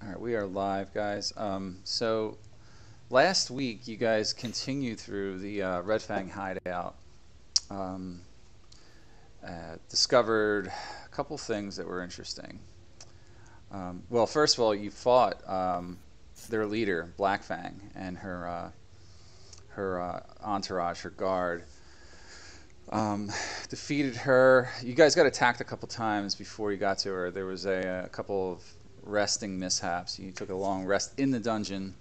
Alright, we are live, guys. So last week you guys continued through the Red Fang Hideout. Um, Discovered a couple things that were interesting. Well, first of all, you fought their leader, Black Fang, and her entourage, her guard. Defeated her. You guys got attacked a couple times before you got to her. There was a couple of resting mishaps. You took a long rest in the dungeon.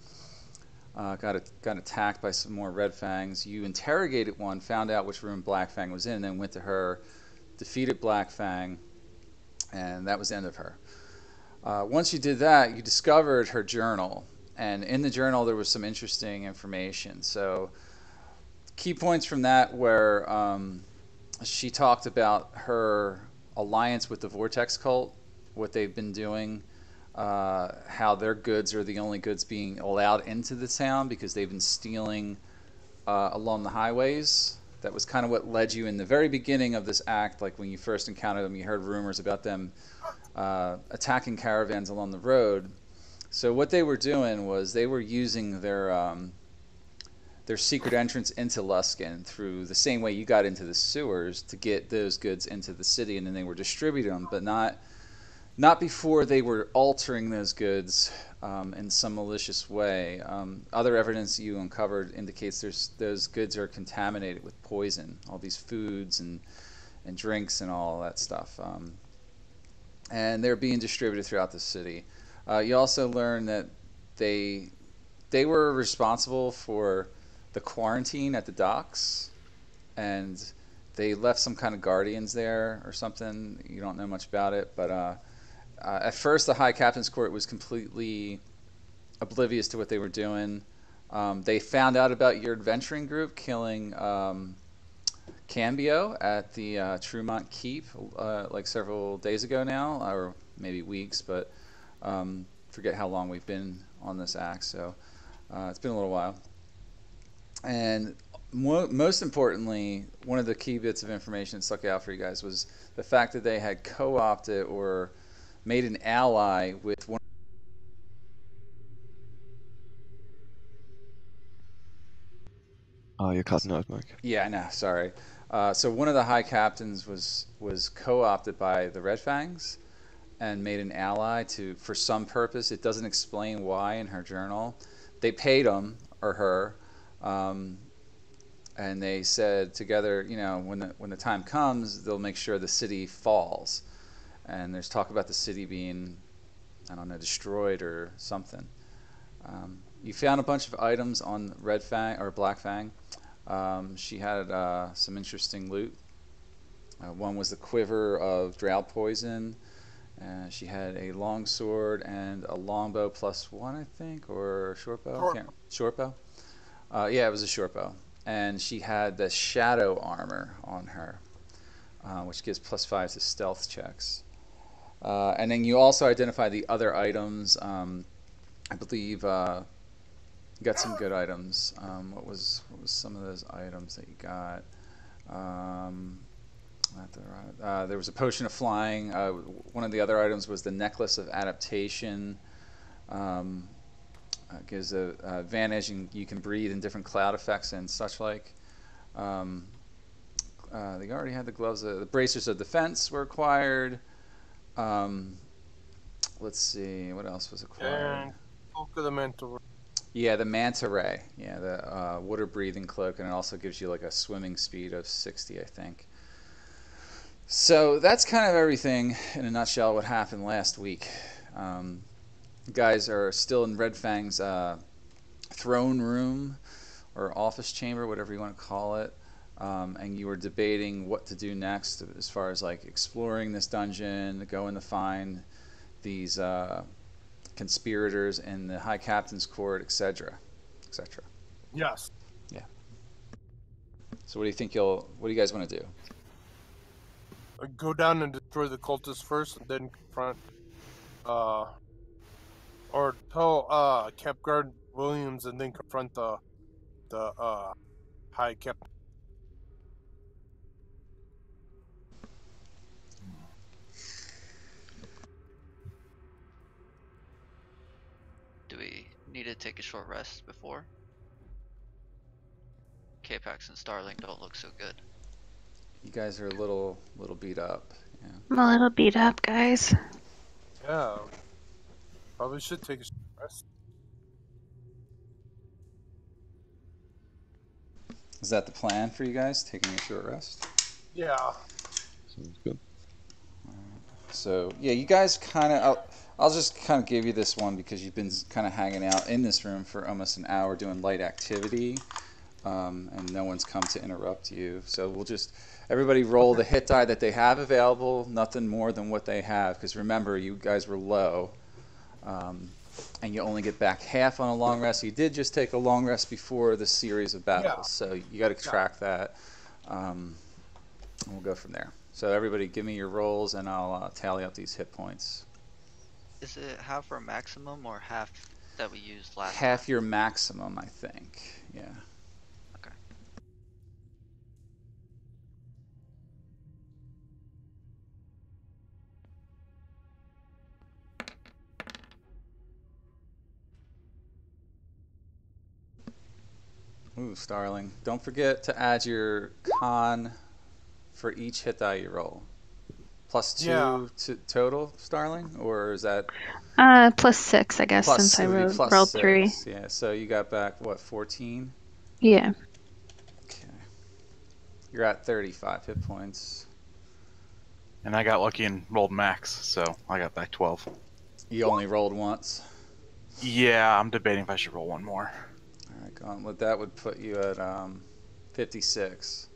Got attacked by some more Red Fangs. You interrogated one, found out which room Black Fang was in, and then went to her, defeated Black Fang, and that was the end of her. Once you did that, you discovered her journal, and in the journal there was some interesting information. So key points from that were she talked about her alliance with the Vortex cult, what they've been doing, how their goods are the only goods being allowed into the town because they've been stealing along the highways. That was kind of what led you in the very beginning of this act, like when you first encountered them, you heard rumors about them attacking caravans along the road. So what they were doing was they were using their secret entrance into Luskan through the same way you got into the sewers to get those goods into the city, and then they were distributing them, but not before they were altering those goods in some malicious way. Other evidence you uncovered indicates those goods are contaminated with poison, all these foods and drinks and all that stuff. And they're being distributed throughout the city. You also learned that they were responsible for the quarantine at the docks, and they left some kind of guardians there or something. You don't know much about it, but at first the High Captains Court was completely oblivious to what they were doing. They found out about your adventuring group killing Cambio at the Trumont Keep like several days ago now, or maybe weeks, but forget how long we've been on this act, so it's been a little while. And most importantly, one of the key bits of information that stuck out for you guys was the fact that they had co-opted or made an ally with one. Oh, you're cutting out, Mike. Yeah, I know. Sorry. So one of the high captains was co-opted by the Red Fangs and made an ally for some purpose. It doesn't explain why in her journal. They paid him or her, and they said together, when the time comes, they'll make sure the city falls. And there's talk about the city being, I don't know, destroyed or something. You found a bunch of items on Red Fang or Black Fang. She had some interesting loot. One was the quiver of drought poison. She had a long sword and a longbow +1, I think, or short bow. Short bow. Yeah, it was a short bow. And she had the shadow armor on her, which gives +5 to stealth checks. And then you also identify the other items. I believe you got some good items. What was some of those items that you got? There was a potion of flying. One of the other items was the necklace of adaptation. Gives a advantage, and you can breathe in different cloud effects and such like. They already had the gloves. The bracers of defense were acquired. Let's see, what else was acquired? And cloak of the manta ray. Yeah, the manta ray. Yeah, the water breathing cloak, and it also gives you like a swimming speed of 60, I think. So that's kind of everything in a nutshell what happened last week. You guys are still in Red Fang's throne room or office chamber, whatever you want to call it. And you were debating what to do next as far as like exploring this dungeon, going to find these conspirators in the High Captain's Court, etc., etc. Yes. Yeah. So what do you think what do you guys want to do? Go down and destroy the cultists first, and then confront, or tell Cap Guard Williams, and then confront the High Captain. need to take a short rest before. K-Pax and Starling don't look so good. You guys are a little beat up. Yeah. I'm a little beat up, guys. Yeah. Probably should take a rest. Is that the plan for you guys? Taking a short rest? Yeah. Sounds good. So yeah, you guys kind of. I'll just kind of give you this one because you've been kind of hanging out in this room for almost an hour doing light activity, and no one's come to interrupt you. So we'll just everybody roll the hit die that they have available, nothing more than what they have. Because remember, you guys were low, and you only get back half on a long rest. You did just take a long rest before the series of battles, so you got to track that. And we'll go from there. So everybody give me your rolls and I'll tally up these hit points. Is it half our maximum or half that we used last Half time? your maximum, I think. Yeah. Okay. Ooh, Starling. Don't forget to add your con for each hit die you roll. Plus 2 Yeah. to total, Starling? Or is that... +6, I guess, since I it would be rolled plus 3. 6. Yeah, so you got back, what, 14? Yeah. Okay. You're at 35 hit points. And I got lucky and rolled max, so I got back 12. You only rolled once. Yeah, I'm debating if I should roll one more. All right, Gauntlet, that would put you at 56.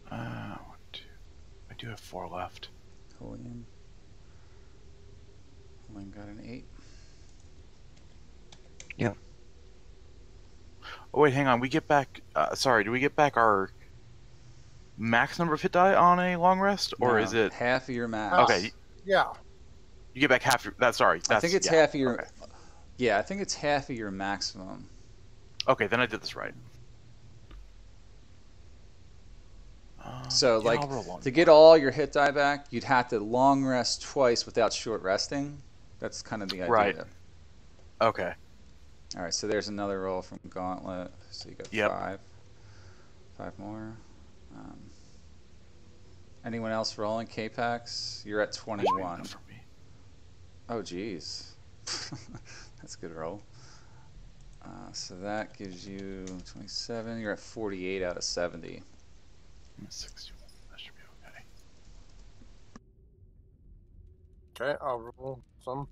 One, two. I do have 4 left. Julian got an 8. Oh wait, hang on. We get back. Sorry, do we get back our max number of hit die on a long rest, or No, is it half of your max? Okay. Yeah. You get back half. Sorry. I think it's yeah, half of your. Okay. Yeah, I think it's half of your maximum. Okay, then I did this right. So, yeah, like, I'll roll one to get all your hit die back, you'd have to long rest twice without short resting. That's kind of the idea. Right. Okay. All right, so there's another roll from Gauntlet. So you got Yep. 5. 5 more. Anyone else rolling? K-Pax? You're at That should be 21. enough for me. Oh, geez. That's a good roll. So that gives you 27. You're at 48 out of 70. I'm at 61. That should be okay. Okay, I'll roll some.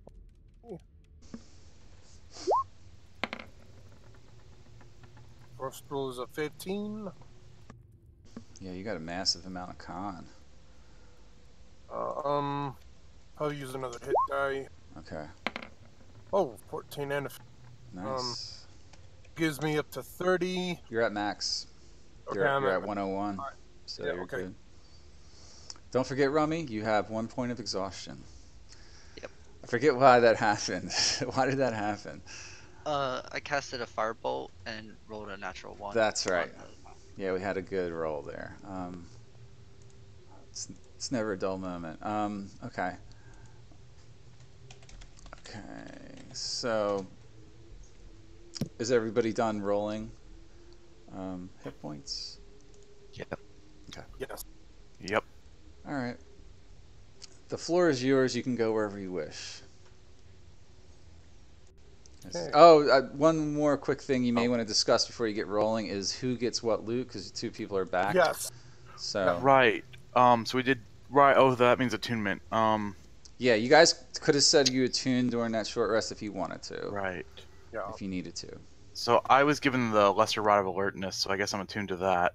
First roll is a 15. Yeah, you got a massive amount of con. I'll use another hit die. Okay. Oh, 14 and a Nice. gives me up to 30. You're at max. Okay, You're I'm at 101. Alright. So Yeah, you're okay. good. Don't forget, Rummy, you have 1 point of exhaustion. Yep. I forget why that happened. Why did that happen? I casted a firebolt and rolled a natural 1. That's right. Yeah, we had a good roll there. It's never a dull moment. Okay. Okay. So, is everybody done rolling hit points? Yep. Yes. Yep. All right. The floor is yours. You can go wherever you wish. Okay. Oh, one more quick thing you may Oh. want to discuss before you get rolling is who gets what loot, because 2 people are back. Yes. So Right. So we did. Right. Oh, that means attunement. yeah, you guys could have said you attuned during that short rest if you wanted to. Right. Yeah. If you needed to. So I was given the lesser rod of alertness, so I guess I'm attuned to that.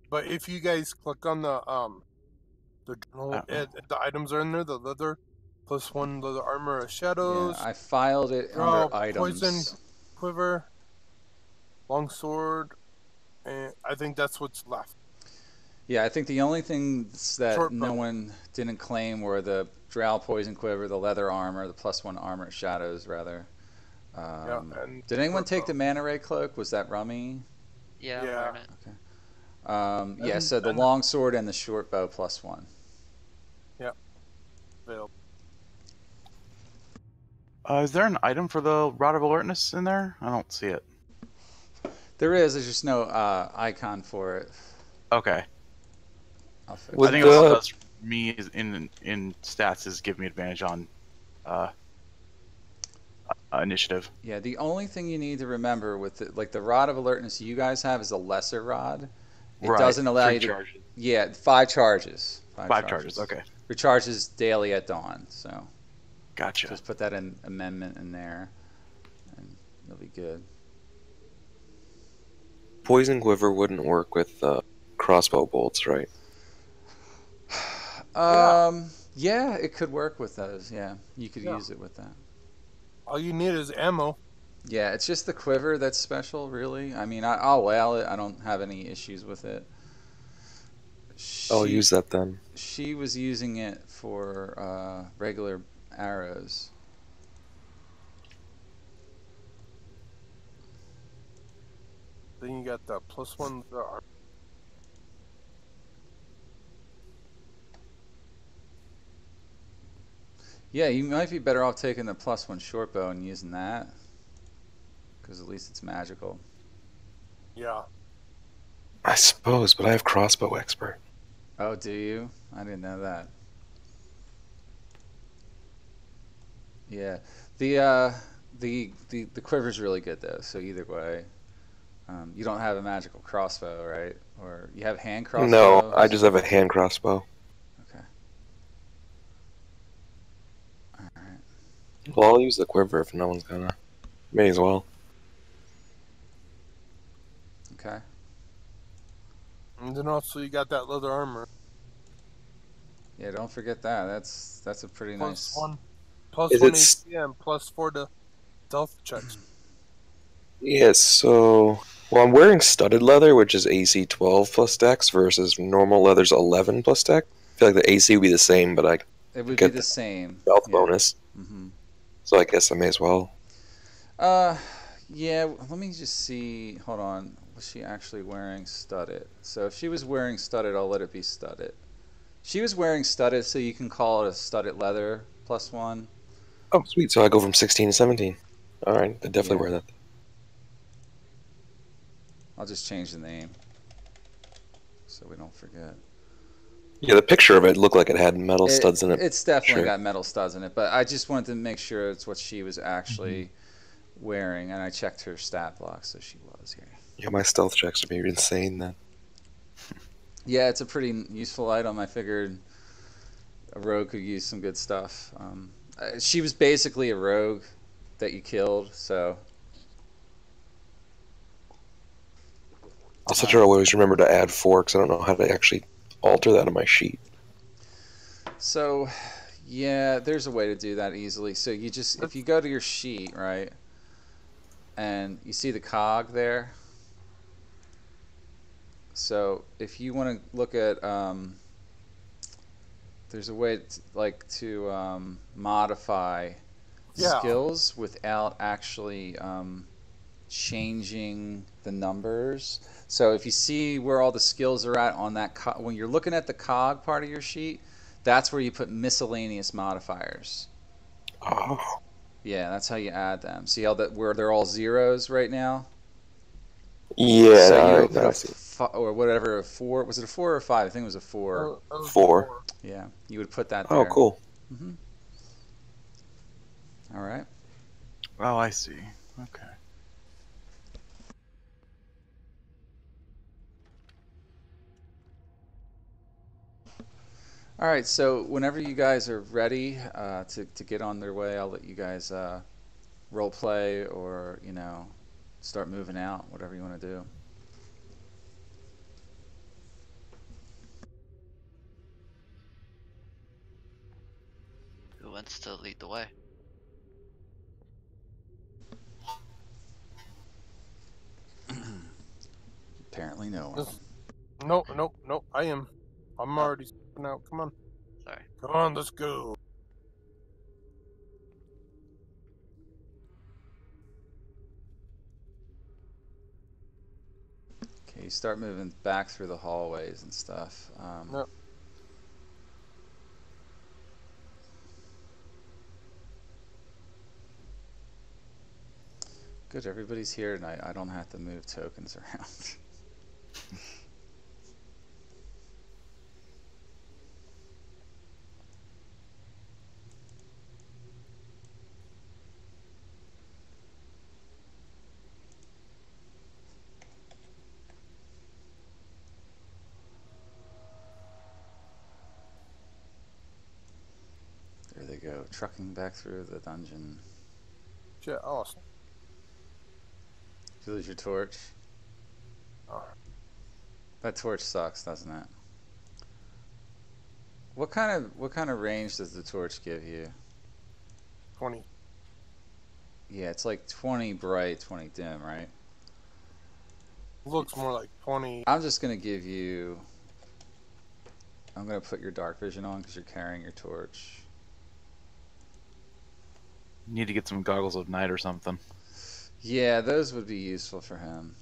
But if you guys click on the journal, the items are in there. The leather, +1 leather armor of shadows. Yeah, I filed it Draw under items. poison, quiver, longsword, and I think that's what's left. Yeah, I think the only things that Short no bow. one didn't claim were the drow poison quiver, the leather armor, the +1 armor shadows rather. And Did anyone short take bow. the manta ray cloak? Was that Rummy? Yeah, I'm Yeah. wearing it. Yeah, And- so the and- long sword and the short bow +1. Available. Is there an item for the Rod of Alertness in there? I don't see it. There is. There's just no icon for it. Okay. I'll fix I it. think all it does for me is in stats is give me advantage on initiative. Yeah, the only thing you need to remember with the Rod of Alertness you guys have is a lesser rod. It Right. doesn't allow 3 you to. charges. Yeah, 5 charges. 5 charges. Okay. Recharges daily at dawn. So Gotcha. just put that in amendment in there, and it'll be good. Poison quiver wouldn't work with crossbow bolts, right? Yeah, it could work with those. Yeah, you could use it with that. All you need is ammo. Yeah, it's just the quiver that's special, really. I mean, I'll whale it. I don't have any issues with it. I'll use that then. She was using it for regular arrows. Then you got the +1. Yeah, you might be better off taking the +1 short bow and using that, because at least it's magical. Yeah. I suppose, but I have crossbow expert. Oh, do you? I didn't know that. Yeah, the quiver's really good though. So either way, you don't have a magical crossbow, right? Or you have hand crossbow? No, I just have a hand crossbow. Okay. All right. Well, I'll use the quiver if no one's gonna. May as well. Okay. And then also you got that leather armor. Yeah, don't forget that. That's a pretty nice. +1 Is +1 it HP and +4 to stealth checks. Yes, so... Well, I'm wearing studded leather, which is AC 12 plus dex, versus normal leather's 11 plus dex. I feel like the AC would be the same, but I It would be get the same. stealth Yeah. bonus. Mm-hmm. So I guess I may as well. Yeah, let me just see. Hold on. Was she actually wearing studded? So if she was wearing studded, I'll let it be studded. She was wearing studded, so you can call it a studded leather +1. Oh, sweet. So I go from 16 to 17. Alright, I definitely Yeah. wear that. I'll just change the name so we don't forget. Yeah, the picture of it looked like it had metal studs in it. It's definitely Sure. got metal studs in it, but I just wanted to make sure it's what she was actually wearing, and I checked her stat block, so she was here. Yeah, my stealth checks would be insane then. Yeah, it's a pretty useful item. I figured a rogue could use some good stuff. She was basically a rogue that you killed, so... I'll such a always remember to add 4, because I don't know how to actually alter that on my sheet. So, yeah, there's a way to do that easily. So you just, if you go to your sheet, right, and you see the cog there. So if you want to look at, there's a way to modify skills without actually changing the numbers. So if you see where all the skills are at on that, when you're looking at the cog part of your sheet, that's where you put miscellaneous modifiers. Oh. Yeah, that's how you add them. See how that where they're all zeros right now? Yeah, So you put or whatever, a 4. Was it a 4 or a 5? I think it was a 4. 4. Yeah, you would put that there. Oh, cool. Mm-hmm. All right. Oh, I see. Okay. All right, so whenever you guys are ready to get on their way, I'll let you guys role play or, start moving out, whatever you want to do. Who wants to lead the way? Apparently no one. Nope. I'm already stepping out. Come on. Sorry. Come on, let's go. Okay, you start moving back through the hallways and stuff. Yep. Good, everybody's here tonight. I don't have to move tokens around. There they go, trucking back through the dungeon. Shit, awesome. Did you lose your torch? Oh, That torch sucks, doesn't it? What kind of range does the torch give you? 20. Yeah, it's like 20 bright, 20 dim, right? Looks more like 20. I'm just gonna give you. I'm gonna put your dark vision on because you're carrying your torch. Need to get some goggles of night or something. Yeah, those would be useful for him.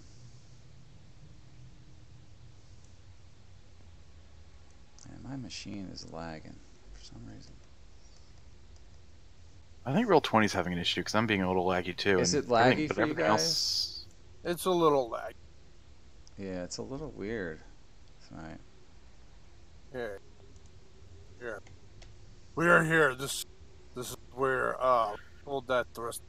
And my machine is lagging for some reason. I think Roll 20's having an issue because I'm being a little laggy too. Is and it laggy but for you everything guys? else- It's a little lag. Yeah, it's a little weird tonight. Yeah. Yeah. We are here. This is where hold that thrust.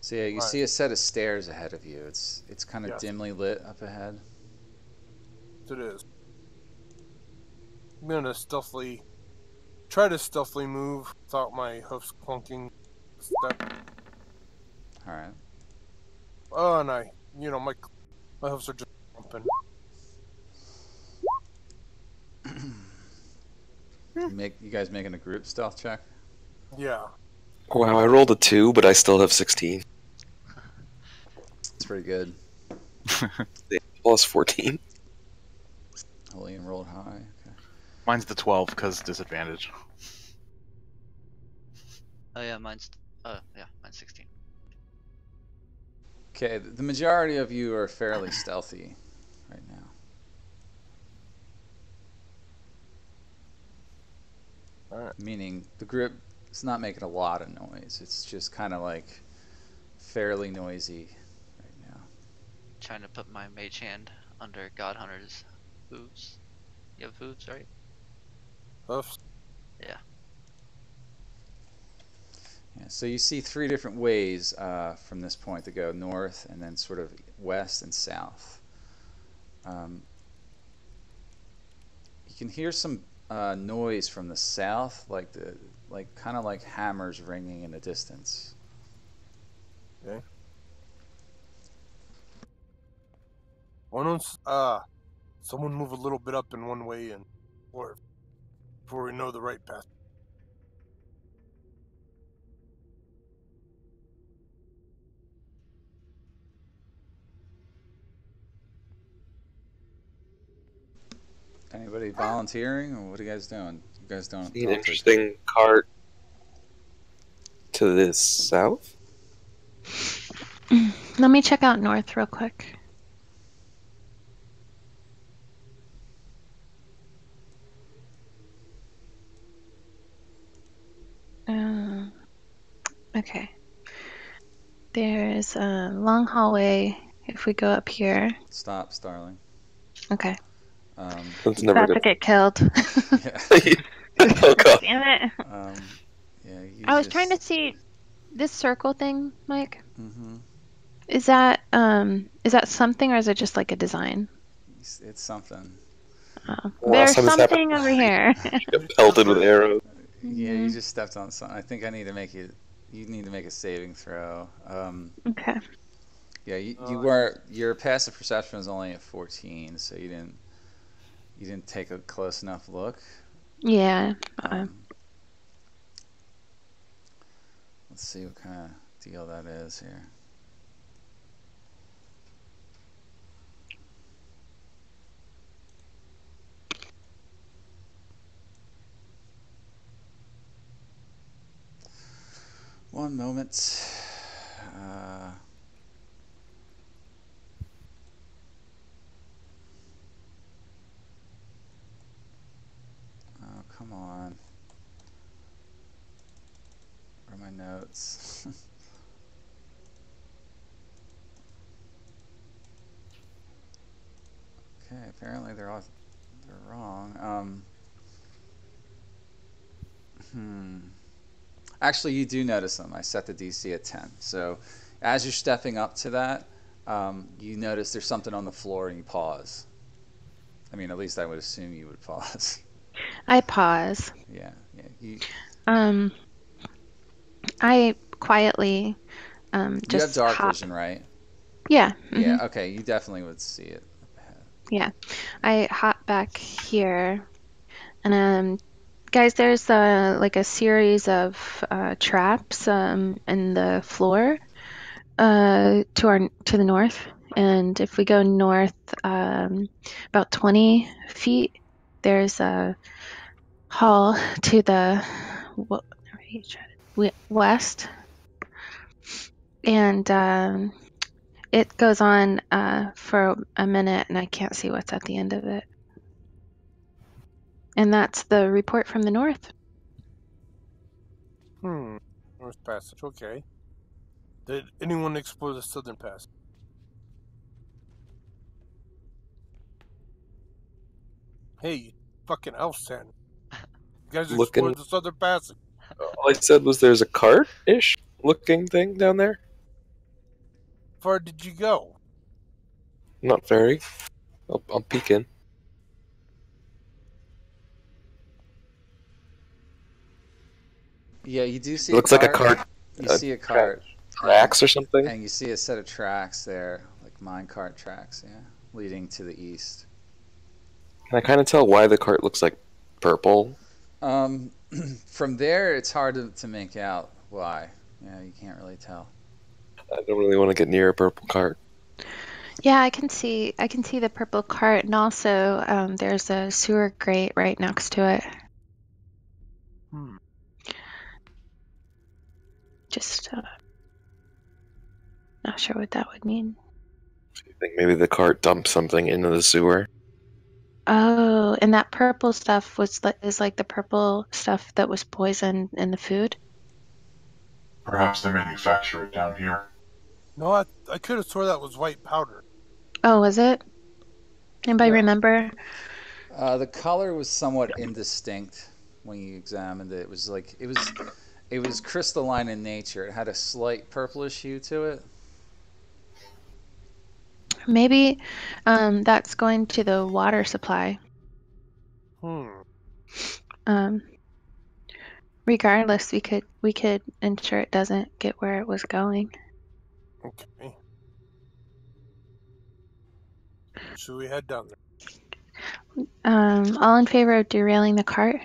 So yeah, you Right. see a set of stairs ahead of you. It's kind of Yes. dimly lit up ahead. It is. I'm gonna try to stealthily move without my hoofs clunking. Step. All right. Oh, and my hoofs are just bumping. You guys making a group stealth check? Yeah. Wow, I rolled a 2, but I still have 16. It's pretty good. Plus 14. William rolled high. Okay. Mine's the 12 because disadvantage. Oh yeah, mine's 16. Okay, the majority of you are fairly stealthy right now. Alright. Meaning the group is not making a lot of noise. It's just kind of like fairly noisy right now. Trying to put my mage hand under God Hunter's hooves. You have hooves, right? Hoofs. Yeah. Yeah, so you see 3 different ways from this point to go north and then sort of west and south. You can hear some noise from the south, like kind of like hammers ringing in the distance. Okay. Why don't someone move a little bit up in one way and before we know the right path. Anybody volunteering, or what are you guys doing? You guys don't See an talk to each other. interesting cart to the south? Let me check out north real quick. Okay. There's a long hallway if we go up here. Stop, Starling. Okay. That's never About to good. get killed. Yeah. Oh god. Damn it. Yeah. You I was trying to see this circle thing, Mike. Mm-hmm. Is that something or is it just like a design? It's something. Oh. Last There's time this happened, something over here. Get pelted with arrows. Yeah, you just stepped on something. I think I need to make it. You need to make a saving throw. Okay. Yeah, you were. Your passive perception was only at 14, so you didn't take a close enough look. Yeah. Let's see what kind of deal that is here. One moment. Oh, come on. Let's. Okay, apparently they're wrong. Actually, you do notice them. I set the DC at 10. So as you're stepping up to that, you notice there's something on the floor and you pause. I mean, at least I would assume you would pause. I pause. Yeah. I quietly You just have dark hop. vision, right? Yeah. Yeah, okay. You definitely would see it up ahead. Yeah. I hop back here, and guys, there's like a series of traps in the floor to the north, and if we go north about 20 feet, there's a hall to the west, and it goes on for a minute, and I can't see what's at the end of it. And that's the report from the north. North Passage, okay. Did anyone explore the southern passage? Hey, you fucking elf Santa. You guys explored the southern passage. All I said was there's a cart-ish looking thing down there. How far did you go? Not very. I'll peek in. Yeah, you do see It looks like a cart. You see a cart. Tracks or something. And you see a set of tracks there, like minecart tracks, yeah, leading to the east. Can I kind of tell why the cart looks like purple? From there, it's hard to make out why. Yeah, you can't really tell. I don't really want to get near a purple cart. Yeah, I can see the purple cart, and also there's a sewer grate right next to it. Just not sure what that would mean. I think maybe the cart dumped something into the sewer. Oh, and that purple stuff is like the purple stuff that was poisoned in the food? Perhaps they manufacture it down here. No, I could have swore that was white powder. Oh, was it? Anybody remember? The color was somewhat indistinct when you examined it. It was like it was crystalline in nature. It had a slight purplish hue to it. Maybe that's going to the water supply. Regardless, we could ensure it doesn't get where it was going. Okay. Should we head down there? All in favor of derailing the cart?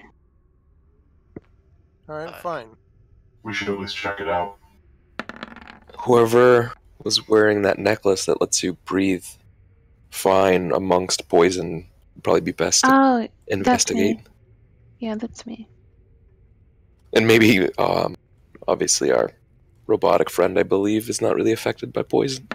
Alright, fine. We should at least check it out. Whoever was wearing that necklace that lets you breathe fine amongst poison would probably be best to investigate. That's me. Yeah, that's me. And maybe, obviously, our robotic friend, I believe, is not really affected by poison.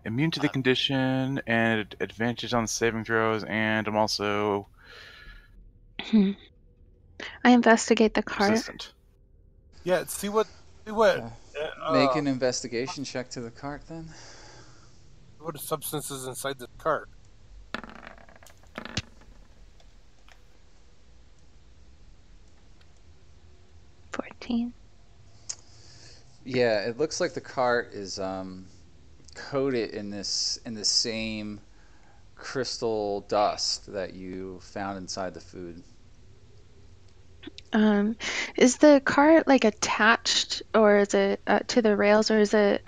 Immune to the condition and advantage on saving throws, and I'm also I investigate the cart. resistant. Yeah, see what Make an investigation check to the cart then. what substances inside the cart. Yeah, it looks like the cart is coated in the same crystal dust that you found inside the food. Is the cart like attached, or is it to the rails, or is it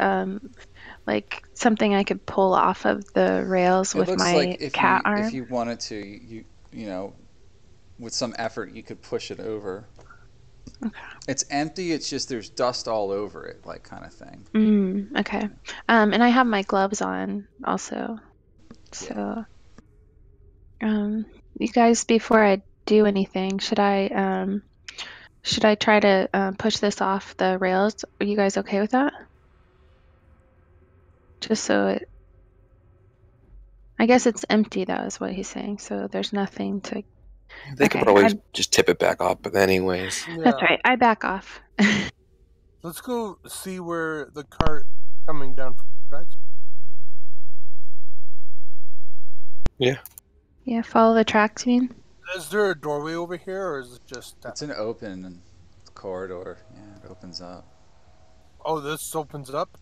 like something I could pull off of the rails with my like cat arm? If you wanted to, you know, with some effort, you could push it over. Okay. It's empty. It's just there's dust all over it, like kind of thing. Okay. And I have my gloves on also. So, you guys, before I do anything, should I try to push this off the rails? Are you guys okay with that? Just so it. I guess it's empty, though, is what he's saying. So there's nothing to They Okay, could always just tip it back up, but anyways. Yeah. That's right. I back off. Let's go see where the cart coming down from the tracks. Yeah, follow the tracks, you mean? Is there a doorway over here, or is it just that? It's an open corridor. Yeah, it opens up. Oh, this opens up?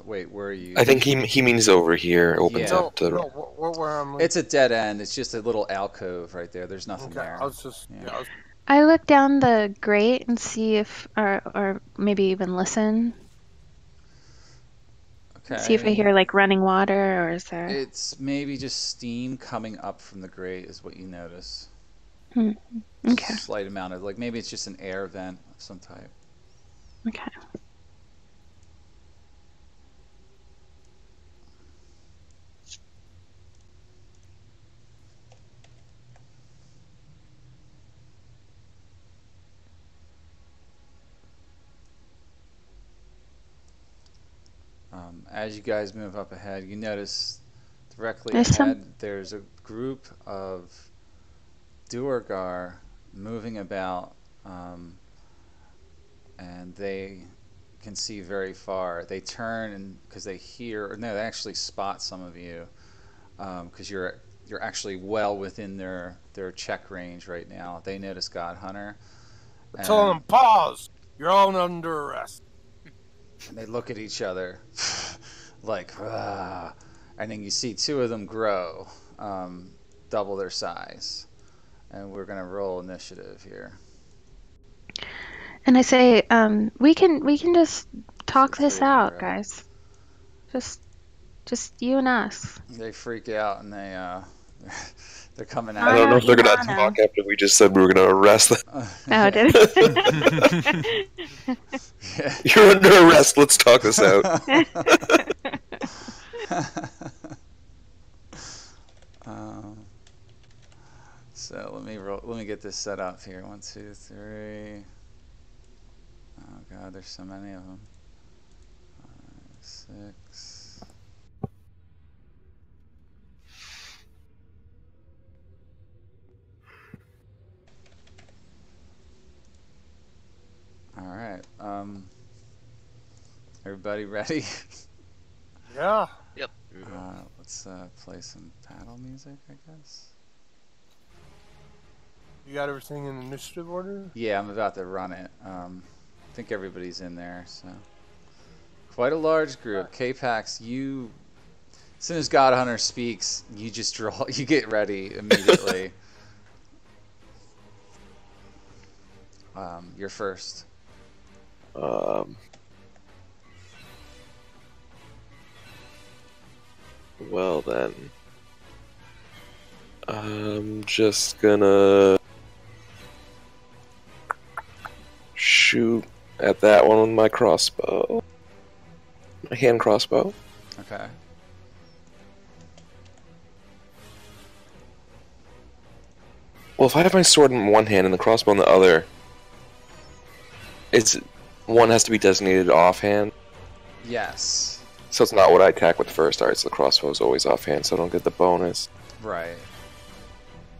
Wait, where are you? I think he means over here. Opens Yeah. up to the. No, where I'm. It's a dead end. It's just a little alcove right there. There's nothing Okay, there. I was just. Yeah. Yeah, I was, I look down the grate and see if, or maybe even listen. Okay. See if I hear like running water, or is there? It's maybe just steam coming up from the grate is what you notice. Okay. Slight amount of maybe it's just an air vent of some type. Okay. As you guys move up ahead, you notice directly There's ahead there's a group of Duergar moving about, and they can see very far. They turn and because they hear, or no, they actually spot some of you because you're actually well within their check range right now. They notice God Hunter. tell them, pause! You're all under arrest. And they look at each other like, ah. And then you see two of them grow, double their size. And we're going to roll initiative here. And I say, we can just talk So this 3 of them out, grow. guys. Just you and us. They freak out and they're coming I out. don't know if they're gonna Ivana. talk after we just said we were gonna arrest them. Oh, did it? Yeah. You're under arrest. Let's talk this out. So let me get this set up here. 1, 2, 3. Oh god, there's so many of them. 5, 6. All right. Everybody ready? Yeah. Let's play some paddle music, I guess. You got everything in initiative order? Yeah, I'm about to run it. I think everybody's in there, so quite a large group. K-Pax, as soon as God Hunter speaks, you just draw. You get ready immediately. You're first. Well then, I'm just gonna shoot at that one with my crossbow, my hand crossbow. Okay. Well, if I have my sword in one hand and the crossbow in the other, one has to be designated offhand. Yes. So it's not what I attack with first. Alright, so the crossbow is always offhand, so I don't get the bonus. Right.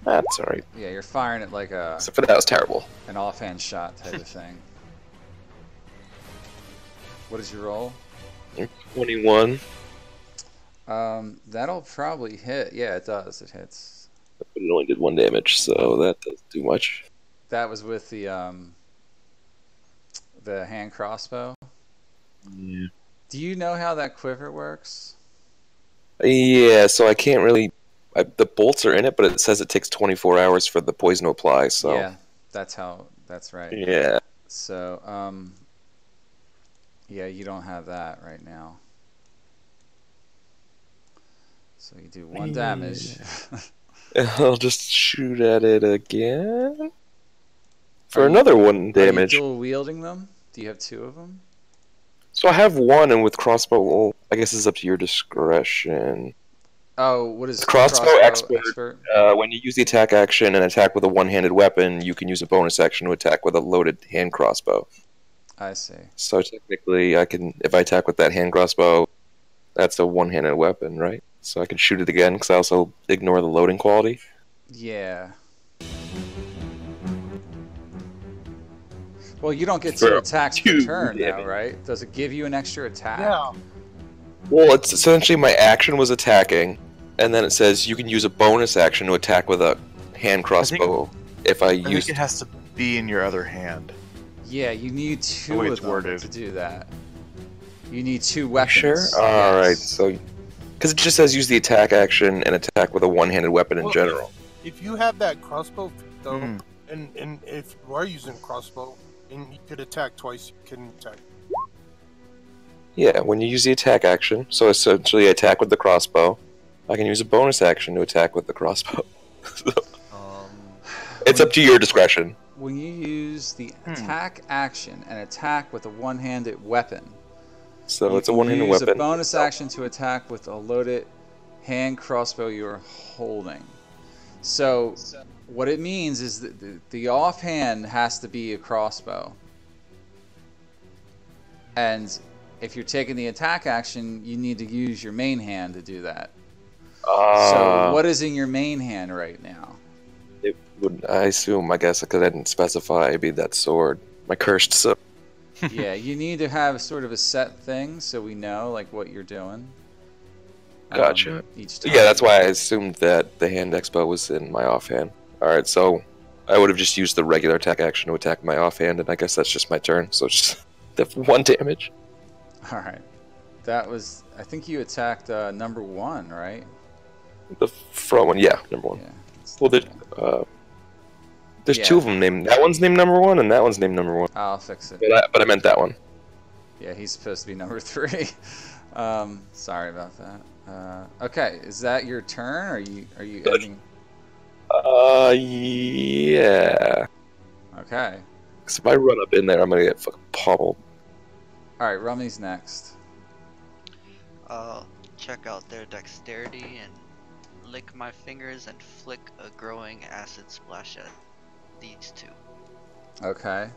That's alright. Yeah, you're firing it like Except for that was terrible. an offhand shot type of thing. What is your roll? 21. That'll probably hit. Yeah, it does. It hits. But it only did 1 damage, so that doesn't do much. That was with the hand crossbow. Yeah. Do you know how that quiver works? Yeah, so I can't really... the bolts are in it, but it says it takes 24 hours for the poison to apply, so... Yeah, that's right. Yeah. So, yeah, you don't have that right now. So you do 1 damage. I'll just shoot at it again. For another 1 damage. Are you dual wielding them? Do you have 2 of them? So I have 1, and with crossbow, well, I guess it's up to your discretion. Oh, what is Crossbow expert? When you use the attack action and attack with a one-handed weapon, you can use a bonus action to attack with a loaded hand crossbow. I see. So technically, I can, if I attack with that hand crossbow, that's a one-handed weapon, right? So I can shoot it again because I also ignore the loading quality. Yeah. Well, you don't get 2 attacks per turn now, right? Does it give you an extra attack? Yeah. Well, it's essentially my action was attacking, and then it says you can use a bonus action to attack with a hand crossbow if I I use. think it has to be in your other hand. Yeah, you need 2 way of it's them worded. to do that. You need 2 weapons. Sure. Yes. All right. So, because it just says use the attack action and attack with a one-handed weapon in Well, general. If you have that crossbow, though, Mhm. and if you are using crossbow, and you could attack twice, you can attack. Yeah, when you use the attack action, so essentially attack with the crossbow, I can use a bonus action to attack with the crossbow. So, it's up to your discretion. When you use the attack action and attack with a one-handed weapon, So you it's a can one-handed use weapon. a bonus action to attack with a loaded hand crossbow you are holding. So what it means is that the offhand has to be a crossbow. And if you're taking the attack action, you need to use your main hand to do that. So what is in your main hand right now? It would, I assume, I guess, because I didn't specify, it'd be that sword. My cursed sword. Yeah, you need to have sort of a set thing so we know like what you're doing. Gotcha. Each time. Yeah, that's why I assumed that the hand expo was in my offhand. Alright, so I would have just used the regular attack action to attack my offhand, and I guess that's just my turn, so just the 1 damage. Alright. That was, I think you attacked number 1, right? The front one, yeah, number 1. Yeah. Well, there's Yeah. 2 of them named. That one's named number 1, and that one's named number 1. I'll fix it. But I meant that one. Yeah, he's supposed to be number 3. Sorry about that. Okay, is that your turn? Or are you ending? Yeah. Okay. Because if I run up in there, I'm gonna get fucking pummeled. All right, Rummy's next. I'll check out their dexterity and lick my fingers and flick a growing acid splash at these 2. Okay.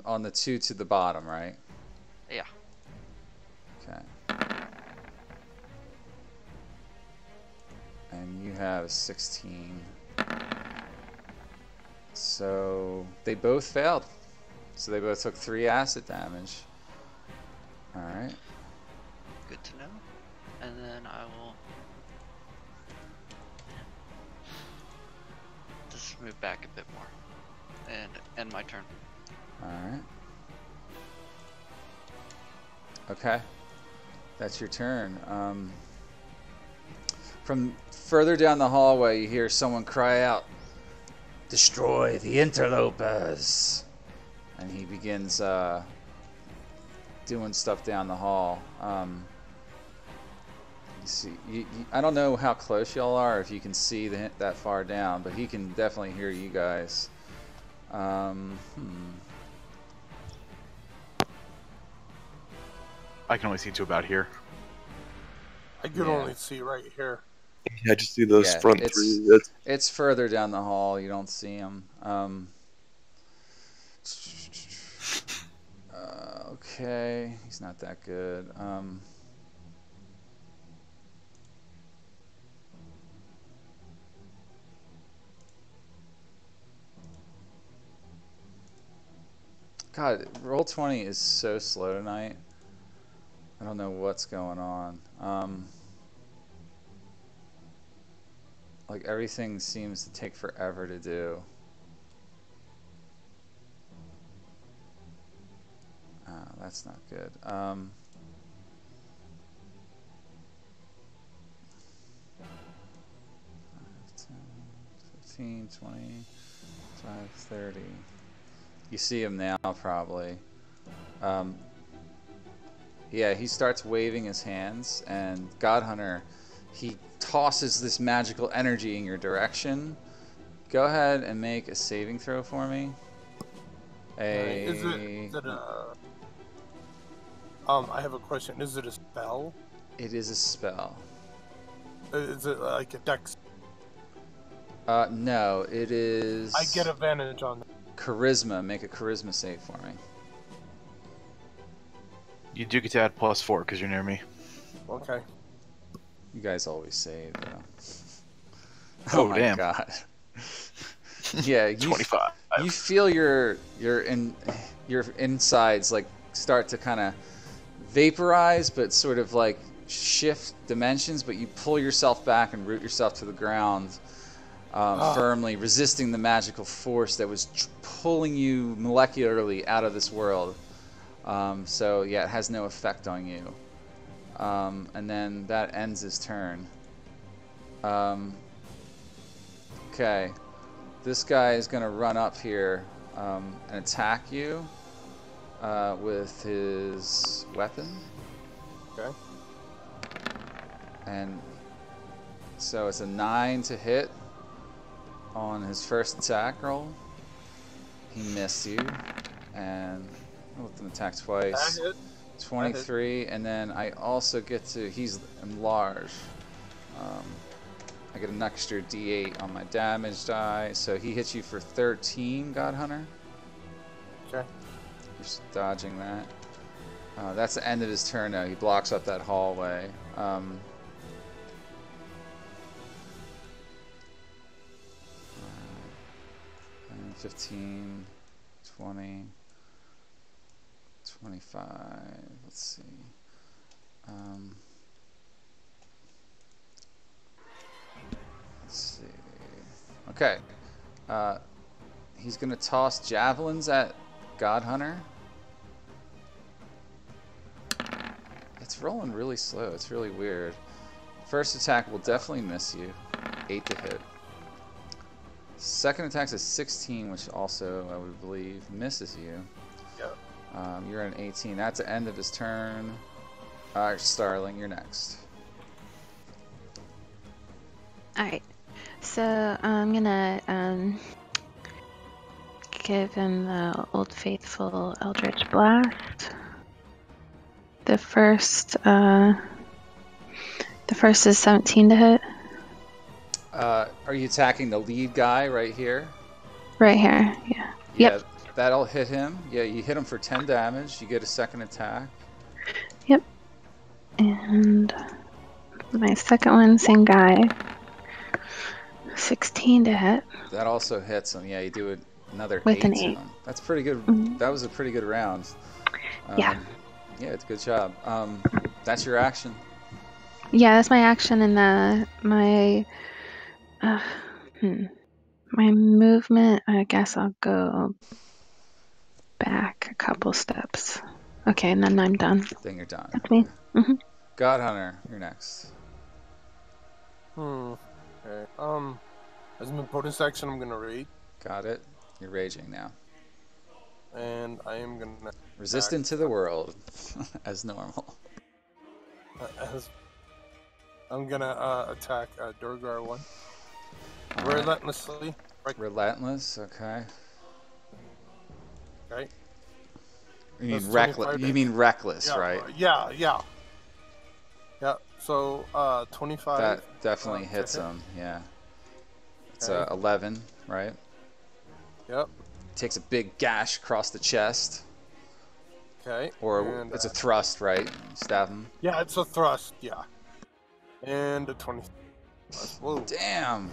On the 2 to the bottom, right? Yeah. Okay. And you have 16. So they both failed. So they both took 3 acid damage. Alright. Good to know. And then I will just move back a bit more and end my turn. Alright. Okay. That's your turn. From further down the hallway, you hear someone cry out, "Destroy the interlopers!" And he begins doing stuff down the hall. You see, I don't know how close y'all are, if you can see that far down, but he can definitely hear you guys. I can only see to about here. I can Yeah. only see right here. I just see those Yeah, front it's- 3. That's It's further down the hall. You don't see him. Okay, he's not that good. God, Roll20 is so slow tonight. I don't know what's going on. Like everything seems to take forever to do. That's not good. 15, 20, 25, 30. You see him now, probably. Yeah, he starts waving his hands, and God Hunter, he tosses this magical energy in your direction. Go ahead and make a saving throw for me. Is it a... I have a question. Is it a spell? It is a spell. Is it like a dex? No, it is... I get advantage on that. Charisma. Make a charisma save for me. You do get to add +4 because you're near me. Okay. You guys always say though. Oh, my damn. god. Yeah, you 25. You feel your insides like start to kind of vaporize, but sort of like shift dimensions. But you pull yourself back and root yourself to the ground firmly, resisting the magical force that was pulling you molecularly out of this world. So yeah, it has no effect on you. And then that ends his turn. Okay. This guy is going to run up here and attack you with his weapon. Okay. And so it's a 9 to hit on his first attack roll. He missed you. And I'll let them attack twice. That hit. 23, and then I also get to, he's enlarged. I get an extra d8 on my damage die, so he hits you for 13, God Hunter. Okay. Just dodging that. That's the end of his turn now. He blocks up that hallway. 15, 20, 25, let's see. Let's see. Okay. He's going to toss javelins at God Hunter. It's rolling really slow. It's really weird. First attack will definitely miss you. 8 to hit. Second attack's a 16, which also, I would believe, misses you. Yep. You're at an 18. That's the end of his turn. Starling, you're next. Alright. So I'm gonna give him the Old Faithful Eldritch Blast. The first is 17 to hit. Are you attacking the lead guy right here? Right here, yeah. Yep. Yeah, that'll hit him. Yeah, you hit him for 10 damage. You get a second attack. Yep. And my second one, same guy. 16 to hit. That also hits him. Yeah, you do another With 8 an to 8. him. That's pretty good. Mhm. That was a pretty good round. Yeah. Yeah, it's a good job. That's your action. Yeah, that's my action, and my movement. I guess I'll go back a couple steps. Okay, and then I'm done. Then you're done. That's me. Mhm. God Hunter, you're next. Okay. As my bonus action, I'm gonna raid, Got it. You're raging now. and I am gonna Resistant to the world, as normal. I'm gonna attack Durgar 1 All right. relentlessly. Right. Relentless, okay. Okay. You mean That's reckless? 25 You mean reckless, Yeah. right? Yeah. So 25. That definitely to hits hit. him. Yeah. It's Okay. 11, right? Yep. Takes a big gash across the chest, Okay. or And, it's a thrust, right? Stab him. Yeah, it's a thrust. Yeah. And a 20. Whoa. Damn.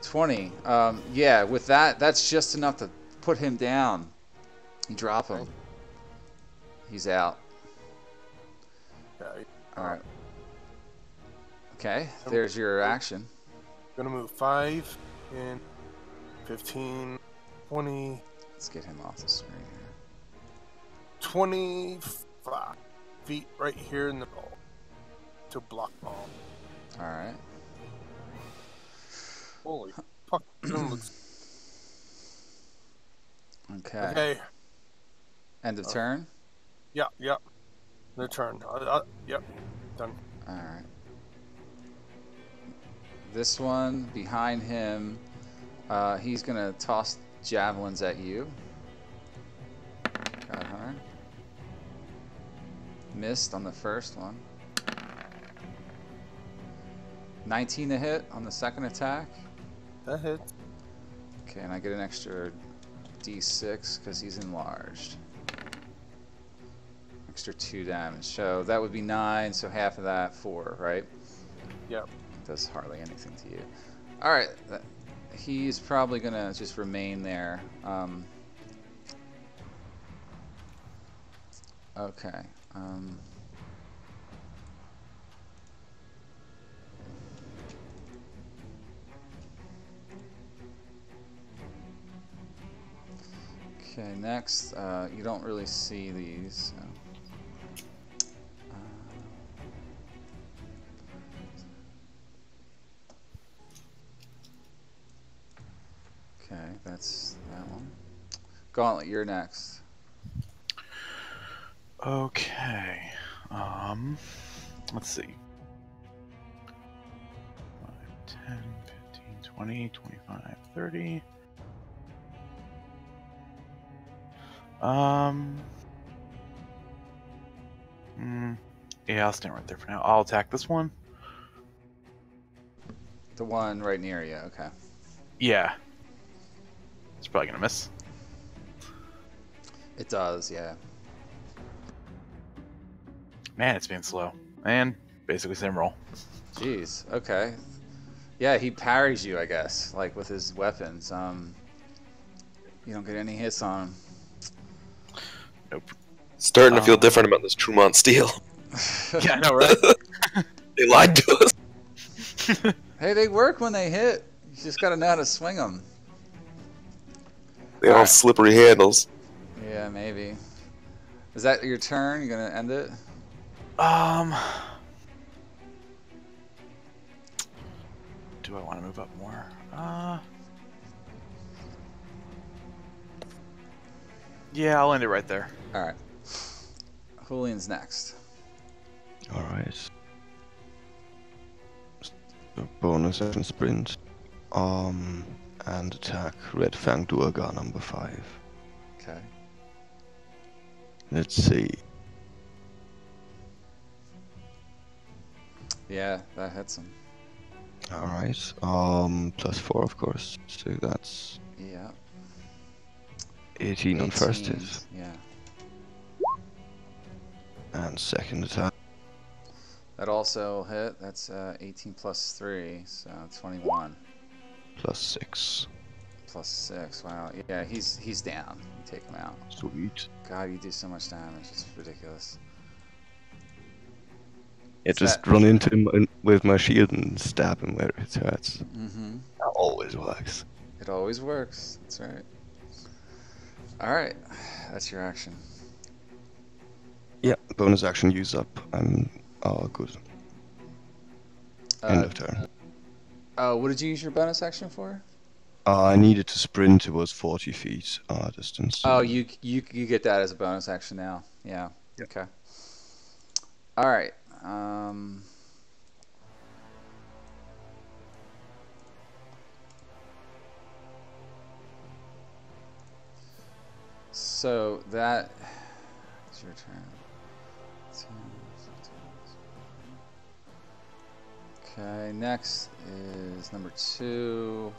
20. Yeah. With that, that's just enough to put him down. You drop him. Okay. He's out. Okay. All right. Okay. There's your action. Gonna move 5 and 15, 20, Let's get him off the screen here. 25 feet right here in the middle to block all. All right. Holy fuck. Looks... Okay. Okay. End of turn. Yep. Their turn. Yep. Done. All right. This one behind him, he's gonna toss javelins at you. God Hunter. Missed on the first one. 19 to hit on the second attack. That hits. Okay, and I get an extra d6 because he's enlarged. extra 2 damage. So that would be 9, so half of that, 4, right? Yep. Does hardly anything to you. Alright, he's probably gonna just remain there. Okay. Okay, next, you don't really see these. So. Okay, that's that one. Gauntlet, you're next. Okay. Let's see. 5, 10, 15, 20, 25, 30. Yeah, I'll stand right there for now. I'll attack this one. The one right near you, okay. Yeah. It's probably gonna miss. It does, yeah. Man, it's being slow. And basically same roll. Jeez, okay. Yeah, he parries you, I guess, like with his weapons. You don't get any hits on him. Nope. Starting to feel different about this Trumont steel. Yeah, I know, right? They lied to us. Hey, they work when they hit. You just gotta know how to swing them. They all have slippery handles. Yeah, maybe. Is that your turn? You gonna end it? Do I want to move up more? Yeah, I'll end it right there. Alright. Julian's next. Alright. So bonus action sprint. And attack Red Fang Durga number 5. Okay. Let's see. Yeah, that hits him. Alright. +4 of course. So that's Yeah. 18 on first 18, hit. Yeah. And second attack. That also hit. That's 18 plus 3, so 21. +6. Plus 6. Wow. Yeah, he's down. You take him out. Sweet. God, you do so much damage. It's ridiculous. Yeah, just run into him with my shield and stab him where it hurts. Mm-hmm. That always works. It always works. That's right. Alright. That's your action. Yeah, bonus action use up. I'm good. End of turn. Oh, what did you use your bonus action for? I needed to sprint. It was 40 feet distance. Oh, you get that as a bonus action now. Yeah. Yep. Okay. All right. So that is your turn. Okay, next is number 2.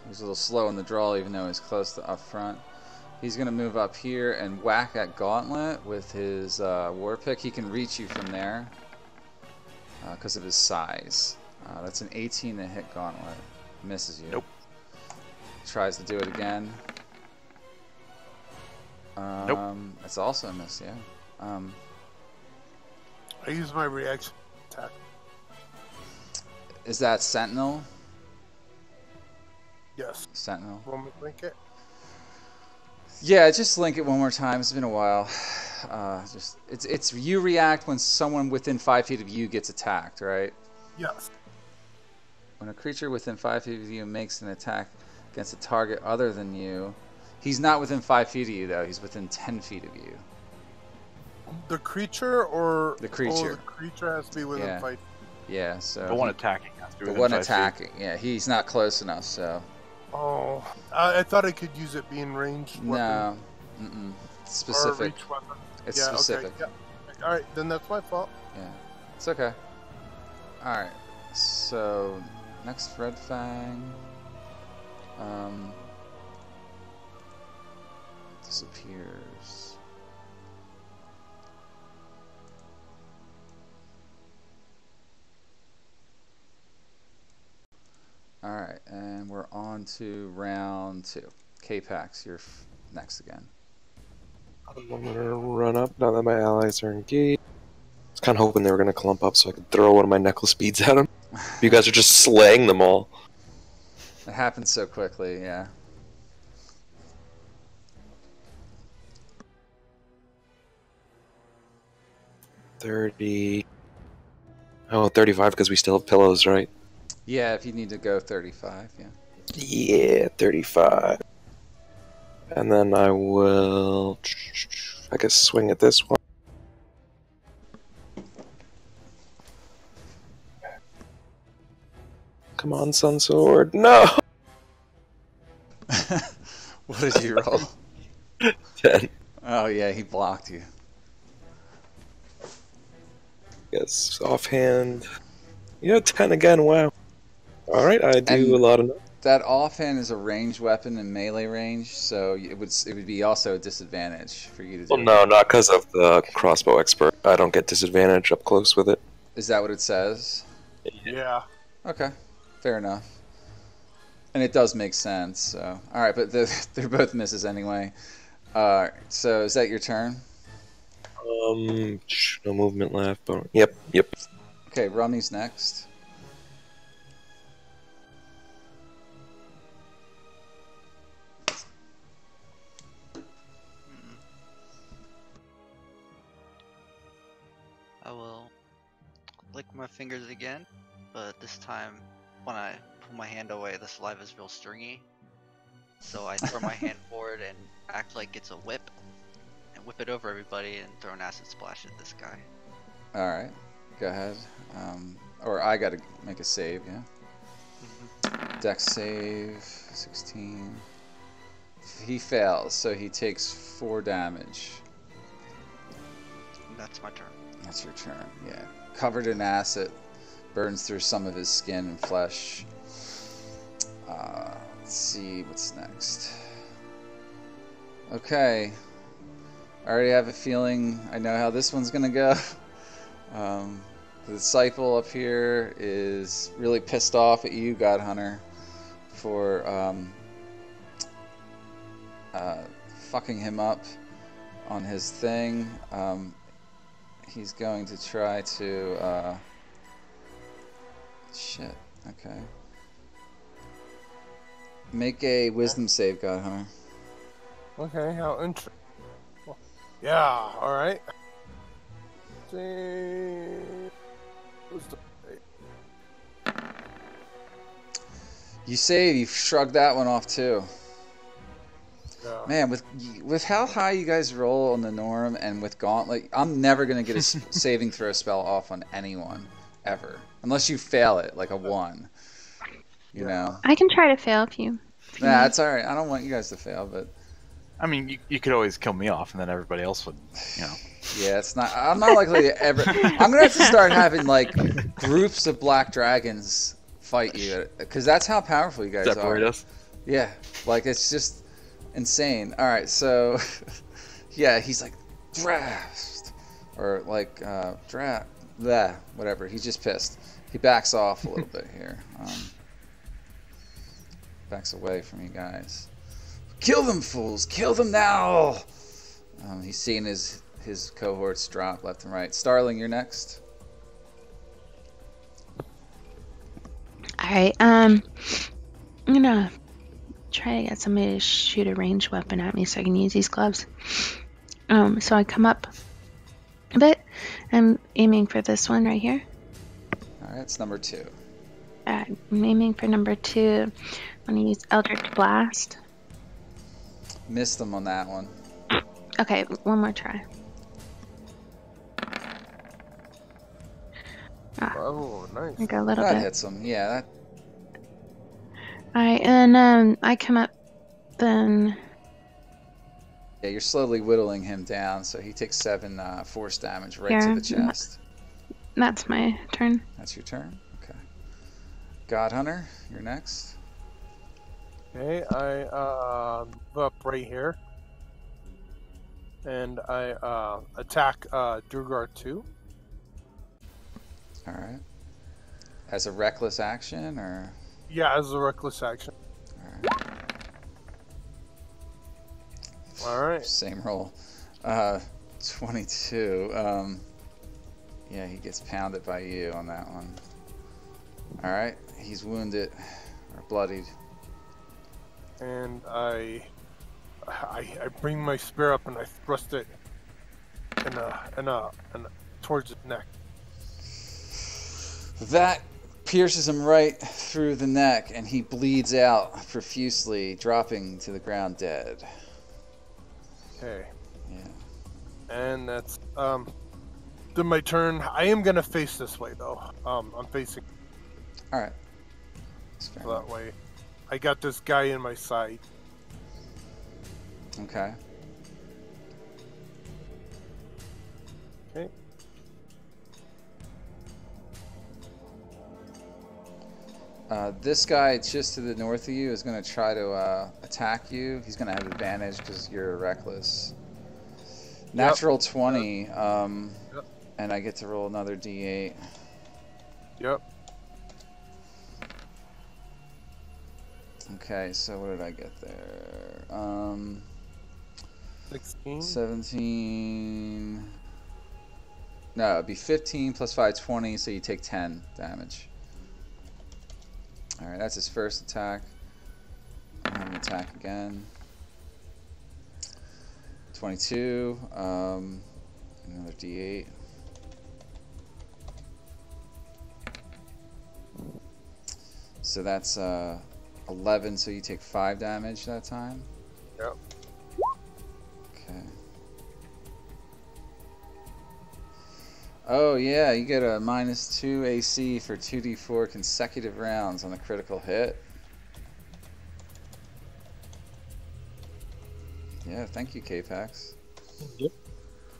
He's a little slow in the draw, even though he's close to up front. He's going to move up here and whack at Gauntlet with his war pick. He can reach you from there because of his size. That's an 18 to hit Gauntlet. Misses you. Nope. Tries to do it again. Nope. That's also a miss, yeah. I use my reaction attack. Is that Sentinel? Yes. Sentinel. Want me to link it? Yeah, just link it one more time. It's been a while. It's you react when someone within 5 feet of you gets attacked, right? Yes. When a creature within 5 feet of you makes an attack against a target other than you, he's not within 5 feet of you though. He's within 10 feet of you. The creature or The creature. Oh, the creature has to be within Yeah. 5. Yeah, so The one attacking has to be the within one 5 feet. attacking. Yeah, he's not close enough. So Oh, I thought I could use it being ranged weapon. no, It's Or specific. reach weapon. It's Yeah, specific. Okay, yeah. Alright, then that's my fault. Yeah, it's okay. All right, so next Red Fang disappears. on to round 2. K-Pax, you're next again. I'm gonna run up now that my allies are engaged. I was kind of hoping they were gonna clump up so I could throw one of my necklace beads at them. You guys are just slaying them all. It happens so quickly, yeah. Oh, 35 because we still have pillows, right? Yeah, if you need to go 35, yeah. Yeah, 35. And then I will, I guess, swing at this one. Come on, Sun Sword. No! What did you roll? 10. Oh, yeah, he blocked you. Yes, offhand. 10 again, wow. Alright, I do a lot of... That offhand is a ranged weapon in melee range, so it would be also a disadvantage for you to do. Well, no, not because of the crossbow expert. I don't get disadvantage up close with it. Is that what it says? Yeah. Okay, fair enough. And it does make sense. So, all right, but they're both misses anyway. So is that your turn? No movement left. But yep. Okay, Rummy's next. I will lick my fingers again, but this time when I pull my hand away, the saliva is real stringy. So I throw my hand forward and act like it's a whip, and whip it over everybody and throw an acid splash at this guy. All right, go ahead. Or I got to make a save, yeah? Dex save, 16. He fails, so he takes 4 damage. That's my turn. That's your turn, yeah. Covered in acid, burns through some of his skin and flesh. Let's see what's next. Okay. I already have a feeling I know how this one's gonna go. The disciple up here is really pissed off at you, God Hunter, for fucking him up on his thing. He's going to try to shit, okay. Make a wisdom save, God Hunter. Okay, how interesting. Yeah, alright. You save, you shrugged that one off too. Yeah. Man, with how high you guys roll on the norm and with Gauntlet, I'm never going to get a saving throw spell off on anyone, ever. Unless you fail it, like a 1. You know? I can try to fail if you... Nah, that's alright. I don't want you guys to fail, but... I mean, you could always kill me off, and then everybody else would, Yeah, it's not... I'm not likely to ever... I'm going to have to start having, like, groups of black dragons fight you. Because that's how powerful you guys separate are. us. Yeah, like, it's just insane. Alright, so... yeah, he's like, Drast! Or, like, Drat... Blah, whatever. He's just pissed. He backs off a little bit here. Backs away from you guys. Kill them, fools! Kill them now! He's seeing his cohorts drop left and right. Starling, you're next. Alright, I'm gonna try to get somebody to shoot a ranged weapon at me so I can use these gloves. So I come up a bit. I'm aiming for this one right here. Alright, it's number 2. I'm aiming for number 2. I'm gonna use Eldritch Blast. Missed them on that one. Okay, one more try. Oh, nice. I got a little That bit. hits him. Yeah, that... Alright, and I come up then. Yeah, you're slowly whittling him down, so he takes 7 force damage right Here. to the chest. That's my turn. That's your turn? Okay. God Hunter, you're next. Okay, I move up right here. And I attack Durgar 2. Alright. As a reckless action, or... Yeah, as a reckless action. Alright. All right. Same roll. 22. Yeah, he gets pounded by you on that one. All right, he's wounded or bloodied. And I bring my spear up and I thrust it and towards his neck. That pierces him right through the neck, and he bleeds out profusely, dropping to the ground dead. Okay. Yeah. And that's then my turn. I am gonna face this way though. I'm facing All right. That's fair that way. I got this guy in my sight. Okay. Okay. This guy just to the north of you is going to try to attack you. He's going to have advantage because you're reckless. Natural 20, Yep. and I get to roll another d8. Yep. Okay, so what did I get there? 16. 17. No, it'd be 15 plus 5, 20, so you take 10 damage. Alright, that's his first attack. I'll have him attack again. 22. Another d8. So that's 11, so you take 5 damage that time. Yep. Okay. Oh yeah, you get a -2 AC for 2d4 consecutive rounds on a critical hit. Yeah, thank you, K-Pax. Yep.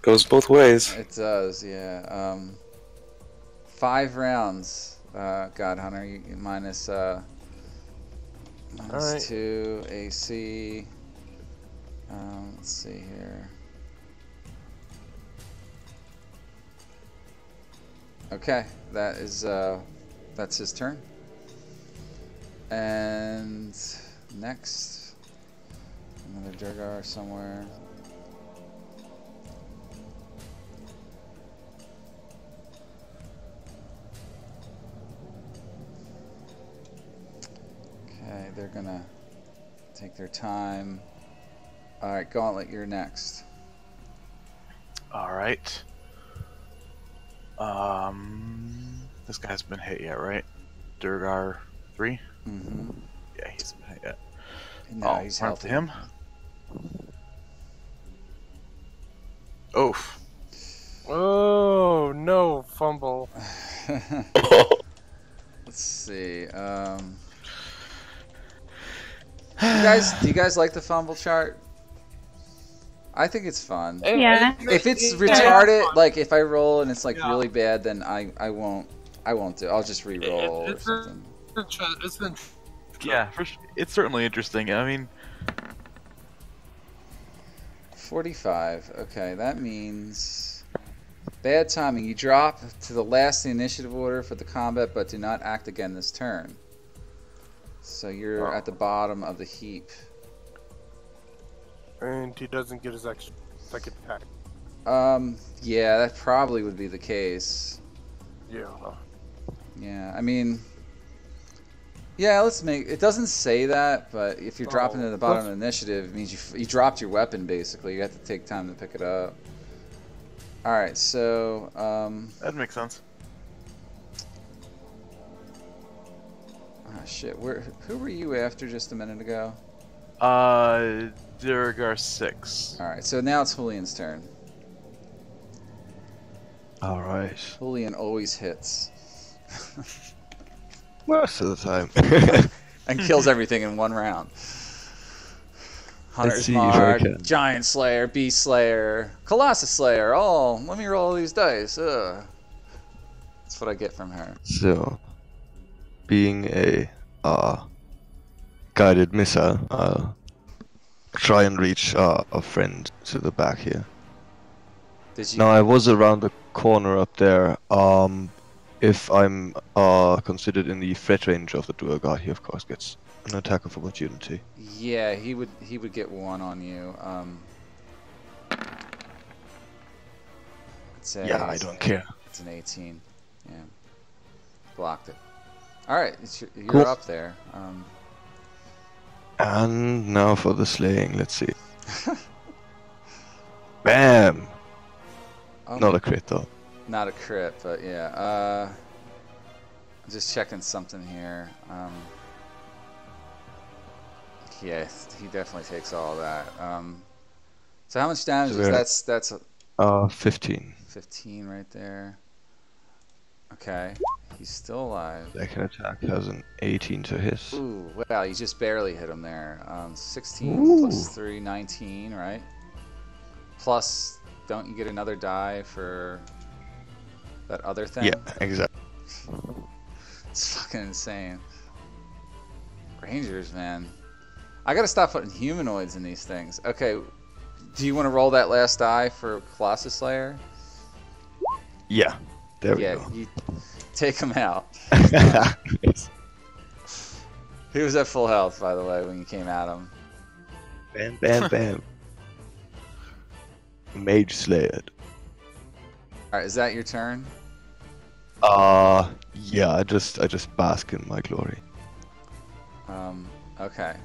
Goes both ways. It does, yeah. 5 rounds, God Hunter, you minus Alright. 2 AC. Let's see here. Okay, that is that's his turn. And next, another Durgar somewhere. Okay, they're gonna take their time. All right, Gauntlet, you're next. All right. This guy's been hit yet, right? Durgar 3? Mm-hmm. Yeah, he's been hit yet. No, he's run up to healthy. him. Oof. Oh no, fumble. Let's see. Do you guys like the fumble chart? I think it's fun. Yeah. If it's Yeah. retarded, like if I roll and it's like Yeah. really bad, then I won't do. I'll just re-roll or It's something. it's been Yeah, it's certainly interesting. I mean, 45. Okay, that means bad timing. You drop to the last in the initiative order for the combat, but do not act again this turn. So you're at the bottom of the heap. and he doesn't get his extra second attack. Yeah, that probably would be the case. Yeah. Yeah, I mean, yeah, let's make it. Doesn't say that, but if you're dropping to the bottom of the initiative, it means you dropped your weapon. Basically, you have to take time to pick it up. All right, so that makes sense. shit. Who were you after just a minute ago? Durgar 6. All right, so now it's Julian's turn. All right. Julian always hits Most of the time. and kills everything in one round. Hunter's see if I Mark, can. Giant Slayer, Beast Slayer, Colossus Slayer. Oh, let me roll these dice. Ugh. That's what I get from her. So, being a guided missile, I'll try and reach a friend to the back here. Did you? Now, I was around the corner up there. If I'm considered in the threat range of the Duergar, he of course gets an attack of opportunity. Yeah, he would get one on you. Yeah, I don't care. It's an 18. Yeah. Blocked it. Alright, you're Cool. up there. And now for the slaying, let's see. Bam! Not a crit though. Not a crit, but yeah. Just checking something here. Yeah, he definitely takes all that. So how much damage is that? That's 15. 15 right there. Okay, he's still alive. Second attack has an 18 to hit. Ooh, wow, you just barely hit him there. 16 plus 3, 19, right? Plus, don't you get another die for that other thing? Yeah, exactly. It's fucking insane. Rangers, man. I gotta stop putting humanoids in these things. Okay, do you want to roll that last die for Colossus Slayer? Yeah, there we go. Yeah, you take him out. Yes. He was at full health, by the way, when you came at him. Bam, bam, bam. Mage Slayed. Alright, is that your turn? Yeah, I just bask in my glory. Okay.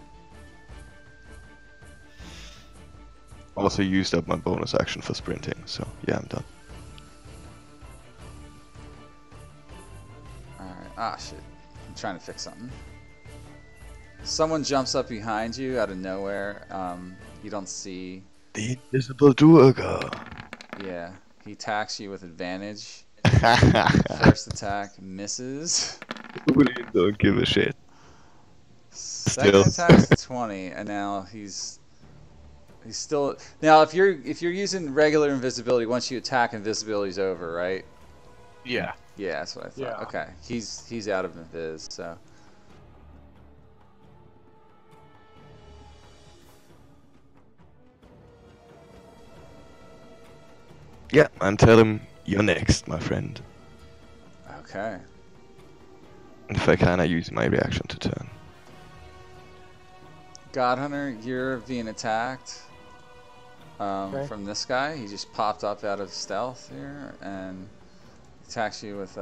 Also used up my bonus action for sprinting, so yeah, I'm done. Alright, ah shit. I'm trying to fix something. Someone jumps up behind you out of nowhere. You don't see. The invisible Durga. Yeah, he attacks you with advantage. First attack misses. Really don't give a shit. Second attack's 20, and now he's still. Now, if you're using regular invisibility, once you attack, invisibility's over, right? Yeah. Yeah, that's what I thought. Yeah. Okay, he's out of invis, so. Yeah, and tell him you're next, my friend. Okay. If I can, I use my reaction to turn. God Hunter, you're being attacked from this guy. He just popped up out of stealth here and attacks you with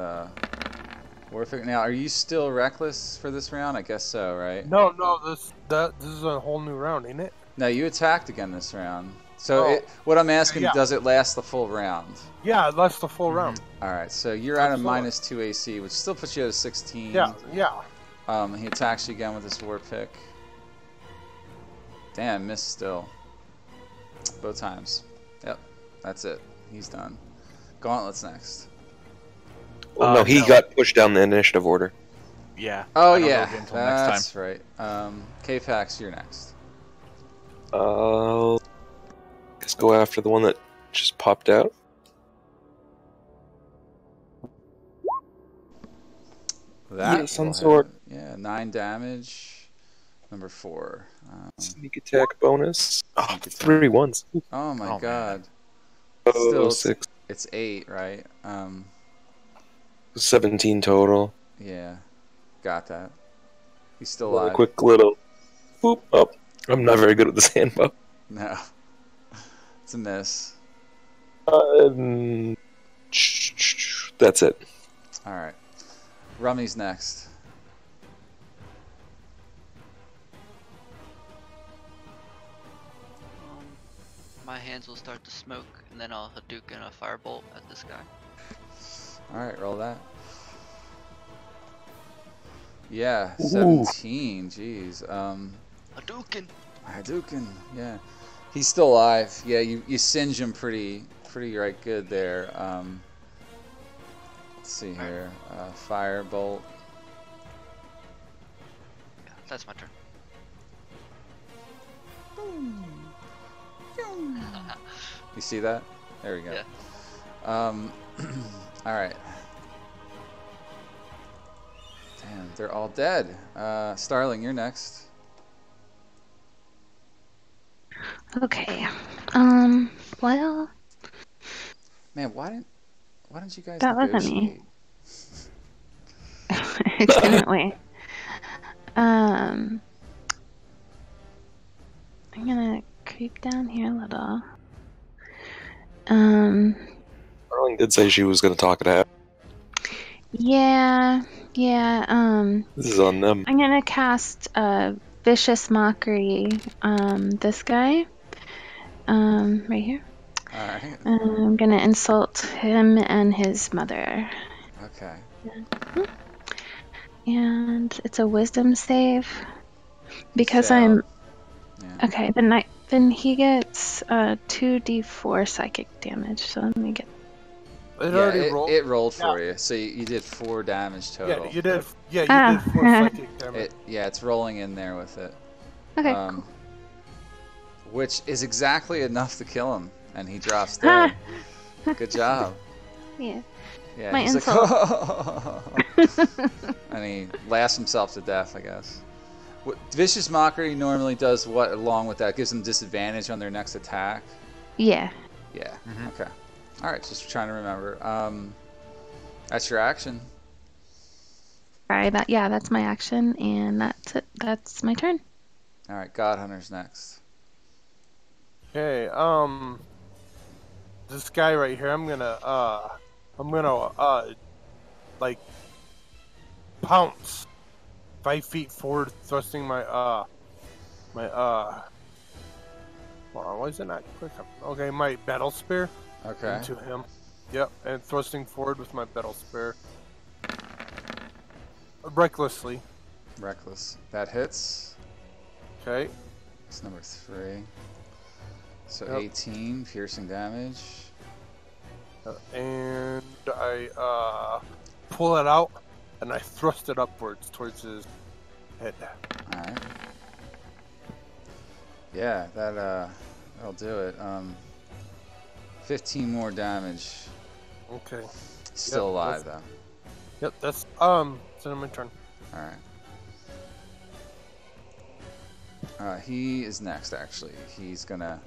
Warfig. Now, are you still reckless for this round? I guess so, right? No, this is a whole new round, ain't it? No, you attacked again this round. So what I'm asking, does it last the full round? Yeah, it lasts the full round. All right, so you're at a -2 AC, which still puts you at a 16. Yeah. He attacks you again with his war pick. Damn, missed still. Both times. Yep, that's it. He's done. Gauntlet's next. Well, no, he got pushed down the initiative order. Yeah. Oh I don't know yeah, again until next that's right. K-Pax, you're next. Let's go after the one that just popped out. That Yeah, some will sort. hit. Yeah, 9 damage. Number 4. Sneak attack bonus. Oh, Sneak attack. 3 ones. Oh my Oh, god. Oh, Still, 6. It's 8, right? 17 total. Yeah. Got that. He's still A alive. quick little boop up. I'm not very good with the handbow. No. It's a miss. That's it. Alright. Rummy's next. My hands will start to smoke, and then I'll Hadouken a firebolt at this guy. Alright, roll that. Yeah, 17. Jeez. Hadouken! Hadouken, yeah. He's still alive. Yeah, you singe him pretty right good there. Let's see here. Firebolt. Yeah, that's my turn. You see that? There we go. Yeah. Alright. Damn, they're all dead. Starling, you're next. Okay. Well, Man, why didn't you guys That wasn't me. negotiate? definitely. I'm gonna creep down here a little. Darling did say she was going to talk it out. Yeah. This is on them. I'm gonna cast Vicious Mockery. This guy. Right here. Alright. I'm gonna insult him and his mother. Okay. And it's a wisdom save. Because Failed. I'm Yeah. okay, then he gets 2d4 psychic damage. So let me get It Yeah, already rolled. it rolled for you. So you did 4 damage total. Yeah, you did. Yeah, you did 4 psychic damage. It's rolling in there with it. okay. Cool. Which is exactly enough to kill him, and he drops dead. Good job. Yeah. Yeah, My he's insult. like, and he laughs himself to death, I guess. Vicious Mockery normally does what along with that? Gives them disadvantage on their next attack? Yeah. Yeah, okay. Alright, just trying to remember. That's your action. Sorry, that's my action, and that's it. That's my turn. Alright, God Hunter's next. Okay, this guy right here, I'm gonna like pounce 5 feet forward, thrusting my why is it not quick? Okay, my battle spear Okay. into him. Yep, and thrusting forward with my battle spear. Recklessly. Reckless. That hits. Okay. It's number 3. So Yep. 18 piercing damage. And I pull it out and I thrust it upwards towards his head. Alright. Yeah, that'll do it. 15 more damage. Okay. Still Yep, alive though. Yep, that's it's my turn. Alright. He is next actually. He's gonna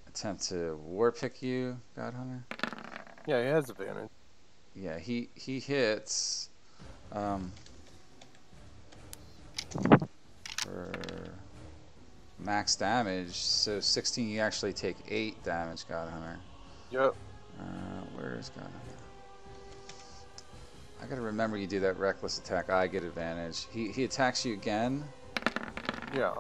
attempt to war pick you, God Hunter. Yeah, he has advantage. Yeah, he hits for max damage. So 16, you actually take 8 damage, God Hunter. Yep. Where's God Hunter? I gotta remember you do that reckless attack. I get advantage. He attacks you again. Yeah.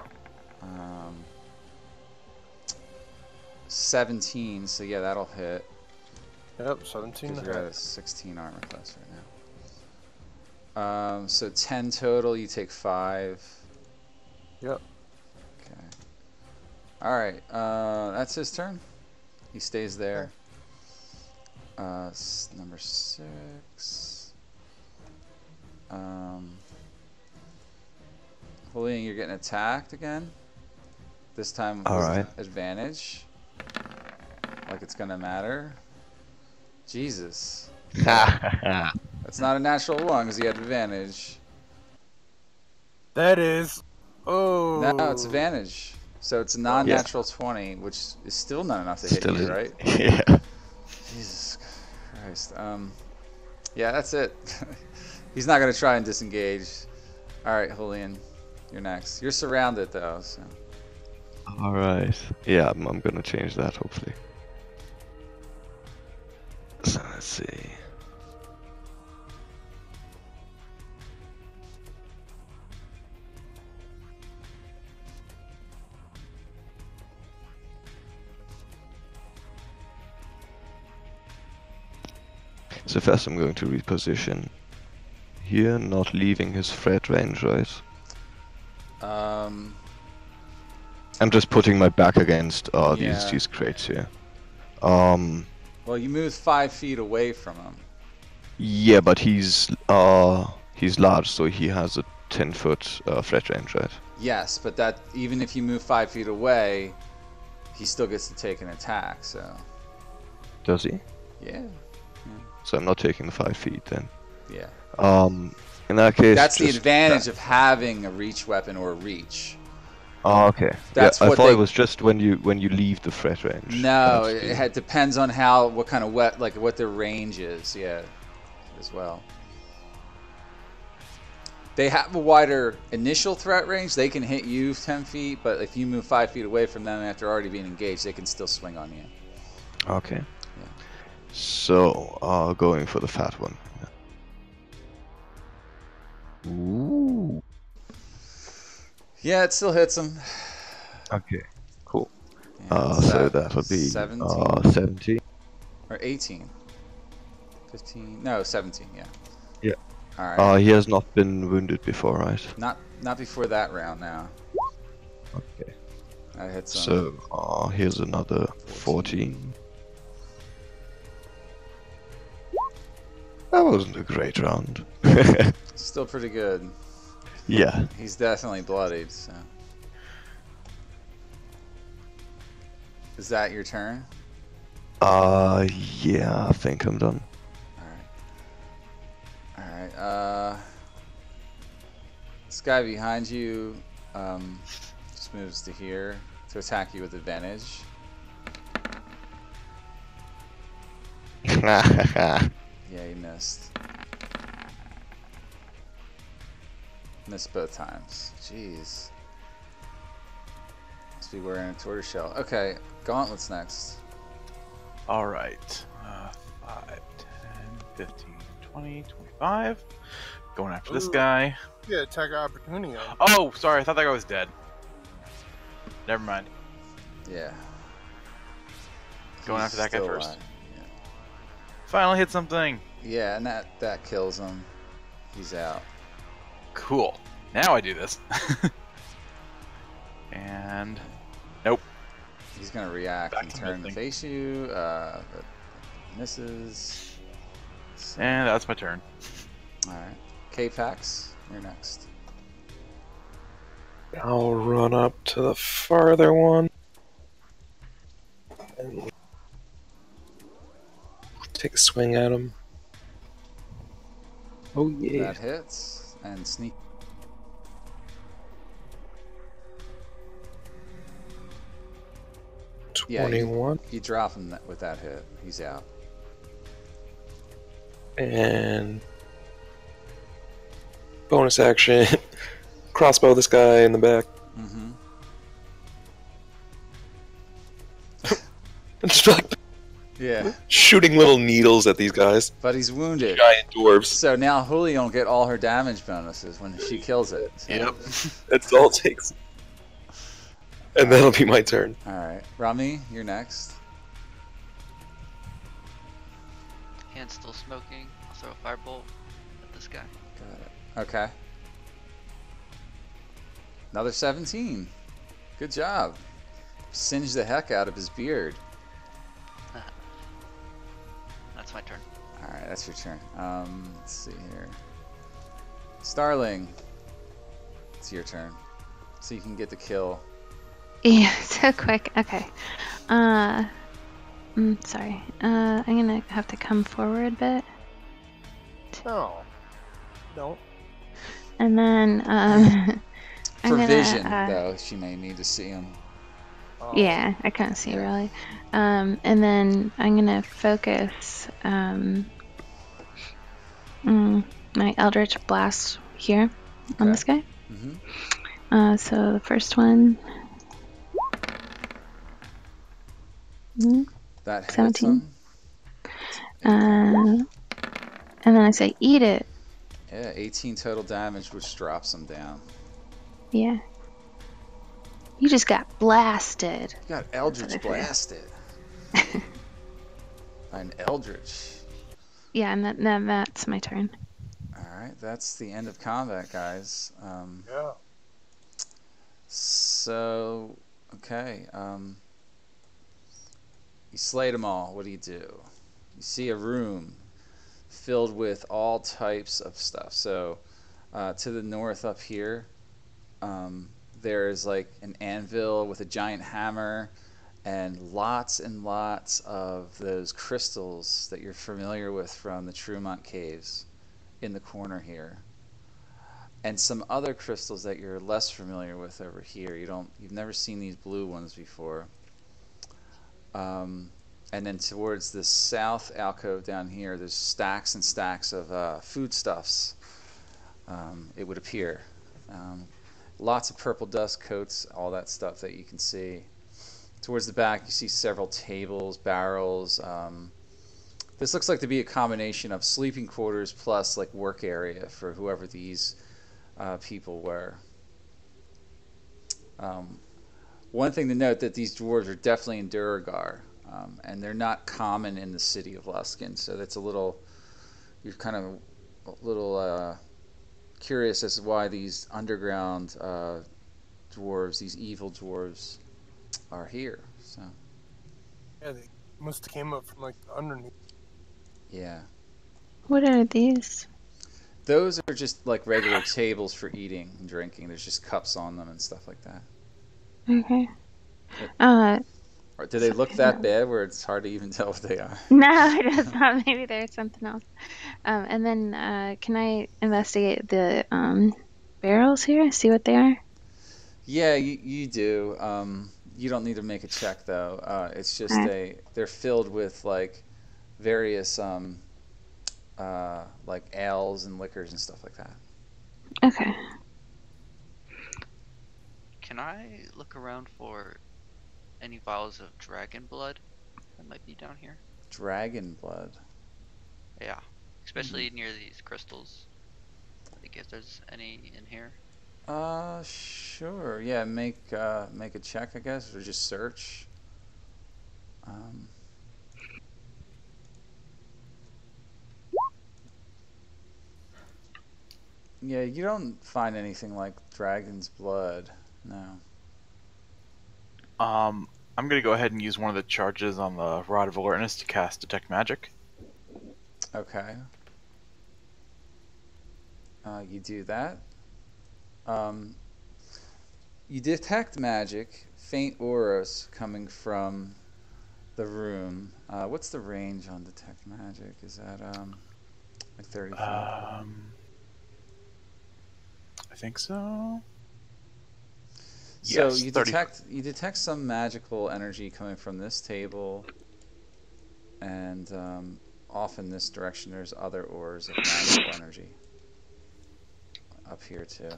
17. So yeah, that'll hit. Yep, 17. Because you're at a 16 armor class right now. So 10 total. You take 5. Yep. Okay. All right. That's his turn. He stays there. Number 6. Julian, you're getting attacked again. This time with advantage. Like it's gonna matter. Jesus. That's not a natural one because he had advantage. That is. Oh. No, it's advantage. So it's a non-natural 20, which is still not enough to hit you, right? Yeah. Jesus Christ. Yeah, that's it. He's not gonna try and disengage. All right, Julian, you're next. You're surrounded though, so. All right. Yeah, I'm gonna change that hopefully. So let's see. So first I'm going to reposition here, not leaving his threat range, right? I'm just putting my back against these crates here. Well, you moved 5 feet away from him. Yeah, but he's large, so he has a 10-foot threat range, right? Yes, but that even if you move 5 feet away, he still gets to take an attack. So. Does he? Yeah. So I'm not taking the 5 feet then. Yeah. In that case, that's the advantage of having a reach weapon or a reach. Oh, okay. That's I what thought it was just when you leave the threat range. No, it depends on what kind of what their range is. Yeah, as well. They have a wider initial threat range. They can hit you 10 feet, but if you move 5 feet away from them after already being engaged, they can still swing on you. Okay. Yeah. So, going for the fat one. Ooh. Yeah, it still hits him. Okay, cool. Yeah, So that would be 17 17. or 18. 15. No, 17. Yeah. Yeah. All right. He has not been wounded before, right? Not before that round. Now. Okay. That hits him. So, here's another 14. That wasn't a great round. Still pretty good. Yeah. He's definitely bloodied. So. Is that your turn? Yeah, I think I'm done. Alright, this guy behind you, just moves to here to attack you with advantage. Yeah, he missed. Missed both times. Jeez. Must be wearing a tortoiseshell. Okay, Gauntlet's next. Alright. 5, 10, 15, 20, 25. Going after this guy. Yeah, attack opportunity. Oh, sorry. I thought that guy was dead. Never mind. Yeah. Going He's after that guy still first. alive. Finally hit something. Yeah, and that kills him. He's out. Cool. Now I do this. And nope. He's gonna react Back and to turn to nothing. face you. But misses. So, And that's my turn. all right. K-Pax, you're next. I'll run up to the farther one and take a swing at him. Oh yeah. That hits and sneak. Yeah, 21. You drop him with that hit. He's out. And bonus action, crossbow this guy in the back. Mm-hmm. Just like Yeah, shooting little needles at these guys. but he's wounded. Giant dwarves. So now Julio will get all her damage bonuses when she kills it. So. Yep. That's all it takes. And that'll be my turn. All right, Rami, you're next. Hand's still smoking. I'll throw a firebolt at this guy. Got it. Okay. Another 17. Good job. Singed the heck out of his beard. That's my turn. All right, that's your turn. Let's see here. Starling, it's your turn. So you can get the kill. Yeah, so quick. Okay. Sorry. I'm gonna have to come forward a bit. No. Don't. And then, I'm For gonna, vision, though, she may need to see him. Oh. yeah, I can't see really. And then I'm gonna focus, my Eldritch Blast here on this guy. Mm-hmm. So the first one. That hits 17. him. And then I say, eat it. Yeah, 18 total damage, which drops him down. Yeah. You just got blasted. You got Eldritch blasted. By an Eldritch. Yeah, and that's my turn. Alright, that's the end of combat, guys. Yeah. So, okay. You slayed them all. What do? You see a room filled with all types of stuff. So, to the north up here, there is like an anvil with a giant hammer and lots of those crystals that you're familiar with from the Trumont Caves in the corner here. And some other crystals that you're less familiar with over here. You've never seen these blue ones before. And then towards the south alcove down here, there's stacks and stacks of foodstuffs, it would appear. Lots of purple dust coats, all that stuff that you can see. Towards the back, you see several tables, barrels, This looks like to be a combination of sleeping quarters plus like work area for whoever these people were. One thing to note that these dwarves are definitely in Duragar, and they're not common in the city of Luskan. So that's a little, you're kind of a little curious as to why these underground dwarves, these evil dwarves, are here. So Yeah, they must have came up from like underneath. yeah. What are these? Those are just like regular tables for eating and drinking. There's just cups on them and stuff like that. Okay. Or do they look that bad where it's hard to even tell what they are? No, it does not. Maybe there's something else. And then can I investigate the barrels here? See what they are? Yeah, you do. You don't need to make a check though. It's just they're filled with like various like ales and liquors and stuff like that. Okay. Can I look around for any vials of dragon blood that might be down here? Dragon blood. Yeah, especially near these crystals. Like if there's any in here. Sure. Yeah, make a check, I guess, or just search. Yeah, you don't find anything like dragon's blood. No. I'm gonna go ahead and use one of the charges on the Rod of Alertness to cast Detect Magic. Okay. You do that. You detect magic, faint auras coming from the room. What's the range on detect magic? Is that like 30 feet? I think so. So Yes, you 30 detect some magical energy coming from this table, and off in this direction there's other ores of magical energy up here too.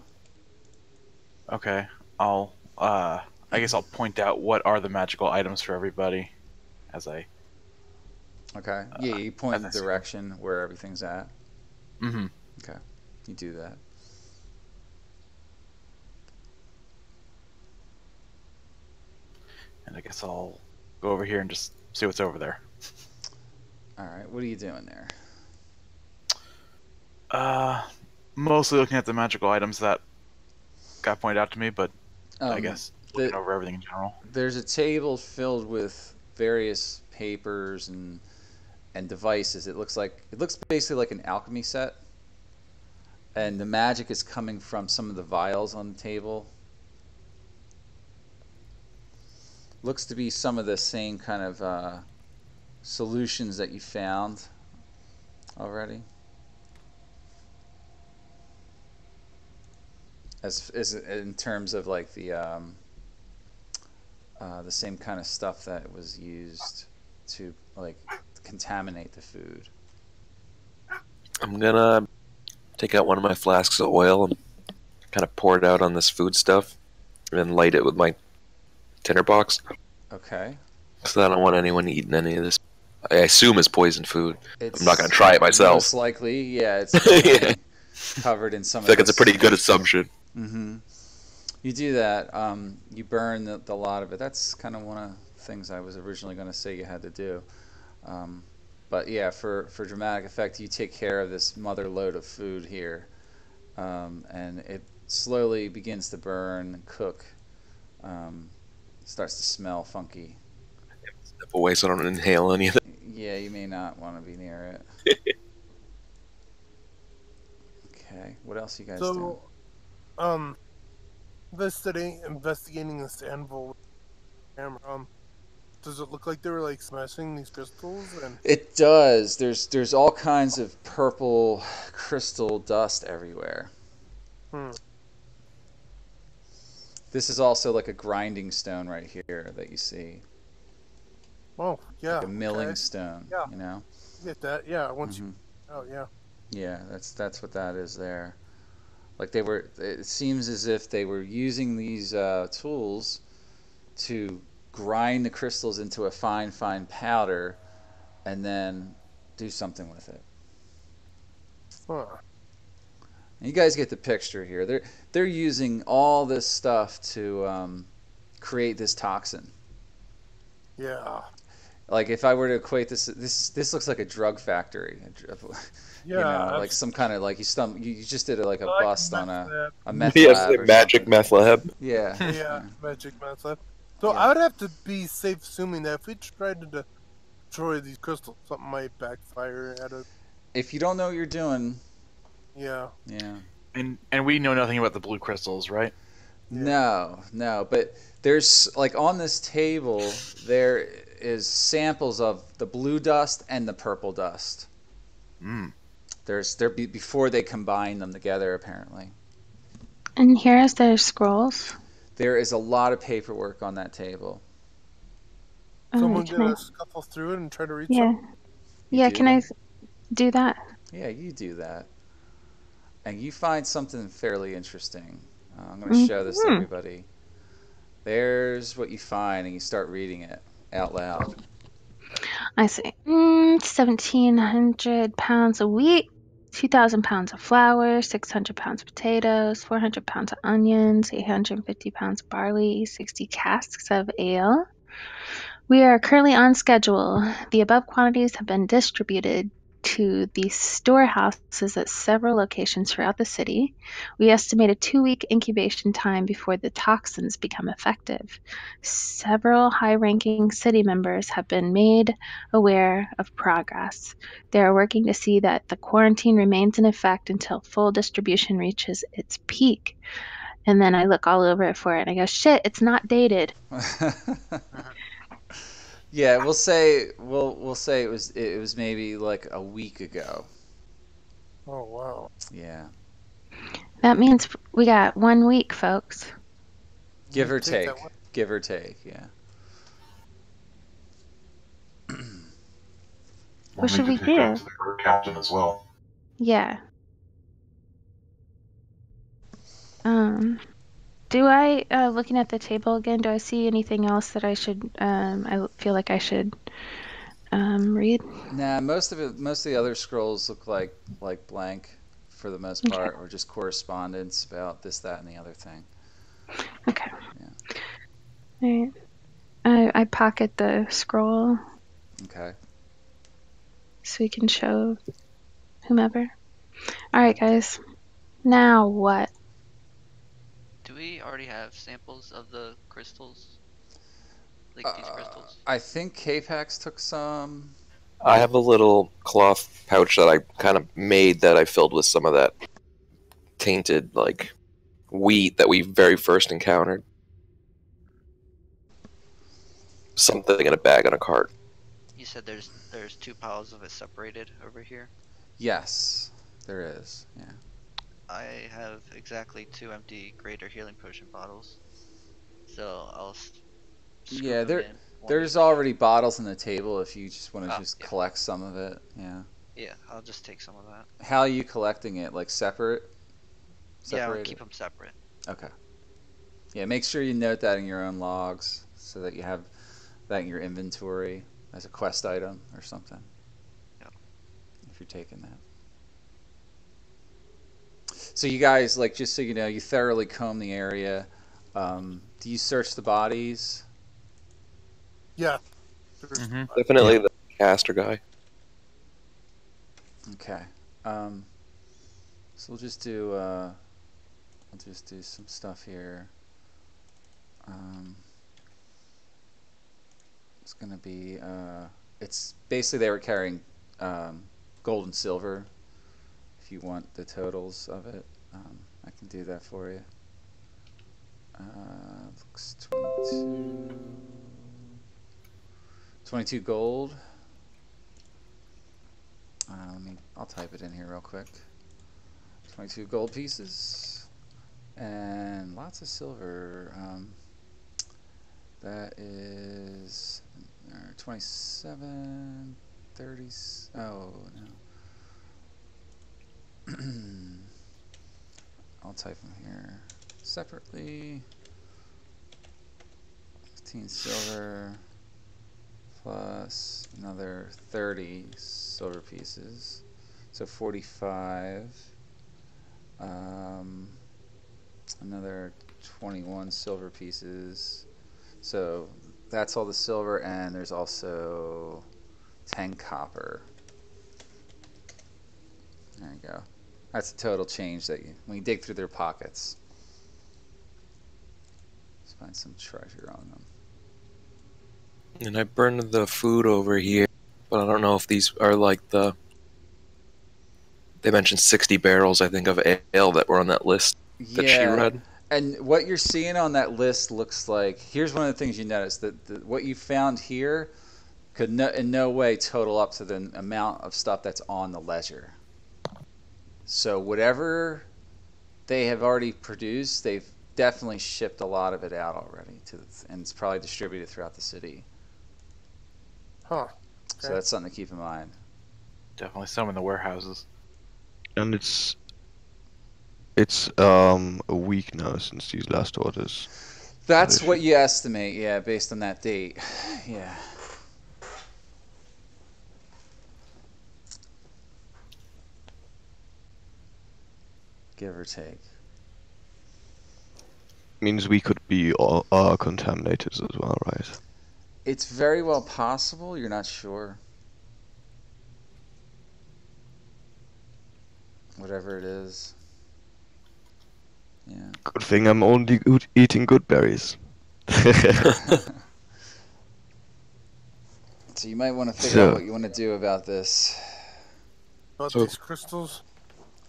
Okay, I guess I'll point out what are the magical items for everybody, as I. Okay. Yeah, you point in the as I see direction where everything's at. Mm-hmm. Okay, you do that. And I guess I'll go over here and just see what's over there. All right, what are you doing there? Mostly looking at the magical items that got pointed out to me, but I guess looking over everything in general. There's a table filled with various papers and devices. It looks basically like an alchemy set, and the magic is coming from some of the vials on the table. Looks to be some of the same kind of solutions that you found already. As in terms of like the same kind of stuff that was used to like contaminate the food. I'm gonna take out one of my flasks of oil and kind of pour it out on this food stuff, and then light it with my tinderbox. Okay. Because I don't want anyone eating any of this. I assume it's poisoned food. I'm not gonna try it myself. Most likely, yeah. It's Yeah. covered in some. I feel like it's a pretty good assumption. Mm-hmm. You do that. You burn the lot of it. That's kind of one of the things I was originally going to say you had to do. But yeah, for dramatic effect, you take care of this mother lode of food here, and it slowly begins to burn and cook. Starts to smell funky. Step away so I don't inhale any of it. Yeah, you may not want to be near it. Okay, what else you guys doing? Investigating this anvil camera. Does it look like they were like smashing these crystals? And It does. There's all kinds of purple crystal dust everywhere. This is also like a grinding stone right here that you see. Oh, yeah. Like a milling stone. Yeah. You know? Get that? Yeah. Once you. Oh, yeah. Yeah, that's what that is there. Like it seems as if they were using these tools to grind the crystals into a fine powder, and then do something with it. Huh. You guys get the picture here. They're using all this stuff to create this toxin. Yeah. Like if I were to equate this looks like a drug factory. Yeah. Like some kind of like you just did like a Like bust on meth lab. a meth Yes, lab a or magic something. meth lab. Yeah. Yeah, magic meth lab. So Yeah. I would have to be safe assuming that if we tried to destroy these crystals, something might backfire at us. If you don't know what you're doing, Yeah. yeah. And we know nothing about the blue crystals, right? No, but there's like on this table there is samples of the blue dust and the purple dust. Mm. Before they combine them together apparently. And here's their scrolls. There is a lot of paperwork on that table. Someone Can gonna I- scuffle through it and try to reach Yeah. them? You Yeah, do can I that? do that? Yeah, you do that. And you find something fairly interesting. I'm going to show this to Mhm. everybody. There's what you find, and you start reading it out loud. I see. 1,700 pounds of wheat, 2,000 pounds of flour, 600 pounds of potatoes, 400 pounds of onions, 850 pounds of barley, 60 casks of ale. We are currently on schedule. The above quantities have been distributed to the storehouses at several locations throughout the city. We estimate a 2-week incubation time before the toxins become effective. Several high-ranking city members have been made aware of progress. They are working to see that the quarantine remains in effect until full distribution reaches its peak. And then I look all over it for it and I go, shit, it's not dated. Yeah, we'll say it was maybe like a week ago. Oh wow. Yeah. That means we got 1 week, folks. Give You or take that take. one. Give or take, yeah. We'll What should need we to take do? that to the group captain as well. Yeah. Do I, looking at the table again, do I see anything else that I should, I feel like I should, read? Nah, most of the other scrolls look like blank for the most Okay. part, or just correspondence about this, that, and the other thing. Okay. Yeah. Alright. I pocket the scroll Okay. so we can show whomever. Alright, guys. Now what? Do we already have samples of the crystals? Like these crystals? I think K-Pax took some. I have a little cloth pouch that I kind of made that I filled with some of that tainted, like, wheat that we very first encountered. Something in a bag on a cart. You said there's 2 piles of it separated over here. Yes, there is. Yeah. I have exactly 2 empty greater healing potion bottles. So I'll scoop Yeah, them in. One there's each. already bottles on the table if you just want to Oh, just yeah. collect some of it. Yeah. Yeah, I'll just take some of that. How are you collecting it? Like separate? Yeah, I'll Separated? keep them separate. Okay. Yeah, make sure you note that in your own logs so that you have that in your inventory as a quest item or something. Yep. If you're taking that. So you guys, like, just so you know, you thoroughly comb the area. Do you search the bodies? Yeah. Mm-hmm. Definitely the caster guy. Okay. So we'll just do some stuff here. It's gonna be it's basically they were carrying gold and silver. If you want the totals of it, I can do that for you. Looks 22 gold. I'll type it in here real quick. 22 gold pieces and lots of silver. That is 27, 30. Oh no. I'll type them here separately. 15 silver, plus another 30 silver pieces. So 45. Another 21 silver pieces. So that's all the silver, and there's also 10 copper. There you go. That's the total change that when you dig through their pockets. Let's find some treasure on them. And I burned the food over here, but I don't know if these are like the... They mentioned 60 barrels, I think, of ale that were on that list that she read. And what you're seeing on that list looks like... Here's one of the things you notice. That what you found here could in no way total up to the amount of stuff that's on the ledger. So whatever they have already produced, they've definitely shipped a lot of it out already, and it's probably distributed throughout the city. Huh. Okay. So that's something to keep in mind. Definitely some in the warehouses. And it's a week now since these last orders. That's what you estimate, yeah, based on that date. Yeah. Give or take. Means we could be contaminated as well, right? It's very well possible. You're not sure. Whatever it is. Yeah. Good thing I'm only eating good berries. So you might want to figure out what you want to do about this. About these crystals?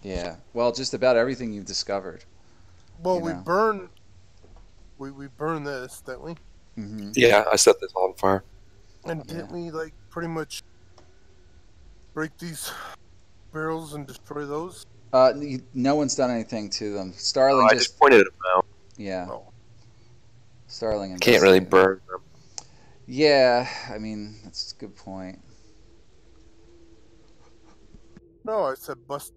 Yeah. Well, just about everything you've discovered. Well, we burn this, didn't we? Mm-hmm. Yeah, I set this on fire. And didn't we, like, pretty much break these barrels and destroy those? No one's done anything to them. Starling I just pointed them out. Yeah. Oh. Starling can't really burn them. Yeah, I mean, that's a good point. No, I said bust.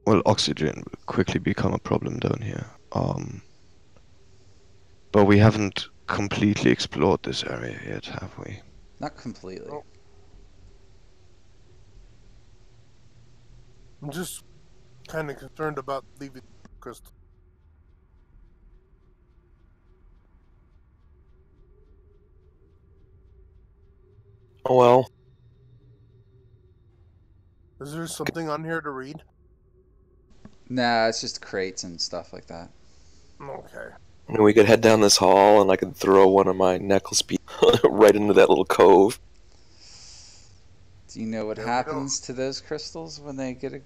Well, oxygen will quickly become a problem down here. But we haven't completely explored this area yet, have we? Not completely. No. I'm just kind of concerned about leaving crystal. Oh well. Is there something on here to read? Nah, it's just crates and stuff like that. Okay. I mean, we could head down this hall, and I could throw one of my necklace pieces right into that little cove. Do you know what happens to those crystals when they get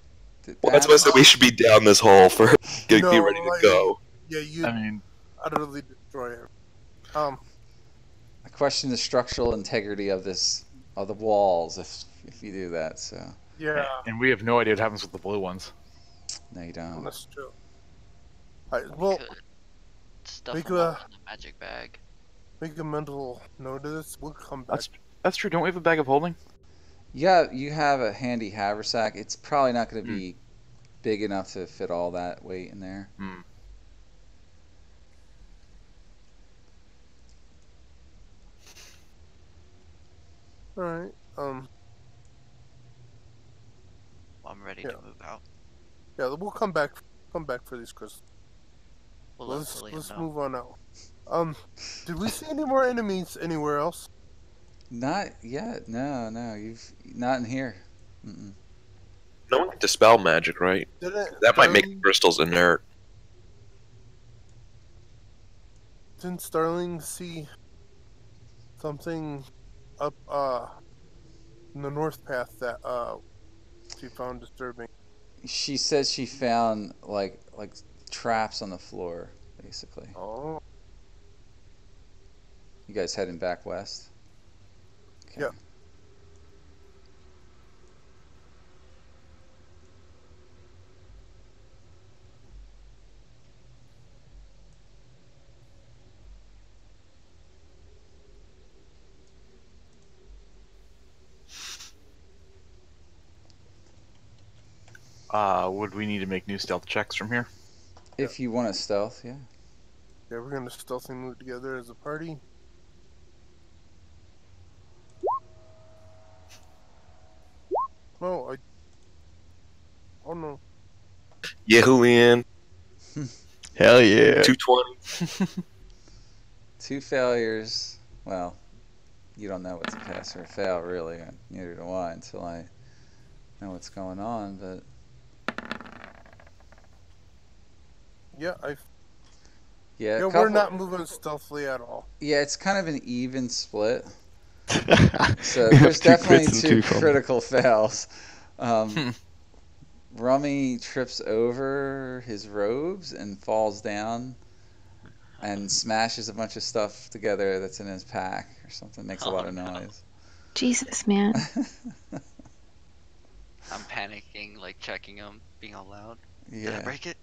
Well, that's why I said we should be down this hall first. Be ready to go. Yeah, I mean, utterly destroy it. I question the structural integrity of the walls if you do that. So. Yeah. And we have no idea what happens with the blue ones. No, you don't. That's true. Alright, well, stuff make them up in the magic bag. Make a mental note of this. We'll come back. That's true. Don't we have a bag of holding? Yeah, you have a handy haversack. It's probably not going to be big enough to fit all that weight in there. Alright, I'm ready to move out. Yeah, we'll come back for these crystals. We'll let's move on out. Did we see any more enemies anywhere else? Not yet. No, you've not in here. Mm-mm. No one can dispel magic, right? That might make the crystals inert. Didn't Starling see something up in the north path that she found disturbing? She says she found like traps on the floor, basically. Oh. You guys heading back west? Okay. Yeah. Would we need to make new stealth checks from here? If you want to stealth, yeah. Yeah, we're gonna stealthily move together as a party. No, oh no. Yehulian. Hell yeah. 220. 2 failures. Well, you don't know what's a pass or a fail, really. Neither do I until I know what's going on. But Yeah, yeah, yeah, we're not moving stealthily at all. Yeah, it's kind of an even split. So We have there's 2 definitely crits and 2 2 fun. critical fails. Rummy trips over his robes and falls down and smashes a bunch of stuff together that's in his pack or something. Makes a lot of noise. Jesus, man. I'm panicking, like checking him, being all loud. Did Yeah. I break it?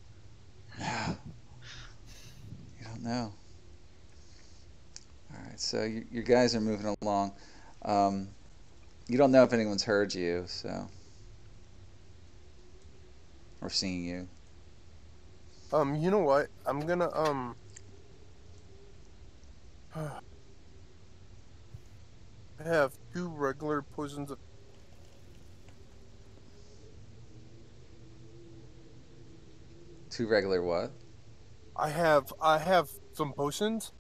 No. You don't know. All right, so you guys are moving along. You don't know if anyone's heard you, so, or seen you. You know what? I'm gonna I have 2 regular potions of. 2 regular what? I have some potions,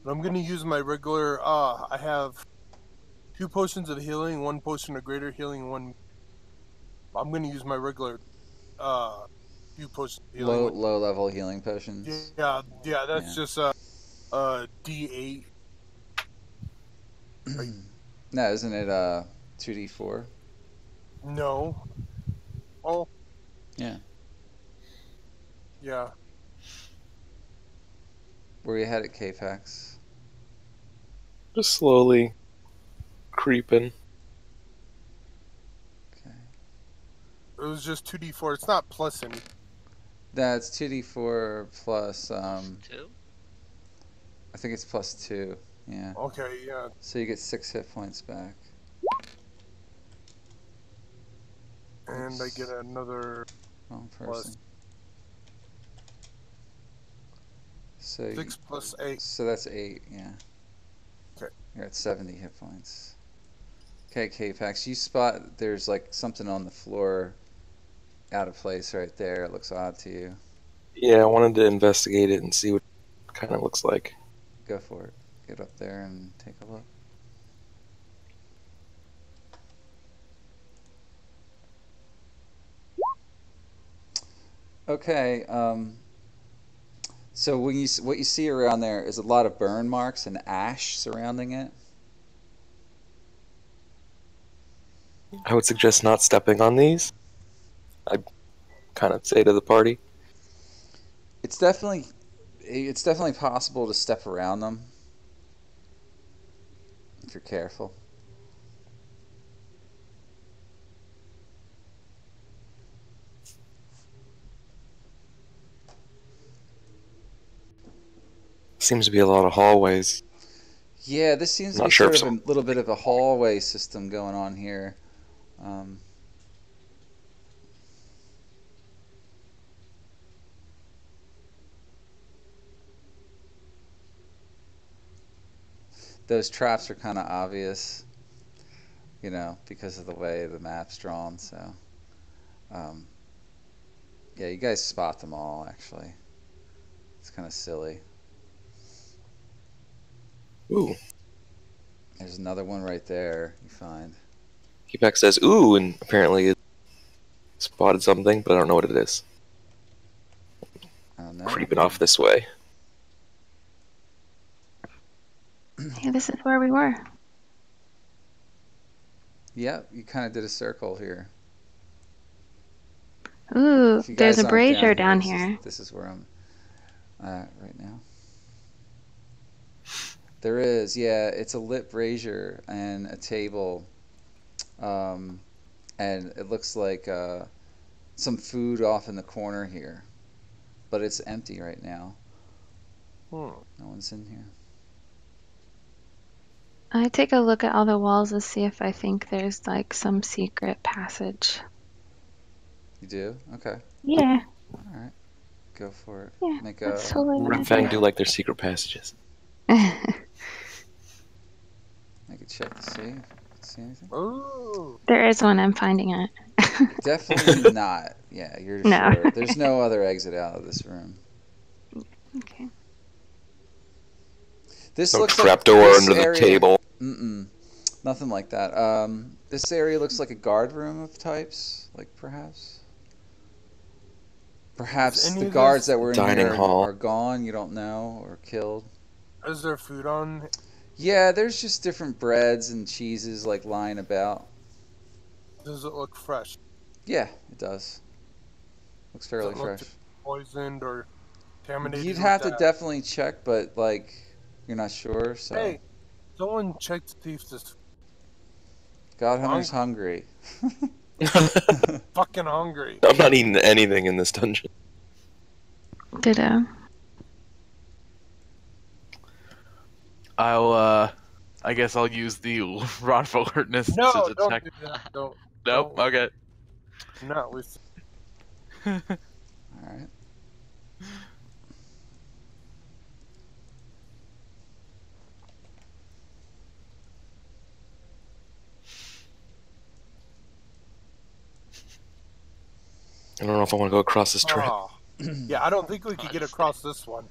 but I'm gonna use my regular. I have 2 potions of healing, 1 potion of greater healing, 1. I'm gonna use my regular 2 potions of healing. Low level healing potions. Yeah, that's just D8. No, isn't it 2d4? No. Oh. Yeah. Yeah. Where you had it, K-Fax? Just slowly creeping. Okay. It was just 2d4. It's not plus any. That's 2d4 plus 2? I think it's plus 2. Yeah. Okay, yeah. So you get 6 hit points back. And I get another Wrong plus person. So 6 plus 8. So that's 8, yeah. Okay. You're at 70 hit points. Okay, K-Fax, you spot there's like something on the floor out of place right there. It looks odd to you. Yeah, I wanted to investigate it and see what it kind of looks like. Go for it. Get up there and take a look. Okay, so what you see around there is a lot of burn marks and ash surrounding it. I would suggest not stepping on these. I kind of say to the party. It's definitely possible to step around them if you're careful. Seems to be a lot of hallways. Yeah, this seems to Not be sure sort of a little bit of a hallway system going on here. Those traps are kind of obvious, you know, because of the way the map's drawn. So, yeah, you guys spot them all, actually. It's kind of silly. Ooh. There's another one right there you find. Keepak says, ooh, and apparently it spotted something, but I don't know what it is. I don't know. Creeping off this way. Hey, this is where we were. Yep, you kind of did a circle here. Ooh, If you there's guys a aren't brazier down this here. This is where I'm at right now. There is, yeah, it's a lit brazier and a table, and it looks like some food off in the corner here, but it's empty right now. No one's in here. I take a look at all the walls to see if I think there's like some secret passage. You do? Okay. Yeah. All right. Go for it. Yeah, Make that's a totally what I Red Fang do like their secret passages. make a check to see if you can see anything. Oh. There is one. I'm finding it. Definitely not. Yeah, you're No. sure. There's no other exit out of this room. Okay. This No looks like trapdoor this under the area. table. Nothing like that. This area looks like a guard room of types, like perhaps. Perhaps any the of guards this that were in dining here hall? are gone. You don't know, or killed. Is there food on? Yeah, there's just different breads and cheeses like lying about. Does it look fresh? Yeah, it does. Looks fairly Does it look fresh. poisoned or contaminated? You'd with have to that? definitely check, but like you're not sure. So Hey, someone check to see if this God Hunter's hungry. fucking hungry. I'm not eating anything in this dungeon. Ditto. I guess I'll use the rod of alertness No, to don't detect. do that. Don't. Nope. don't. Okay. No, we. All right. I don't know if I want to go across this trap. Oh. Yeah, I don't think we could get across this one.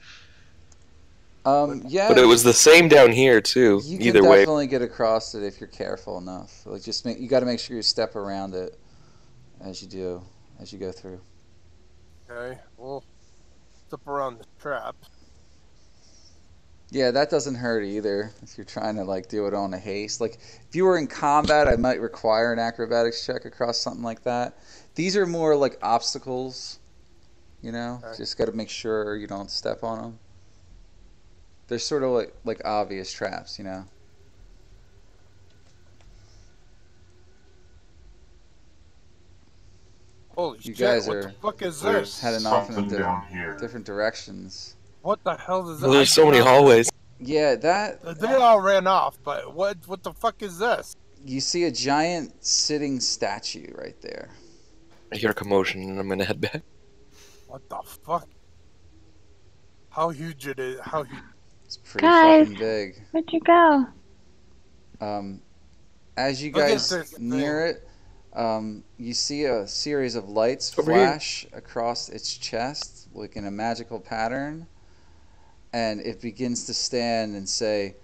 Yeah. But it was the same down here too. You Either can way. definitely get across it if you're careful enough. Like you got to make sure you step around it as you go through. Okay, we'll step around the trap. Yeah, that doesn't hurt either if you're trying to like do it on a haste. Like if you were in combat, I might require an acrobatics check across something like that. These are more like obstacles, you know. Okay. Just got to make sure you don't step on them. They're sort of like obvious traps, you know. Holy You shit! guys What are the fuck is There's this? heading off in something down here. different directions. What the hell is Well, that? there's so many hallways. Yeah, that They all ran off, but what the fuck is this? you see a giant sitting statue right there. I hear a commotion and I'm gonna head back. What the fuck? How huge it is? How huge? It's pretty Guys. fucking big. Where'd you go? As you Look at guys this near it, you see a series of lights Over here. flash across its chest, like in a magical pattern, and it begins to stand and say,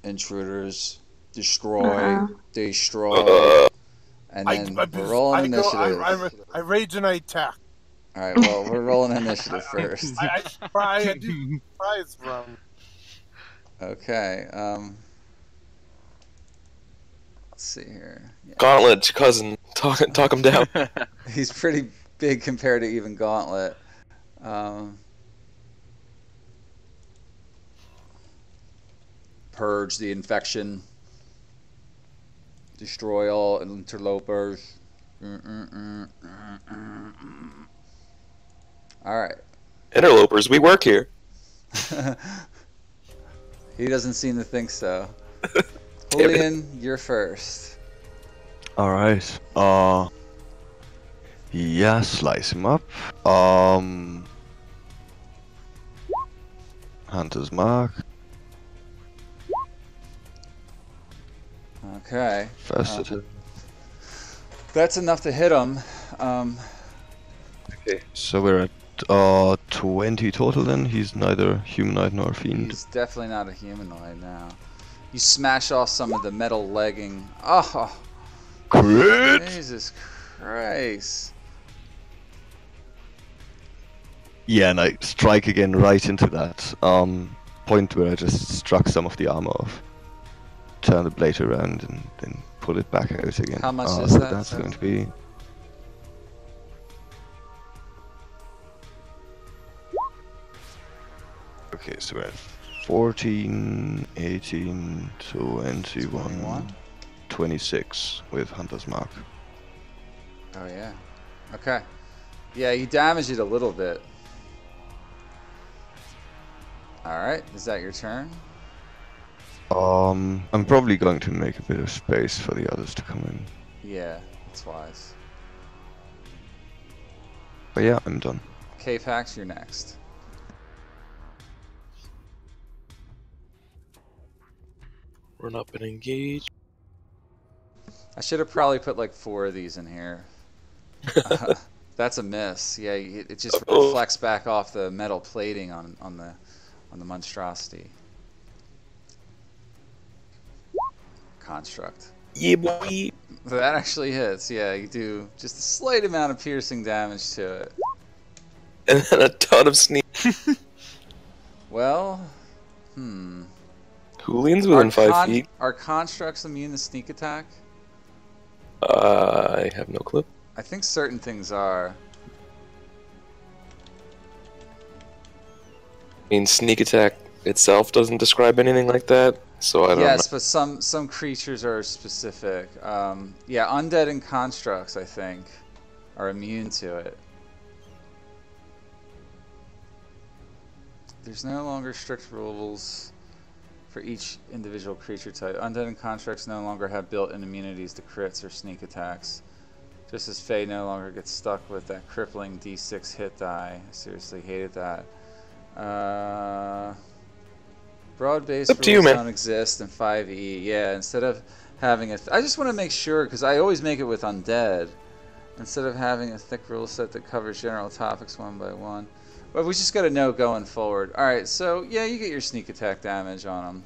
"Intruders, destroy, Uh-oh. destroy." And then we're rolling I initiative. I rage and I attack. All right, well, we're rolling initiative first. I do surprise round. Okay. Let's see here. Yeah. Gauntlet, cousin, talk him down. He's pretty big compared to even Gauntlet. Purge the infection. Destroy all interlopers. Alright. Interlopers, we work here. He doesn't seem to think so. Damn it. Julian, you're first. Alright. Yeah, slice him up. Hunter's Mark. Okay. First attack. That's enough to hit him. Okay, so we're at 20 total then. He's neither humanoid nor fiend. He's definitely not a humanoid now. You smash off some of the metal legging. Oh, Crit! Jesus Christ. Yeah, and I strike again right into that point where I just struck some of the armor off. Turn the blade around and then pull it back out again. How much is so that? That's going to be... Okay, so we're at 14, 18, 21, 21? 26 with Hunter's Mark. Oh, yeah. Okay. Yeah, you damaged it a little bit. Alright, is that your turn? I'm probably going to make a bit of space for the others to come in. Yeah, that's wise. But yeah, I'm done. K-Pax, you're next. Run up and engage. I should have probably put like 4 of these in here. That's a miss. Yeah, it just reflects back off the metal plating on the monstrosity. Construct. Yeah, boy. That actually hits. Yeah, you do just a slight amount of piercing damage to it. And then a ton of sneak. Well, Hooligans within 5 feet. Are constructs immune to sneak attack? I have no clue. I think certain things are. I mean, sneak attack itself doesn't describe anything like that, so I don't know. Yes, but some creatures are specific. Yeah, undead and constructs, I think, are immune to it. There's no longer strict rules for each individual creature type. Undead and constructs no longer have built-in immunities to crits or sneak attacks. Just as Fae no longer gets stuck with that crippling D6 hit die. I seriously hated that. Broad-based rules don't exist in 5e. Yeah, instead of having I just want to make sure, because I always make it with undead. Instead of having a thick rule set that covers general topics one by one. But we just got to know going forward. Alright, so yeah, you get your sneak attack damage on them.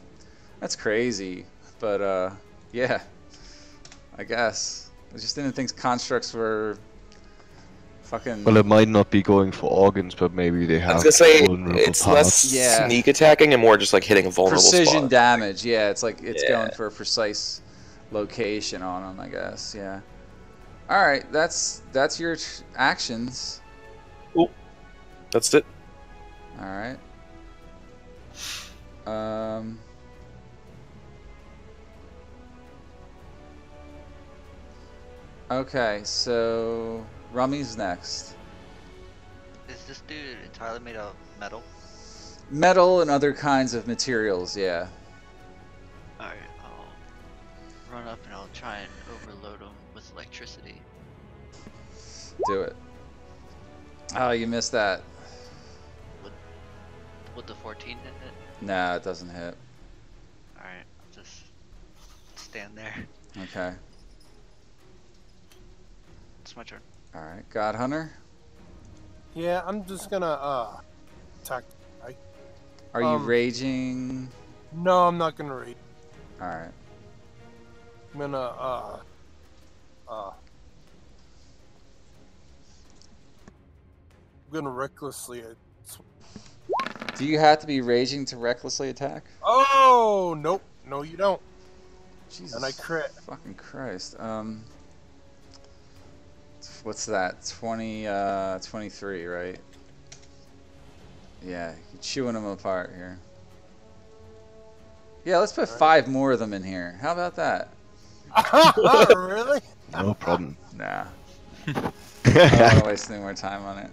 That's crazy. But yeah, I guess. I just didn't think constructs were fucking... Well, it might not be going for organs, but maybe they have. I was gonna say it's parts. less sneak attacking and more just like hitting a vulnerable precision spot. damage. Yeah, it's like it's going for a precise location on them, I guess. Yeah. All right, that's your actions. Cool. That's it. All right. Okay, so Rummy's next. Is this dude entirely made of metal? Metal and other kinds of materials, yeah. Alright, I'll run up and I'll try and overload him with electricity. Do it. Oh, you missed that. Would the 14 hit it? Nah, it doesn't hit. Alright, I'll just stand there. Okay. It's my turn. Alright, God Hunter? Yeah, I'm just gonna attack. Are you raging? No, I'm not gonna rage. Alright. I'm gonna recklessly. Do you have to be raging to recklessly attack? Oh nope, no you don't. Jesus. And I crit. Fucking Christ. What's that? 23, right? Yeah, you're chewing them apart here. Yeah, let's put 5 more of them in here. How about that? Really? No problem. Nah. I don't want to waste any more time on it.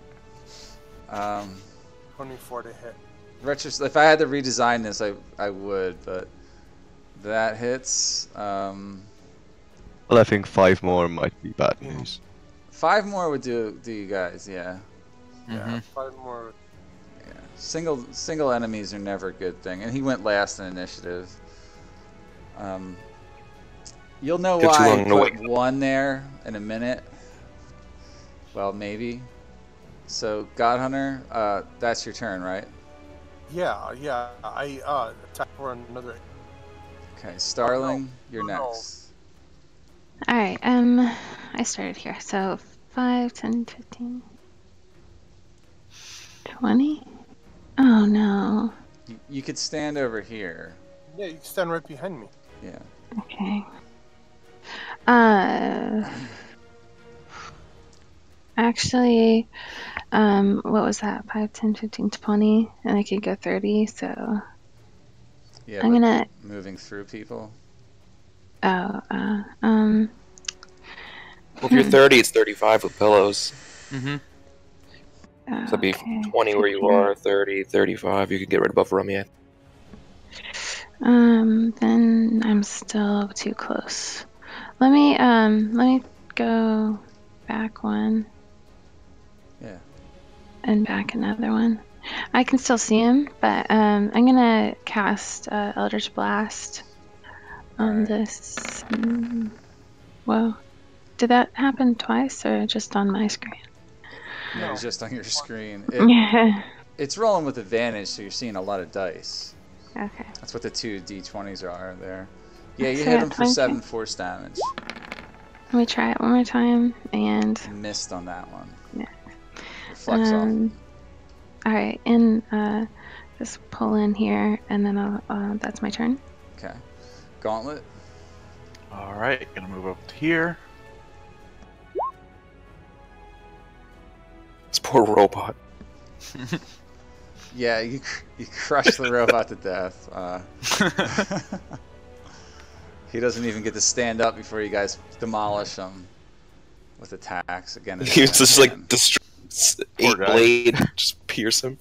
24 to hit. If I had to redesign this, I would, but that hits. Well, I think 5 more might be bad news. 5 more would do you guys, yeah. Yeah, 5 more. Yeah, single enemies are never a good thing, and he went last in initiative. You'll know why I put 1 there in a minute. Well, maybe. So, God Hunter, that's your turn, right? Yeah. I attack for another. Okay, Starling, you're next. Alright, I started here, so 5, 10, 15, 20? Oh no. You could stand over here. Yeah, you can stand right behind me. Yeah. Okay. Actually, what was that? 5, 10, 15, 20, and I could go 30, so... Yeah, I'm gonna... Moving through people? Oh, Well, if you're 30, it's 35 with pillows. Mm-hmm. So it'd be 20 where you are, 30, 35. You could get right above Rummy. Then I'm still too close. Let me go back 1. Yeah. And back another 1. I can still see him, but I'm gonna cast Eldritch Blast on this. Well, Did that happen twice or just on my screen? No, it was just on your screen. Yeah. It's rolling with advantage, so you're seeing a lot of dice. Okay. That's what the 2 d20s are there. Yeah, you So hit him that's for fine, 7 too. force damage. Let me try it one more time and Missed on that one. Yeah. Reflects off. All right, and just pull in here, and then I'll. That's my turn. Okay. Gauntlet. All right, gonna move up to here. This poor robot. Yeah, you crush the robot to death. He doesn't even get to stand up before you guys demolish him with attacks again. And He was just like again. eight guy. blade, just pierce him.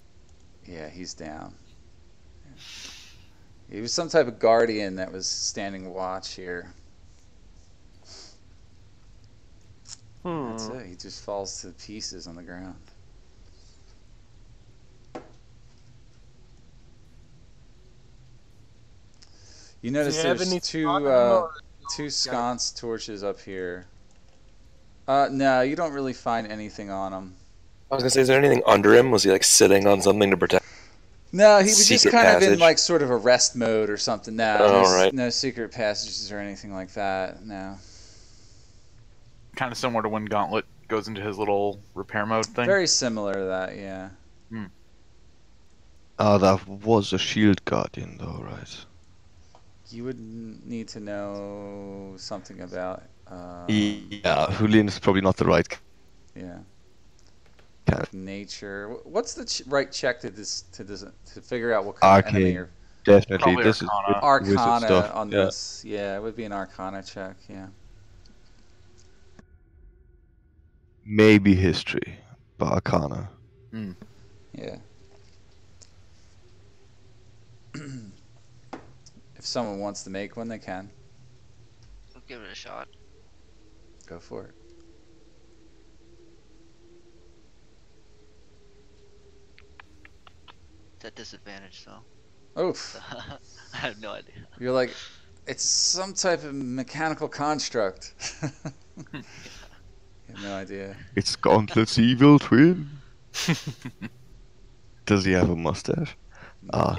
Yeah, he's down. He was some type of guardian that was standing watch here. That's it. He just falls to pieces on the ground. You notice Does he have there's any two stock ammo, or- two sconce torches up here. No, you don't really find anything on him. I was gonna say, is there anything under him? Was he like sitting on something to protect? No, he was just Secret kind of in passage? like sort of a rest mode or something. No, Oh, right. no secret passages or anything like that. No. Kind of similar to when Gauntlet goes into his little repair mode thing. Very similar to that, yeah. That was a shield guardian, though, right? You would need to know something about. Yeah, Julian is probably not the right. Yeah. Kind of Nature. What's the right check to figure out what kind of enemy Arcane. you're. Definitely, Probably this Arcana. is wizard Arcana stuff. on Yeah. this. Yeah, it would be an Arcana check. Yeah. Maybe history, but Arcana. Yeah. If someone wants to make one, they can. I'll give it a shot. Go for it. It's at disadvantage, though. Oof. I have no idea. You're like, it's some type of mechanical construct. You have no idea. It's Gauntlet's evil twin. Does he have a mustache? No.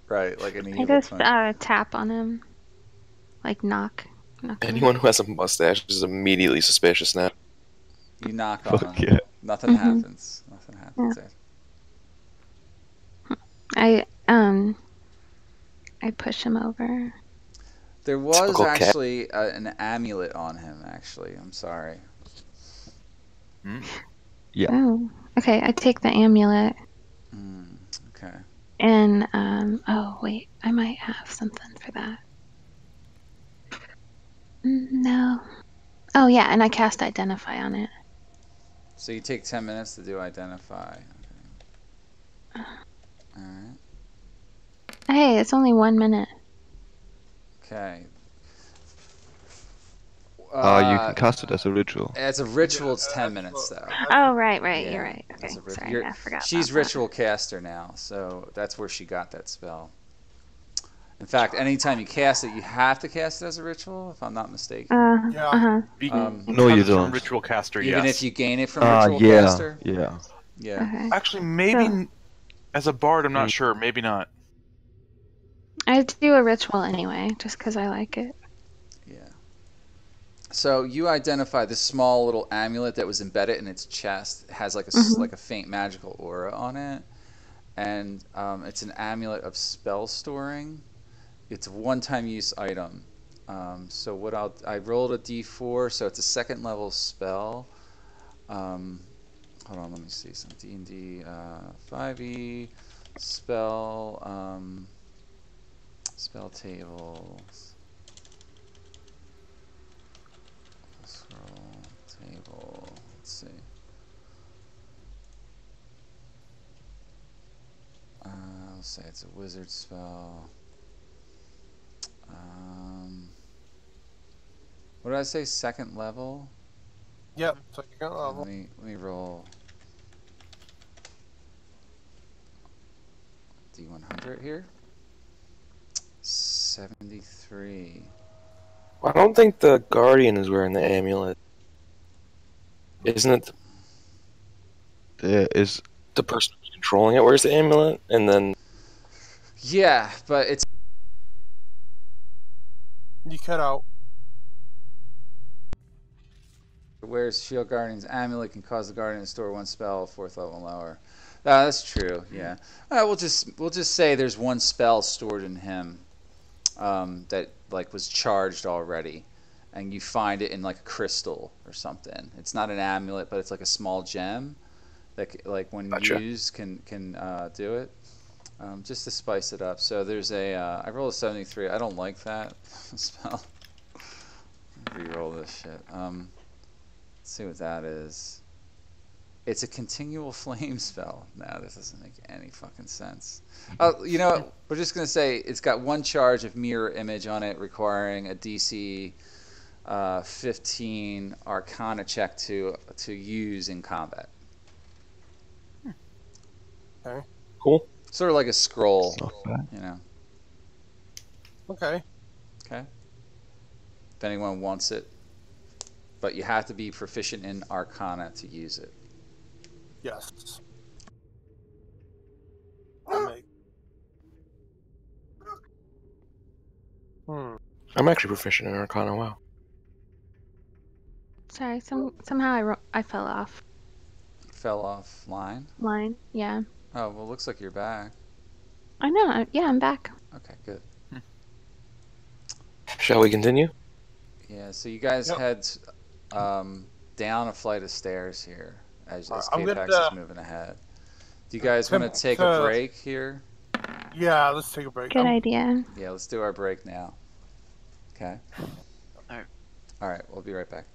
Right, like an I evil just twin. tap on him, like knock. Knock him. Anyone who has a mustache is immediately suspicious now. You knock on Fuck him. yeah. Nothing happens. Nothing happens. I push him over. There was Typical cat. actually an amulet on him, actually. I'm sorry. Yeah. Oh, okay. I take the amulet Okay. and oh wait, I might have something for that. No. Oh yeah, and I cast Identify on it. So you take 10 minutes to do Identify. Okay. Alright. Hey, it's only 1 minute. Okay. You can cast it as a ritual. As a ritual, it's 10 minutes, though. Oh right, Yeah, you're right. Okay, as a ritual. sorry, I forgot. She's about that. ritual caster now, so that's where she got that spell. In fact, anytime you cast it, you have to cast it as a ritual, if I'm not mistaken. Yeah. Be- No, you because from don't. Ritual caster, Even yes. if you gain it from ritual Yeah. caster. Yeah. Yeah. Okay. Actually, maybe So- as a bard, I'm not sure. Maybe not. I do a ritual anyway, just because I like it. Yeah. So you identify this small little amulet that was embedded in its chest. It has like a like a faint magical aura on it, and it's an amulet of spell storing. It's a one-time use item. So what I rolled a d4, so it's a second level spell. Hold on, let me see some D&D 5e spell spell tables. Scroll table. Let's see. Let's say it's a wizard spell. What did I say? Second level. Yep. Second level. Let me roll D100 here. 73. I don't think the Guardian is wearing the amulet. Isn't it There is. the person controlling it wears the amulet? And then Yeah, but it's You cut out. wears Shield Guardian's amulet can cause the Guardian to store one spell 4th level and lower. That's true. Yeah. We'll just say there's one spell stored in him that like was charged already, and you find it in like a crystal or something. It's not an amulet, but it's like a small gem that like when Gotcha. used can do it. Just to spice it up. So there's I roll a 73. I don't like that spell. Reroll this shit. Let's see what that is. It's a continual flame spell. No, this doesn't make any fucking sense. You know what? We're just gonna say it's got one charge of mirror image on it, requiring a DC 15 Arcana check to use in combat. Okay. cool. Sort of like a scroll, Not bad. you know. Okay. Okay. If anyone wants it, but you have to be proficient in Arcana to use it. Yes. I'll make. I'm actually proficient in Arcana. Wow. Sorry, somehow I fell off Fell off line. line. Yeah. Oh well, looks like you're back. I know. Yeah, I'm back. Okay, good. Shall we continue? Yeah, so you guys Yep. head down a flight of stairs here as I'm gonna, K-Pax is moving ahead. Do you guys want to take a break here? Yeah, let's take a break. Good idea. Yeah, let's do our break now. Okay. Alright. All right, we'll be right back.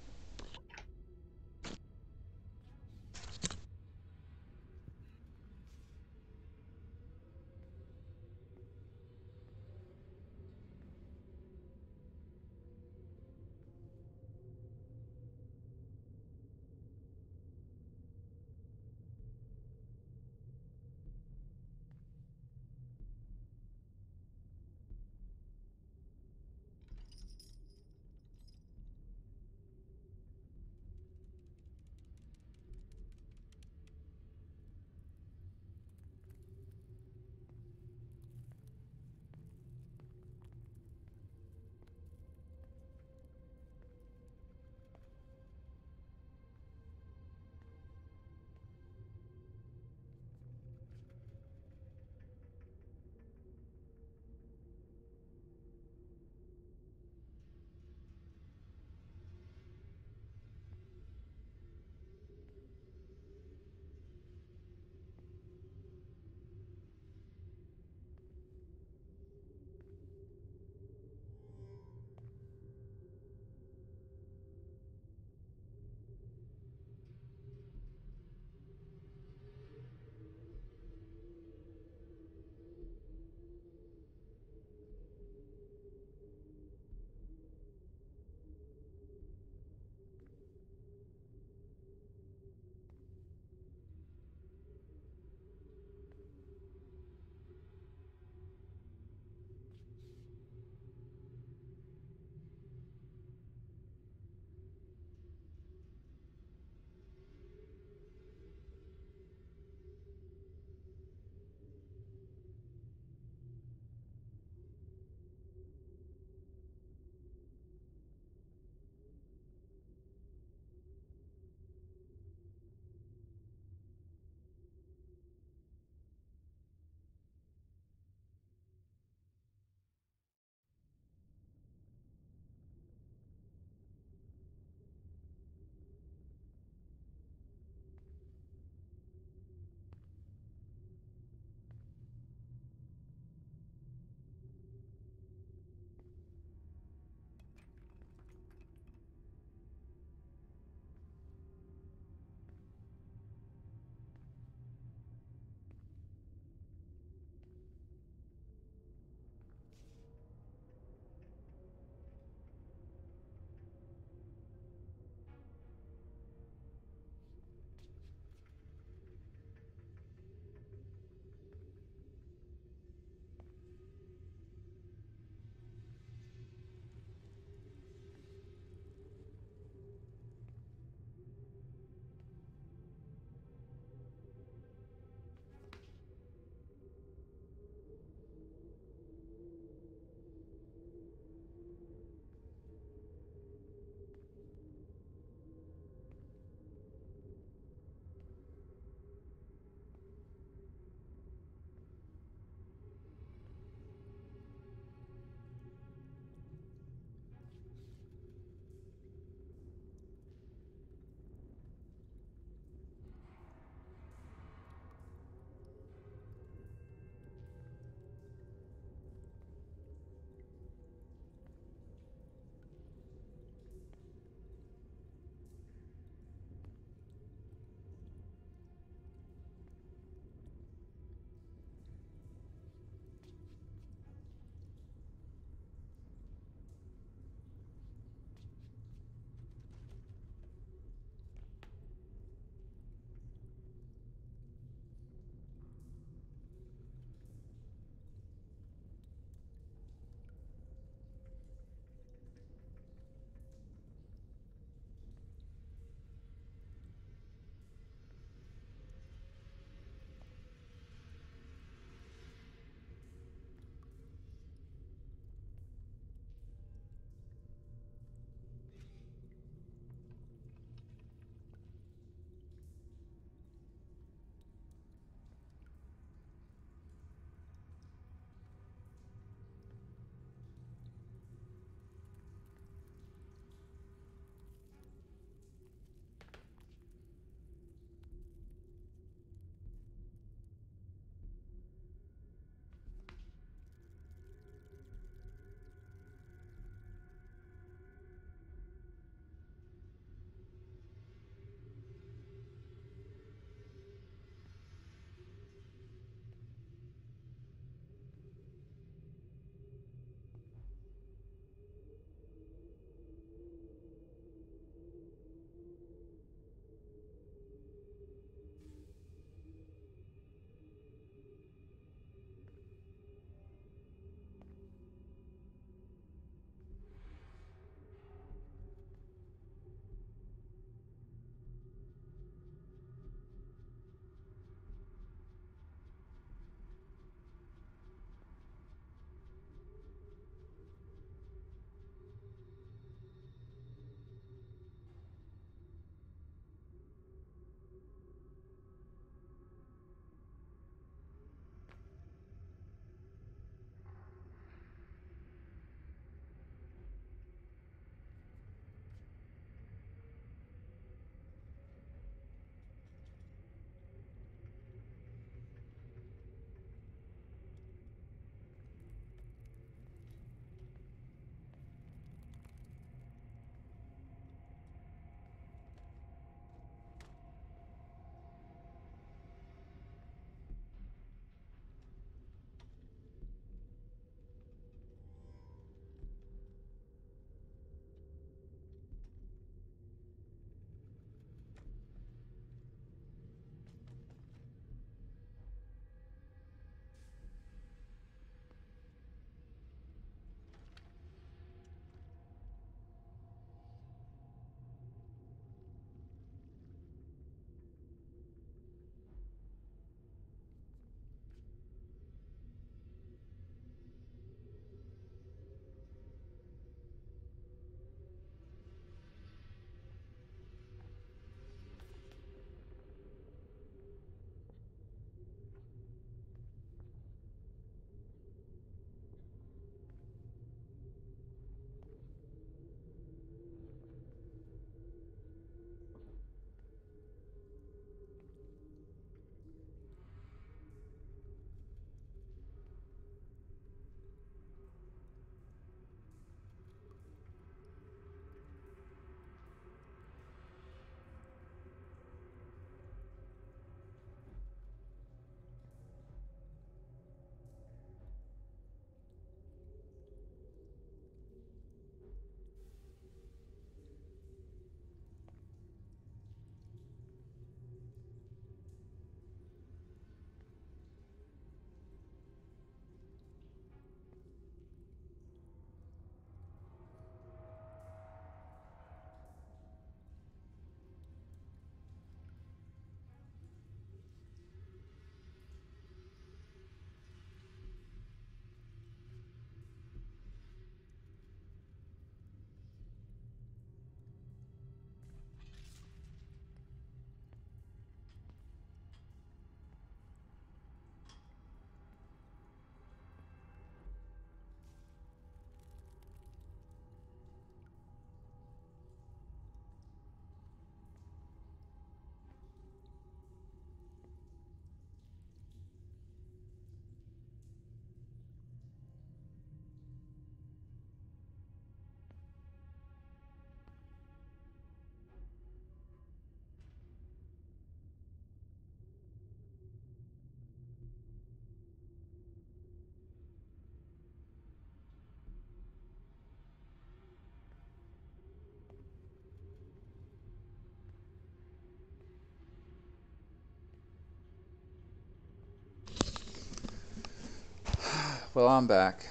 Well, I'm back.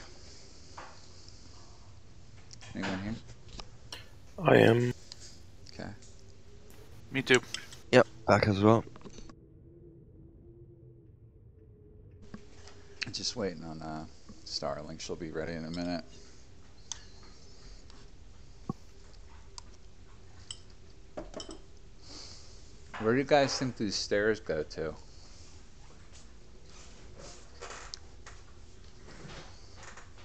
Anyone here? I am. Okay. Me too. Yep, back as well. Just waiting on Starling. She'll be ready in a minute. Where do you guys think these stairs go to?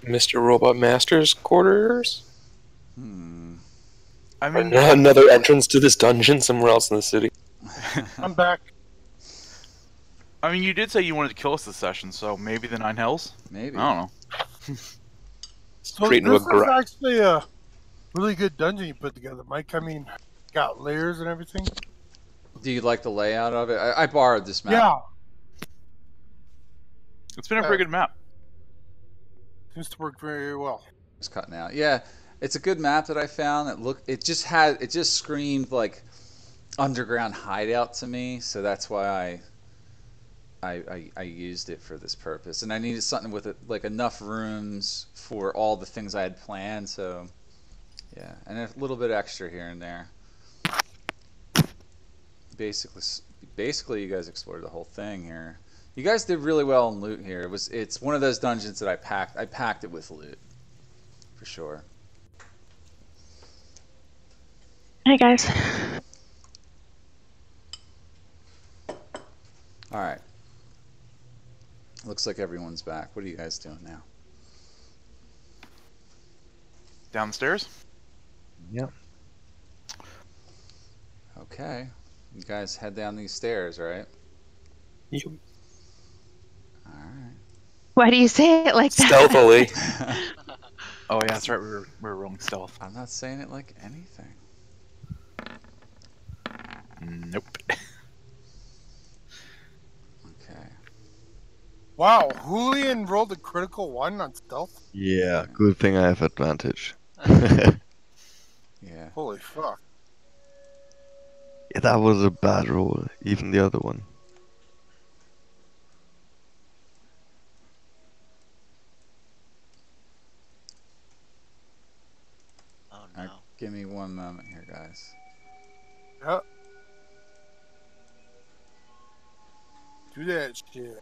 Mr. Robot Master's quarters? I Or mean, another entrance to this dungeon somewhere else in the city? I'm back. I mean, you did say you wanted to kill us this session, so maybe the Nine Hells? Maybe. I don't know. So Straight into this a is actually a really good dungeon you put together, Mike. I mean, got layers and everything. Do you like the layout of it? I borrowed this map. Yeah, It's been a pretty good map. seems to work very well. It's cutting out. Yeah, it's a good map that I found. It just screamed like underground hideout to me, so that's why I used it for this purpose. And I needed something with it, like enough rooms for all the things I had planned. So yeah, and a little bit extra here and there. Basically, you guys explored the whole thing here. You guys did really well in loot here. It's one of those dungeons that I packed it with loot, for sure. Hi guys. All right. Looks like everyone's back. What are you guys doing now? Downstairs? Yep. Okay. You guys head down these stairs, right? You All right. Why do you say it like that? stealthily. Oh, yeah, that's right. We were rolling stealth. I'm not saying it like anything. Nope. Okay. Wow, Julian rolled a critical 1 on stealth. Yeah, good thing I have advantage. Yeah. Holy fuck. Yeah, that was a bad roll, even the other one. Oh All no. right, give me one moment here, guys. Yep. Do that shit.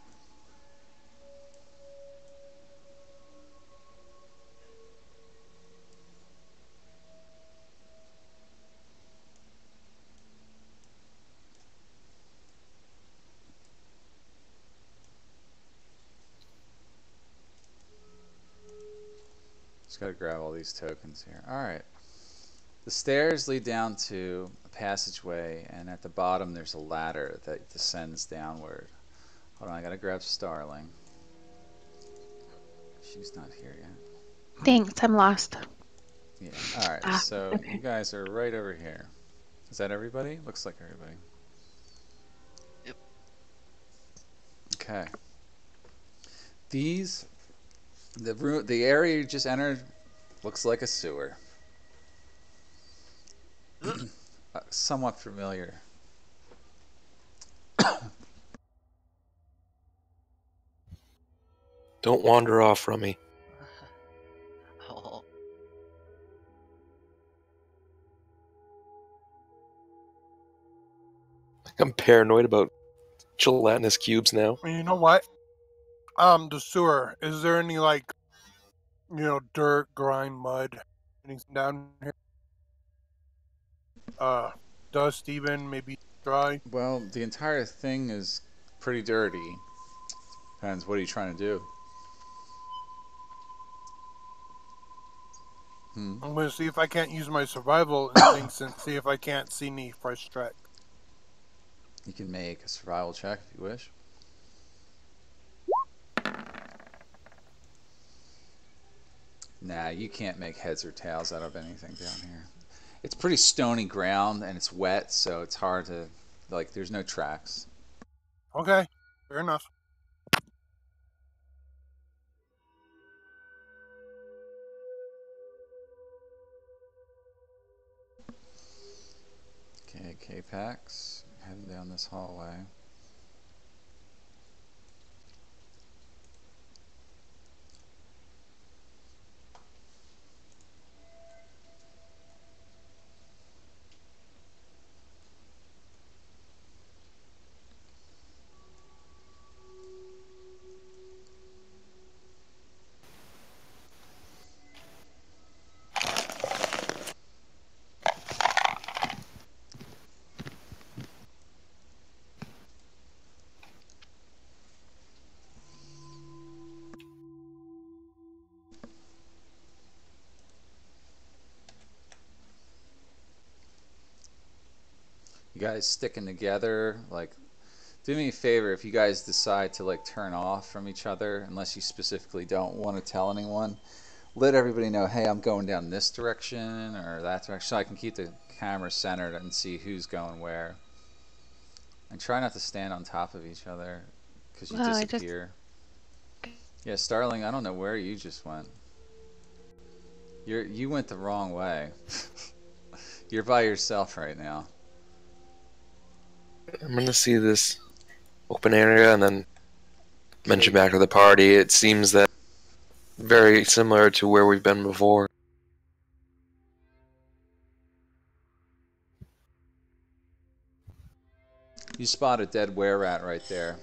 Just got to grab all these tokens here. All right. The stairs lead down to a passageway, and at the bottom there's a ladder that descends downward. Hold on, I got to grab Starling. She's not here yet. Thanks, I'm lost. Yeah. All right. Ah, So okay. you guys are right over here. Is that everybody? Looks like everybody. Yep. Okay. The area you just entered looks like a sewer. Somewhat familiar. Don't wander off from me. Oh, I'm paranoid about gelatinous cubes now. And you know what? The sewer. Is there any, like, dirt, grime, mud, anything down here? Dust even, maybe dry? Well, the entire thing is pretty dirty. Depends. What are you trying to do? I'm going to see if I can't use my survival instincts and see if I can't see any fresh track. You can make a survival check if you wish. Nah, you can't make heads or tails out of anything down here. It's pretty stony ground and it's wet, so it's hard to, like, there's no tracks. Okay, fair enough. Okay, K-Pax, heading down this hallway. You guys sticking together? Like, do me a favor if you guys decide to like turn off from each other, unless you specifically don't want to tell anyone. Let everybody know, hey, I'm going down this direction or that direction, so I can keep the camera centered and see who's going where. And try not to stand on top of each other, because you Well, disappear. Yeah, Starling, I don't know where you just went. You went the wrong way. You're by yourself right now. I'm gonna see this open area and then mention back to the party. It seems that very similar to where we've been before. You spot a dead were-rat right there.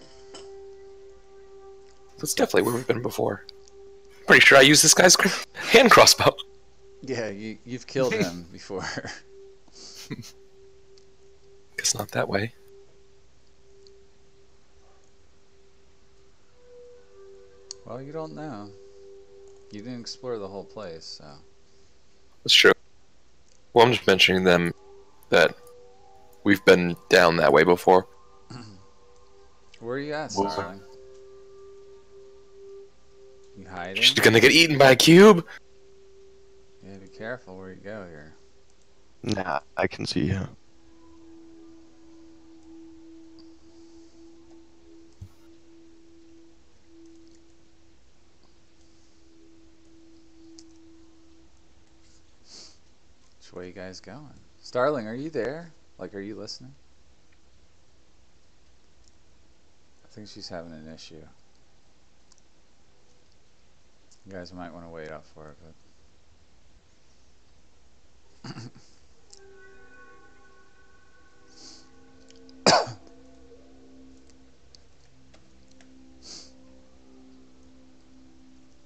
That's definitely where we've been before. Pretty sure I used this guy's hand crossbow. Yeah, you've killed him before. Guess not that way. Well, you don't know. You didn't explore the whole place, so. That's true. Well, I'm just mentioning them that we've been down that way before. Where are you at, Starling? You hiding? She's gonna get eaten by a cube. Yeah, be careful where you go here. Nah, I can see her. Which way you guys going? Starling, are you there? Like, are you listening? I think she's having an issue. You guys might want to wait up for her, but...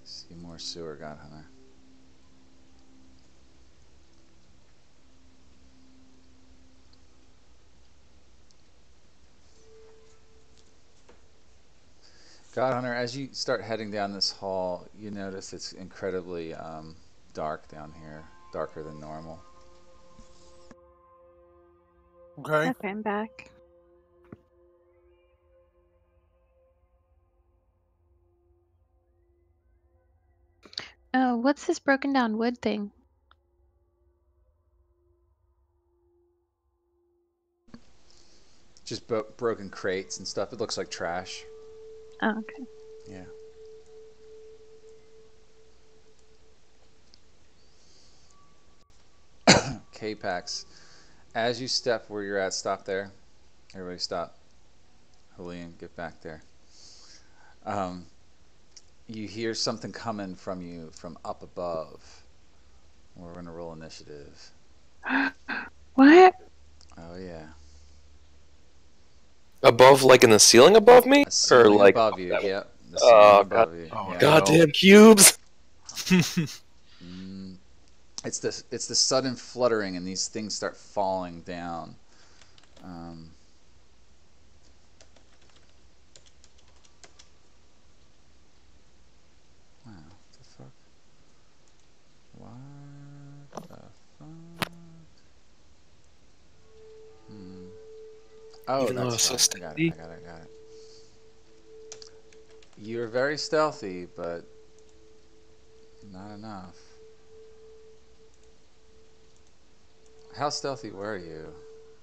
See more sewer, God Hunter. God Hunter, as you start heading down this hall, you notice it's incredibly dark down here, darker than normal. Okay. Okay, I'm back. Oh, what's this broken down wood thing? Just broken crates and stuff. It looks like trash. Oh, okay. Yeah. K-Pax, as you step where you're at, stop there. Everybody stop. Julian, get back there. You hear something coming from you from up above. We're going to roll initiative. What? Oh, yeah. Above, like in the ceiling above me? A ceiling or like above you, yep. The ceiling above you. Oh, Yeah. goddamn cubes! It's the sudden fluttering, and these things start falling down. Wow, what the fuck? What the fuck? Oh, Even though that's it's so right. I got steady. it. You're very stealthy, but not enough. How stealthy were you?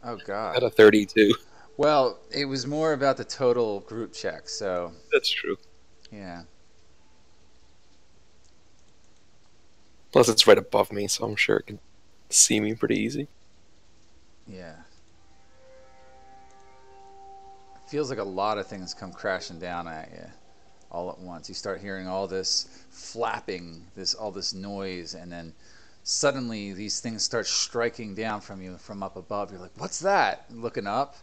Oh, God. At a 32. Well, it was more about the total group check, so That's true. yeah. Plus, it's right above me, so I'm sure it can see me pretty easy. Yeah. Feels like a lot of things come crashing down at you all at once. You start hearing all this flapping, all this noise, and then suddenly these things start striking down from you from up above. You're like, what's that? Looking up,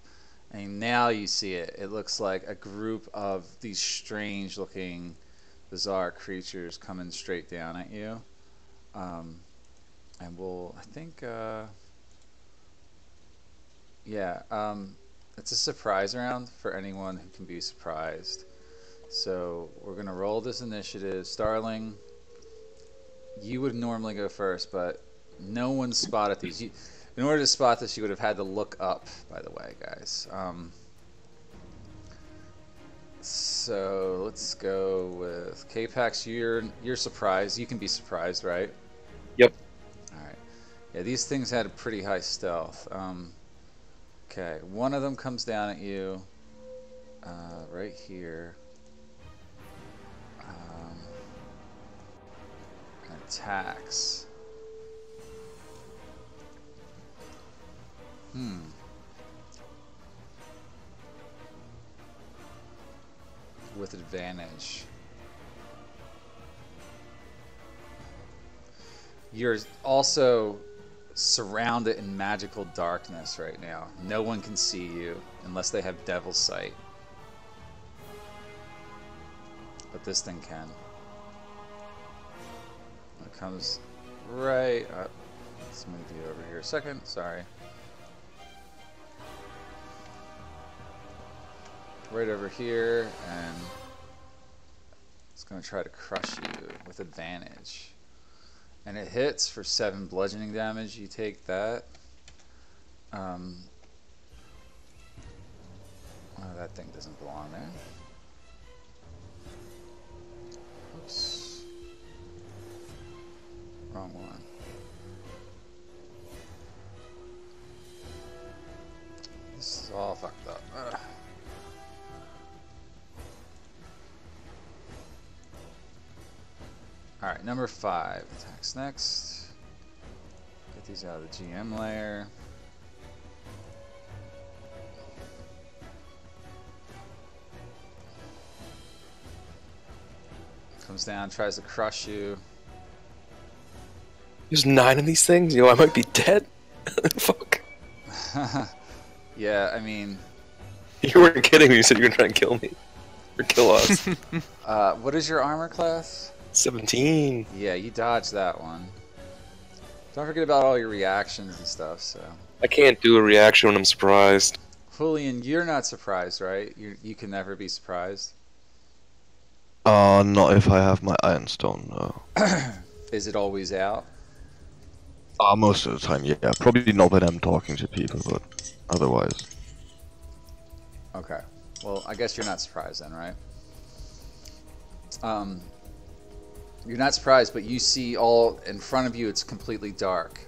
and now you see it. It looks like a group of these strange looking, bizarre creatures coming straight down at you. And I think, it's a surprise round for anyone who can be surprised. So we're going to roll this initiative. Starling, you would normally go first, but no one spotted these. In order to spot this, you would have had to look up, by the way, guys. So let's go with K-Pax. You're surprised. You can be surprised, right? Yep. All right. Yeah, these things had a pretty high stealth. Okay, one of them comes down at you right here. And attacks. With advantage. You're also surrounded in magical darkness right now. No one can see you unless they have Devil's Sight. But this thing can. It comes right up. Let's move you over here a second. Sorry. Right over here, and it's going to try to crush you with advantage. And it hits for 7 bludgeoning damage. You take that. Oh, that thing doesn't belong there. Oops. Wrong one. This is all fucked up. Ugh. Alright, number 5 attacks next. Get these out of the GM layer. Comes down, tries to crush you. There's 9 of these things? Yo, I might be dead. Fuck. Yeah, I mean... You weren't kidding when you said you were gonna try and kill me. Or kill us. What is your armor class? 17. Yeah, you dodged that one. Don't forget about all your reactions and stuff, so... I can't do a reaction when I'm surprised. Julian, you're not surprised, right? You can never be surprised. Not if I have my Iron Stone, no. Is it always out? Most of the time, yeah. Probably not when I'm talking to people, but otherwise. Okay. Well, I guess you're not surprised then, right? You're not surprised, but you see all in front of you, it's completely dark.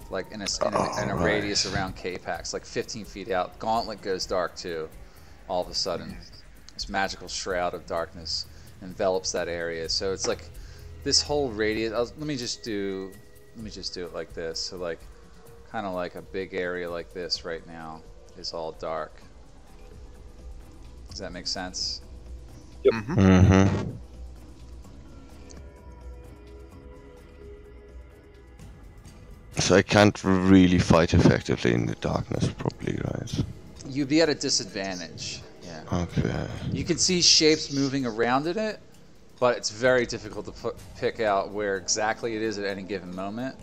Like in a radius around K-Pax, like 15 feet out. Gauntlet goes dark too, all of a sudden. This magical shroud of darkness envelops that area. So it's like this whole radius. Let me just do it like this. So like, kind of like a big area like this right now is all dark. Does that make sense? Yep. Mm-hmm. So I can't really fight effectively in the darkness, probably, right? You'd be at a disadvantage. Yeah. Okay. You can see shapes moving around in it, but it's very difficult to pick out where exactly it is at any given moment.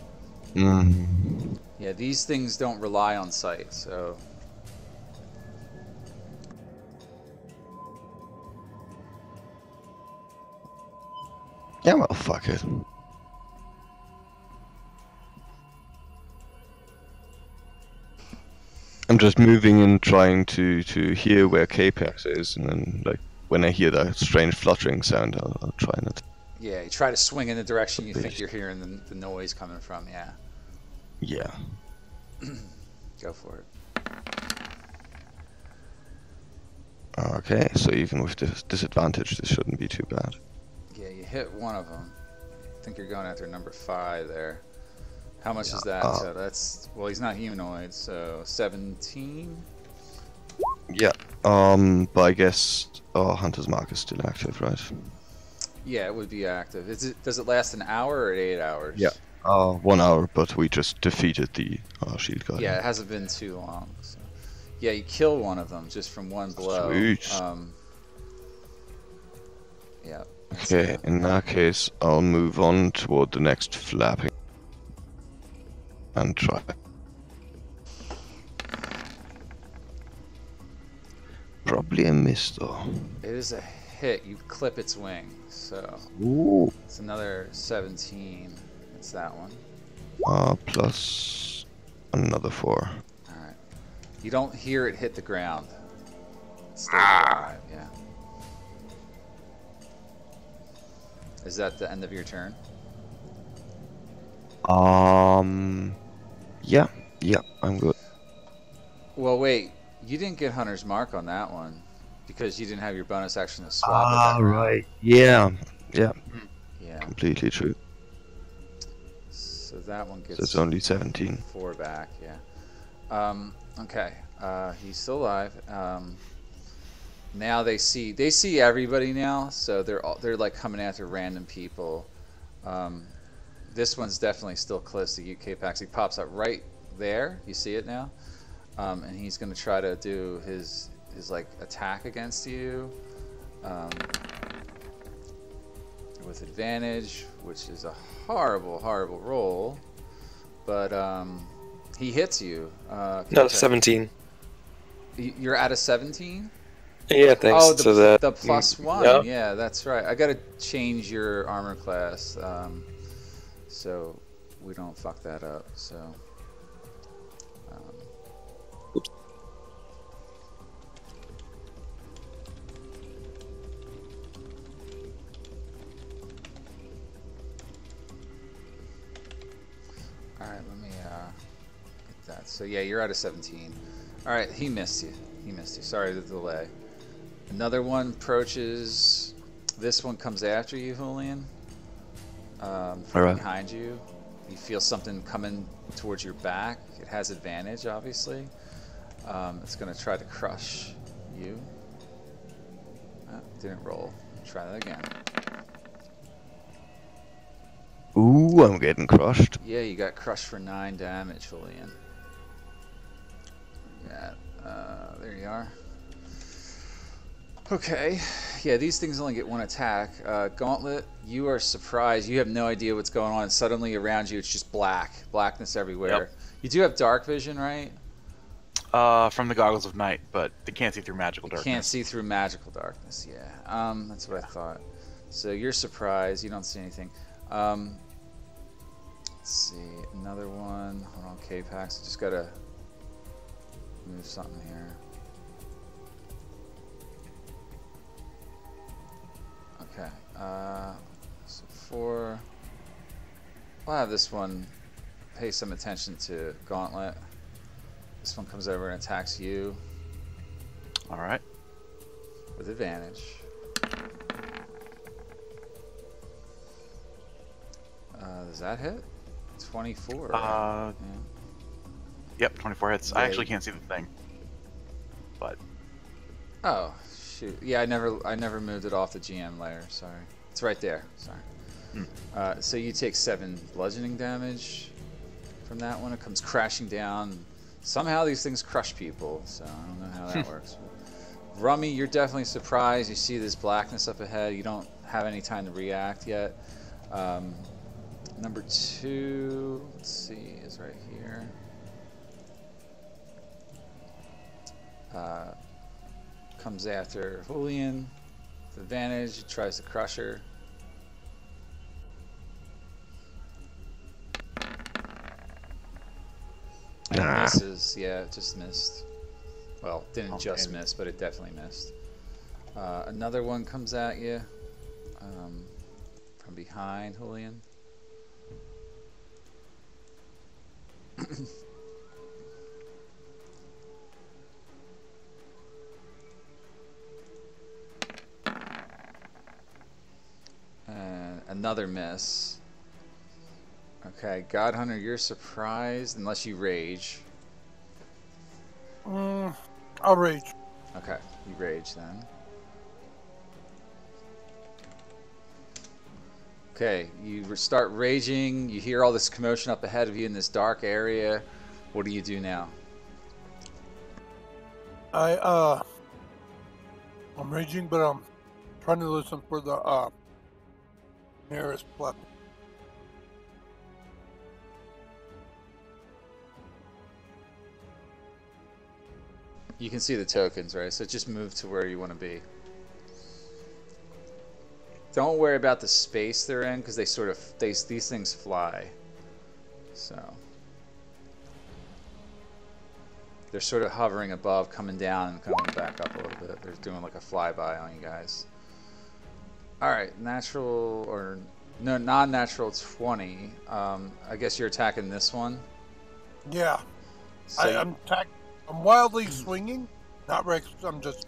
Mm. Yeah, these things don't rely on sight, so... Yeah, well, fuck it. I'm just moving and trying to hear where K-Pax is, and then, like, when I hear that strange fluttering sound, I'll try and attack. Yeah, you try to swing in the direction you think you're hearing the noise coming from, yeah. Yeah. Go for it. Okay, so even with this disadvantage, this shouldn't be too bad. Yeah, you hit one of them. I think you're going after number 5 there. How much is that? So that's, well, he's not humanoid, so 17? Yeah, but I guess Hunter's Mark is still active, right? Yeah, it would be active. Does it last an hour or 8 hours? Yeah. 1 hour, but we just defeated the shield guy. Yeah, it hasn't been too long. So. Yeah, you kill one of them just from one blow. Sweet. Yeah. Okay, in that case, I'll move on toward the next flapping. And try. Probably a miss though. It is a hit. You clip its wing, so Ooh. it's another 17. It's that one. Plus another 4. Alright. You don't hear it hit the ground. It's still alive, yeah. Is that the end of your turn? Yeah, I'm good. Well, wait. You didn't get Hunter's Mark on that one because you didn't have your bonus action to swap it that round. Right. Yeah. Yeah. Completely true. So that one gets. So it's only 17. 4 back. Yeah. Okay. He's still alive. Now they see everybody now, so they're like coming after random people. This one's definitely still close to UK-Pax. He pops up right there. You see it now, and he's gonna try to do his like attack against you with advantage, which is a horrible roll, but he hits you. No, 17. You're at a 17. Yeah, thanks to that. The +1. Yeah. Yeah, that's right. I gotta change your armor class, so we don't fuck that up. So. All right, let me get that. So yeah, you're at a 17. All right, he missed you. Sorry for the delay. Another one approaches. This one comes after you, Julian. From behind you. You feel something coming towards your back. It has advantage, obviously. It's going to try to crush you. Didn't roll. Try that again. Ooh, I'm getting crushed. Yeah, you got crushed for 9 damage, Julian. Yeah, there you are. Okay, yeah, these things only get 1 attack. Gauntlet, you are surprised. You have no idea what's going on. Suddenly around you, it's just blackness everywhere. Yep. You do have dark vision, right? From the goggles of night, but they can't see through magical darkness. Can't see through magical darkness. Yeah, that's what I thought. So you're surprised. You don't see anything. Let's see, another one. Hold on, K-Pax. I just gotta move something here. Okay, so 4. I'll have this one pay some attention to Gauntlet. This one comes over and attacks you. Alright. With advantage. Does that hit? 24. Right? Yeah. Yep, 24 hits. I actually can't see the thing. But. Oh, shoot. Yeah, I never moved it off the GM layer. Sorry. It's right there. Sorry. So you take 7 bludgeoning damage from that one. It comes crashing down. Somehow these things crush people, so I don't know how that works. Rummy, you're definitely surprised. You see this blackness up ahead. You don't have any time to react yet. Number 2, let's see, is right here. Comes after Julian with advantage. Tries to crush her. Misses. Yeah, it just missed. Well, didn't just miss, but it definitely missed. Another one comes at you from behind Julian. And another miss. Okay, God Hunter, you're surprised unless you rage. I'll rage. Okay, you rage then. Okay, you start raging. You hear all this commotion up ahead of you in this dark area. What do you do now? I'm raging, but I'm trying to listen for the nearest weapon. You can see the tokens, right? So just move to where you want to be. Don't worry about the space they're in, because they these things fly. So they're sort of hovering above, coming down and coming back up a little bit. They're doing like a flyby on you guys. All right, natural or no, non-natural 20. I guess you're attacking this one. Yeah. So I'm wildly swinging. Not Rex. I'm just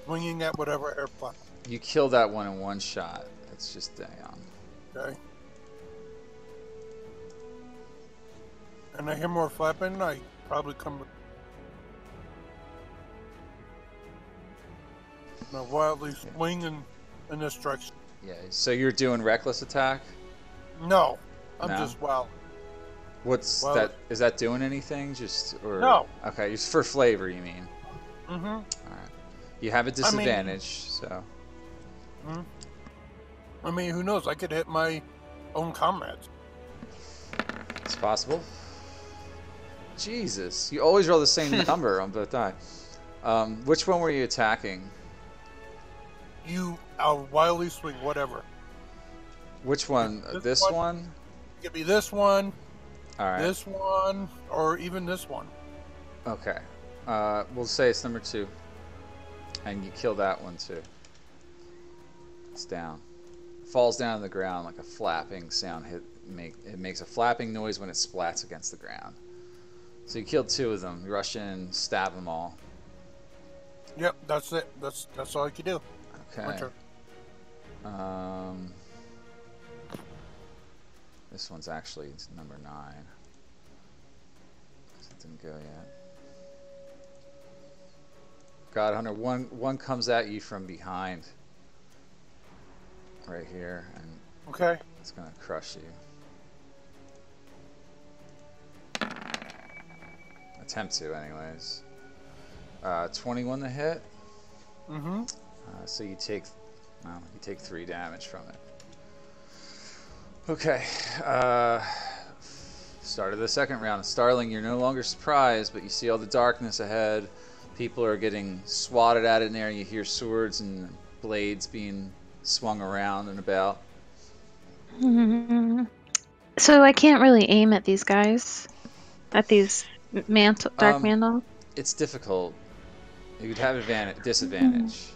swinging at whatever airplane. you kill that one in one shot. It's just down. Okay. And I hear more flapping. I probably come. I wildly swing in this direction. Yeah. So you're doing reckless attack. No, I'm No? just wild. What's Well- that? Is that doing anything? Just or No. Okay, just for flavor, you mean? Mm-hmm. All right. You have a disadvantage, so. I mean, who knows? I could hit my own comrades. It's possible. Jesus, you always roll the same number on both die. Which one were you attacking? I'll wildly swing whatever. Which one? This one? It could be this one, All right. this one, or even this one. Okay. We'll say it's number 2. And you kill that one too. It's down. Falls down on the ground like a flapping sound. It makes a flapping noise when it splats against the ground. So you killed 2 of them. You rush in, stab them all. Yep, that's it. That's all I could do. My Okay. turn. This one's actually number 9. It didn't go yet. God Hunter, one comes at you from behind, right here, and Okay. it's gonna crush you. Attempt to, anyways. 21 to hit. Mm-hmm. So you take 3 damage from it. Okay. Start of the second round. Starling, you're no longer surprised, but you see all the darkness ahead. People are getting swatted at in there. You hear swords and blades being swung around and about. So I can't really aim at these guys, at these dark mantle. It's difficult. You'd have disadvantage.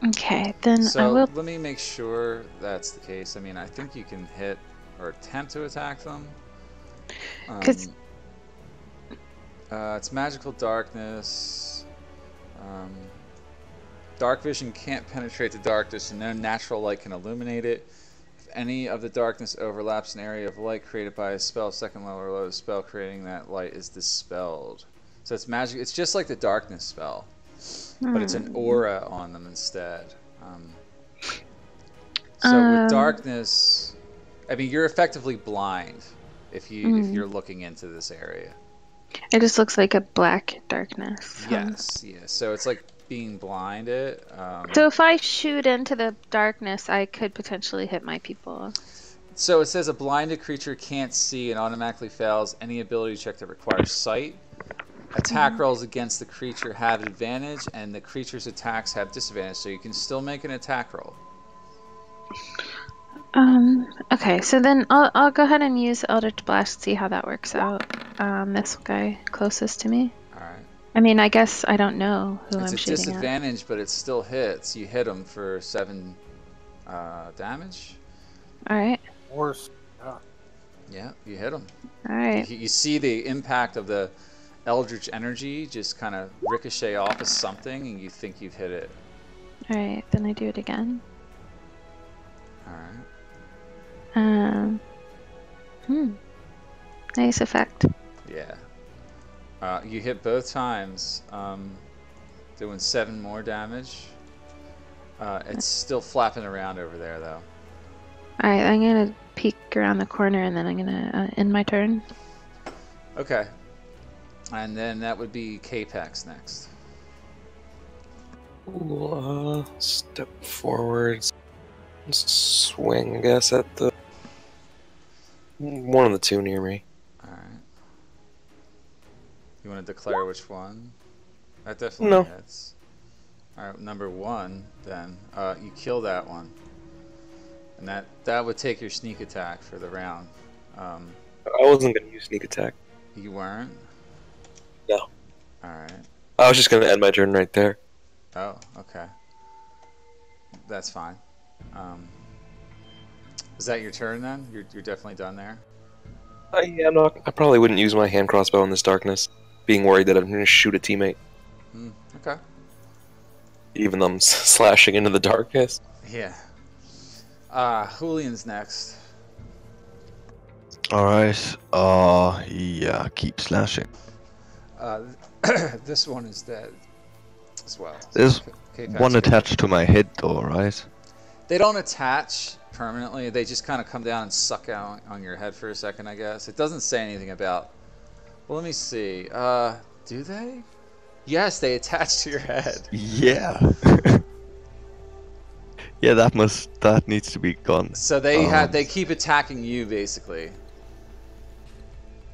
Okay, then I So will. let me make sure that's the case. I mean, I think you can hit or attempt to attack them. 'Cause- It's magical darkness. Dark vision can't penetrate the darkness, and no natural light can illuminate it. If any of the darkness overlaps an area of light created by a spell, second level or low spell, creating that light is dispelled. So it's magic. It's just like the darkness spell, but it's an aura on them instead. So with darkness, I mean, you're effectively blind if you're looking into this area. It just looks like a black darkness. Yes, yes. So it's like being blinded. So if I shoot into the darkness, I could potentially hit my people. So it says a blinded creature can't see and automatically fails any ability check that requires sight. Attack rolls against the creature have advantage, and the creature's attacks have disadvantage. So you can still make an attack roll. Okay, so then I'll go ahead and use Eldritch Blast, see how that works out. This guy closest to me. All right. I mean, I guess I don't know who It's I'm a shooting at. disadvantage, but it still hits. You hit him for 7 damage. All right, Worse. Yeah, you hit him. all right. You see the impact of the eldritch energy just kind of ricochet off of something, and you think you've hit it. All right, then I do it again. All right. Nice effect. Yeah. You hit both times, doing 7 more damage. It's still flapping around over there, though. All right, I'm gonna peek around the corner, and then I'm gonna end my turn. Okay. And then that would be Capex next. Step forwards. Swing, I guess, at the one of the 2 near me. All right. You want to declare which one? That definitely No. hits. All right, number 1. Then you kill that one, and that would take your sneak attack for the round. I wasn't gonna use sneak attack. You weren't? No. Alright. I was just gonna end my turn right there. Oh, okay. That's fine. Is that your turn then? You're definitely done there? Yeah, I'm not. I probably wouldn't use my hand crossbow in this darkness, being worried that I'm gonna shoot a teammate. Okay. Even though I'm slashing into the darkness. Yeah. Julian's next. Alright, yeah, keep slashing. This one is dead as well. There's Okay, one Patrick. attached to my head though, right? They don't attach permanently. They just kind of come down and suck out on your head for a second, I guess. It doesn't say anything about... Well, let me see. Do they? Yes, they attach to your head. Yeah. Yeah, that needs to be gone. So they keep attacking you, basically.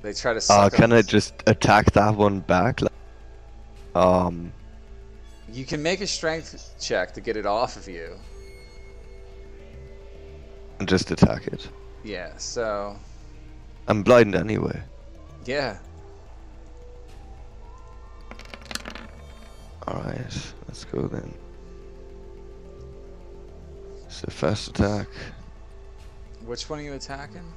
They try to suck Can them. I just attack that one back? You can make a strength check to get it off of you. And just attack it. Yeah, so... I'm blind anyway. Yeah. Alright, let's go then. So first attack. Which one are you attacking?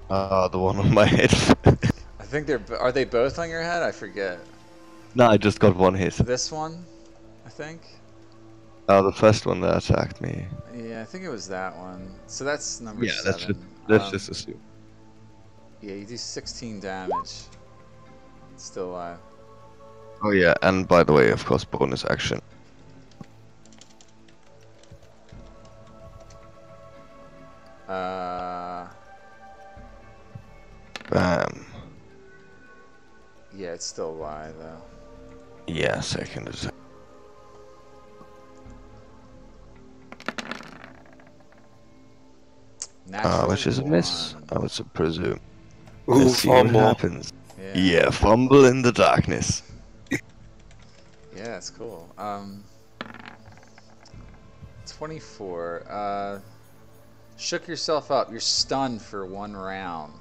The one on my head. I think are they both on your head? I forget. No, I just got one hit. This one, I think. The first one that attacked me. Yeah, I think it was that one. So that's number Yeah, 7. let's just assume. Yeah, you do 16 damage. Still alive. Oh yeah, and by the way, of course, bonus action. Bam. Yeah, it's still alive though. Yeah, second attack. Which is a miss, I would presume. Ooh, Let's see what fumble. happens. Yeah, fumble in the darkness. Yeah, it's cool. 24. Shook yourself up. You're stunned for 1 round.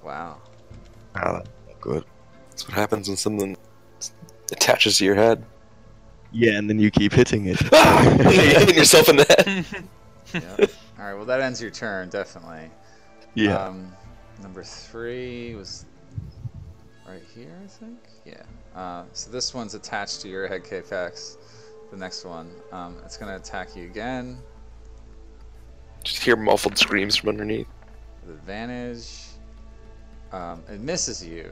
Wow. Ah, good. That's what happens when something attaches to your head. Yeah, and then you keep hitting it. You're hitting yourself in the head. Yep. Alright, well that ends your turn, definitely. Yeah. Number 3 was right here, I think? Yeah. So this one's attached to your head, K-Fax. The next one. It's going to attack you again. Just hear muffled screams from underneath. With advantage. It misses you,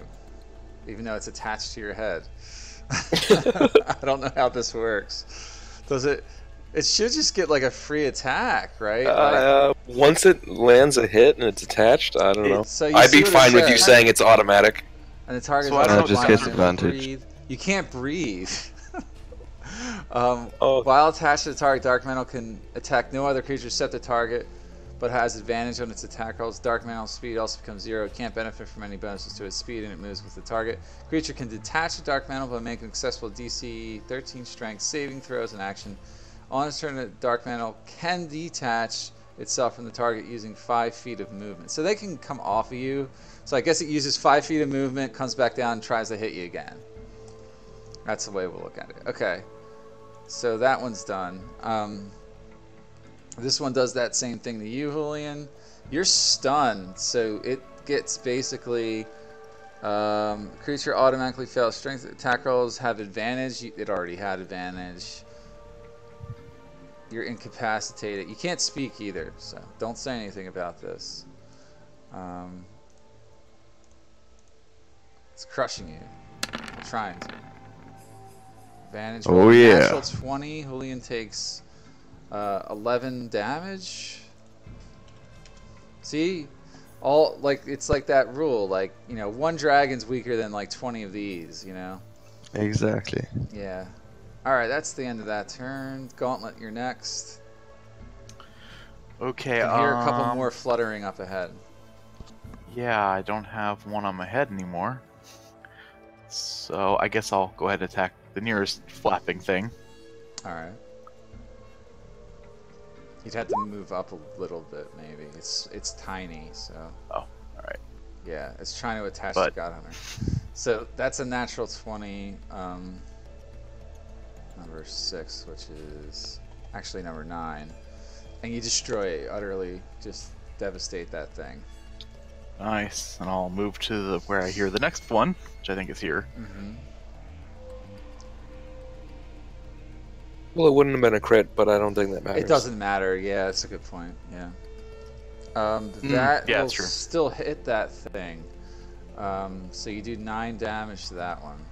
even though it's attached to your head. I don't know how this works. Does it? It should just get like a free attack, right? Once it lands a hit and it's attached, I don't know. So I'd be fine with you saying it's automatic. And the target just gets advantage. You can't breathe. While attached to the target, Dark Mantle can attack no other creature except the target, but has advantage on its attack rolls. Dark Mantle's speed also becomes 0. It can't benefit from any bonuses to its speed, and it moves with the target. Creature can detach the Dark Mantle by making successful DC 13 Strength saving throws in action. On its turn, the Dark Mantle can detach itself from the target using 5 feet of movement. So they can come off of you. So I guess it uses 5 feet of movement, comes back down, and tries to hit you again. That's the way we'll look at it. Okay. So that one's done. This one does that same thing to you, Julian. You're stunned, so it gets basically... creature automatically fails strength. Attack rolls have advantage. It already had advantage. You're incapacitated. You can't speak either, so don't say anything about this. It's crushing you. I'm trying to. Advantage. Oh, yeah. Natural 20. Julian takes 11 damage. See? All like it's like that rule, like, you know, 1 dragon's weaker than like 20 of these, you know? Exactly. Yeah. Alright, that's the end of that turn. Gauntlet, you're next. Okay, You can hear a couple more fluttering up ahead. Yeah, I don't have one on my head anymore. So I guess I'll go ahead and attack the nearest flapping thing. Alright. You'd have to move up a little bit, maybe. It's tiny, so. Oh, all right. Yeah, it's trying to attach to God Hunter. So that's a natural 20, number 6, which is actually number 9, and you destroy it utterly. Just devastate that thing. Nice, and I'll move to where I hear the next one, which I think is here. Mm-hmm. Well, it wouldn't have been a crit, but I don't think that matters. It doesn't matter. Yeah, that's a good point. Yeah. That will still hit that thing. So you do 9 damage to that one.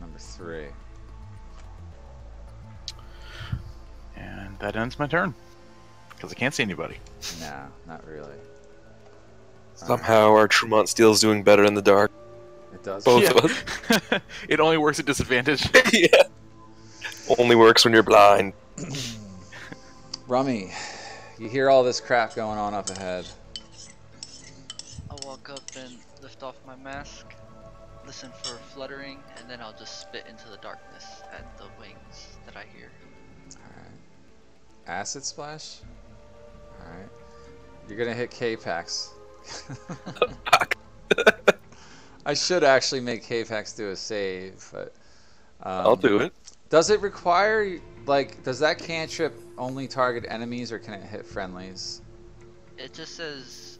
Number 3. And that ends my turn. Because I can't see anybody. No, not really. Somehow our Tremont Steel's doing better in the dark. It does. Both of us. It only works at disadvantage. Yeah. Only works when you're blind. Rummy, you hear all this crap going on up ahead. I'll walk up and lift off my mask, listen for fluttering, and then I'll just spit into the darkness at the wings that I hear. Alright. Acid splash? Alright. You're gonna hit K-Pax. I should actually make K-Pax do a save, but... I'll do it. Does it require, like, does that cantrip only target enemies, or can it hit friendlies? It just says,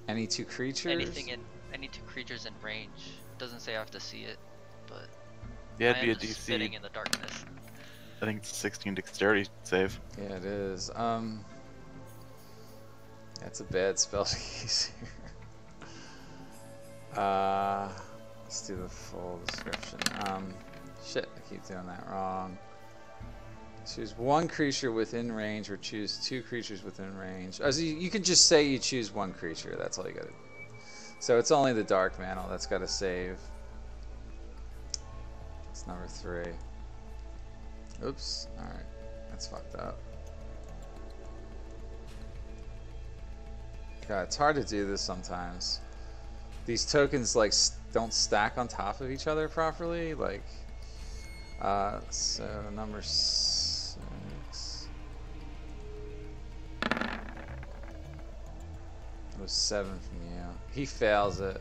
any 2 creatures? Any 2 creatures in range. It doesn't say I have to see it, but Yeah, I it'd be am a just DC. spitting in the darkness. I think it's 16 dexterity save. Yeah, it is. That's a bad spell to use here. Let's do the full description. Shit, I keep doing that wrong. Choose 1 creature within range, or choose 2 creatures within range. As you can just say you choose 1 creature. That's all you gotta do. So it's only the Dark Mantle that's got to save. It's number 3. Oops. All right, that's fucked up. God, it's hard to do this sometimes. These tokens like don't stack on top of each other properly. Like, so number 6. It was 7 from you. He fails it.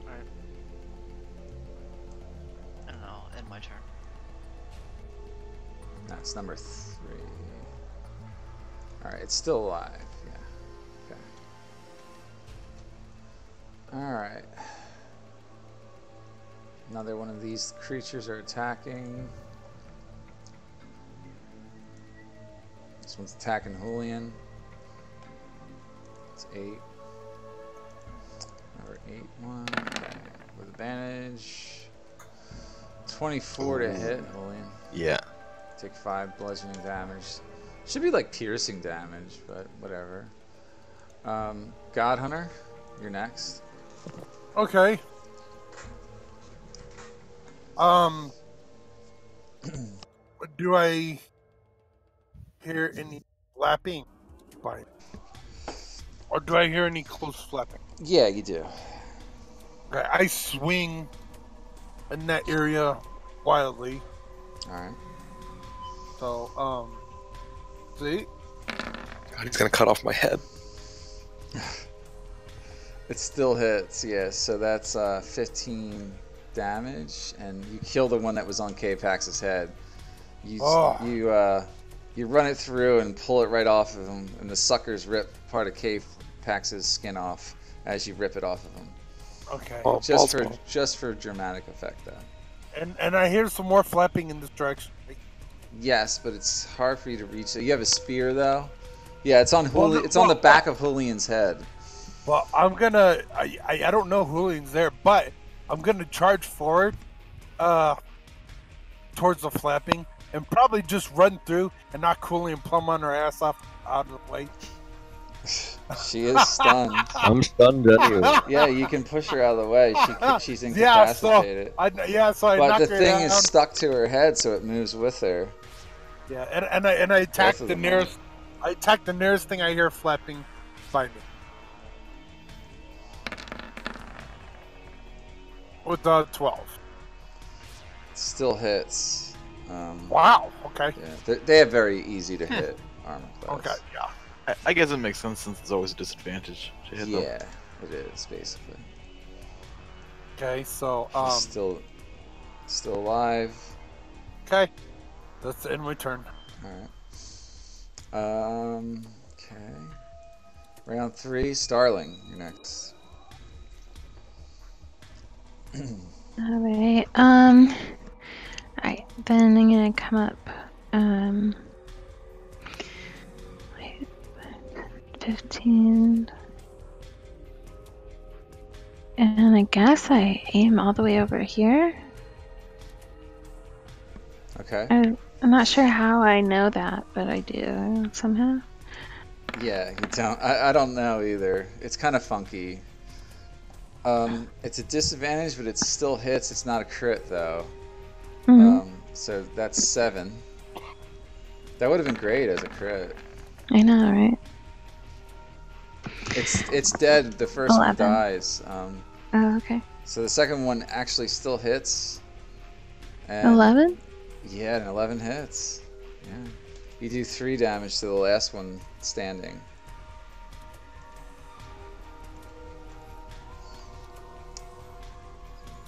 Alright. I don't know, end my turn. That's number 3. Alright, it's still alive. Yeah. Okay. Alright. Another one of these creatures are attacking. This one's attacking Julian. It's 8. Number 8 one. Okay. With advantage. 24 to hit, Julian. Yeah. Take 5 bludgeoning damage. Should be like piercing damage, but whatever. God Hunter, you're next. Okay. Do I hear any flapping? By, or do I hear any close flapping? Yeah, you do. Okay, I swing in that area wildly. Alright. So, see? God, he's gonna cut off my head. It still hits, yeah. So that's 15 damage, and you kill the one that was on K-Pax's head. You run it through and pull it right off of him, and the suckers rip part of K-Pax's skin off as you rip it off of him. Okay. Oh, Just for dramatic effect, though. And I hear some more flapping in this direction. Yes, but it's hard for you to reach it. You have a spear, though. Yeah, it's on it's on the back of Julian's head. Well, I'm gonna. I don't know Julian's there, but I'm gonna charge forward, towards the flapping, and probably just run through and knock Julian plumb on her ass off out of the way. She is stunned. I'm stunned anyway. Yeah, you can push her out of the way. She's incapacitated. So I but knock the her thing down. is stuck to her head, so it moves with her. Yeah, and I attack Both of the them nearest. I attack the nearest thing I hear flapping by me. With 12. Still hits. Wow. Okay. Yeah, they have very easy to hit armor class. Okay. Yeah. I guess it makes sense since it's always a disadvantage to hit them. Yeah, it is basically. Okay. So He's still alive. Okay. That's the end of my turn. All right. Okay. Round 3, Starling. You're next. Alright, alright, then I'm gonna come up, wait, 15, and I guess I aim all the way over here. Okay. I'm not sure how I know that, but I do somehow. Yeah, you don't. I don't know either. It's kind of funky. It's a disadvantage, but it still hits. It's not a crit though. So that's 7. That would have been great as a crit. I know, right? It's dead. The first 11. one dies. Oh, okay. So the second one actually still hits. And 11? Yeah, and 11 hits. Yeah. You do 3 damage to the last one standing.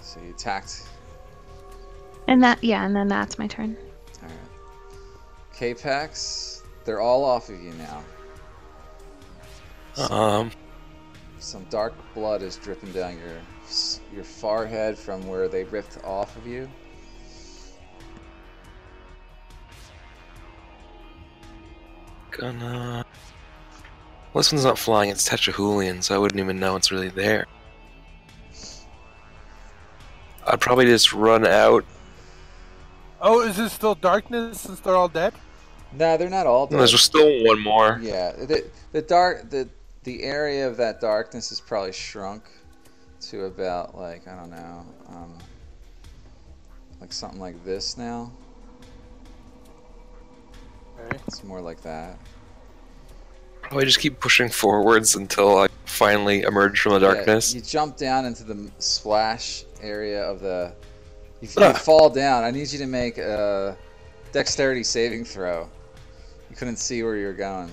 So you attacked. And then that's my turn. Alright. K-Pax, they're all off of you now. Some dark blood is dripping down your forehead from where they ripped off of you. Gonna... Well, this one's not flying, it's Tetrahulian, so I wouldn't even know it's really there. I'd probably just run out. Oh, is this still darkness since they're all dead? No, they're not all dead. No, there's still one more. Yeah, the area of that darkness has probably shrunk to about like I don't know, like something like this now. Okay. It's more like that. Probably just keep pushing forwards until I finally emerge from the darkness. Yeah, you jump down into the splash area of the. You fall down. I need you to make a dexterity saving throw. You couldn't see where you were going.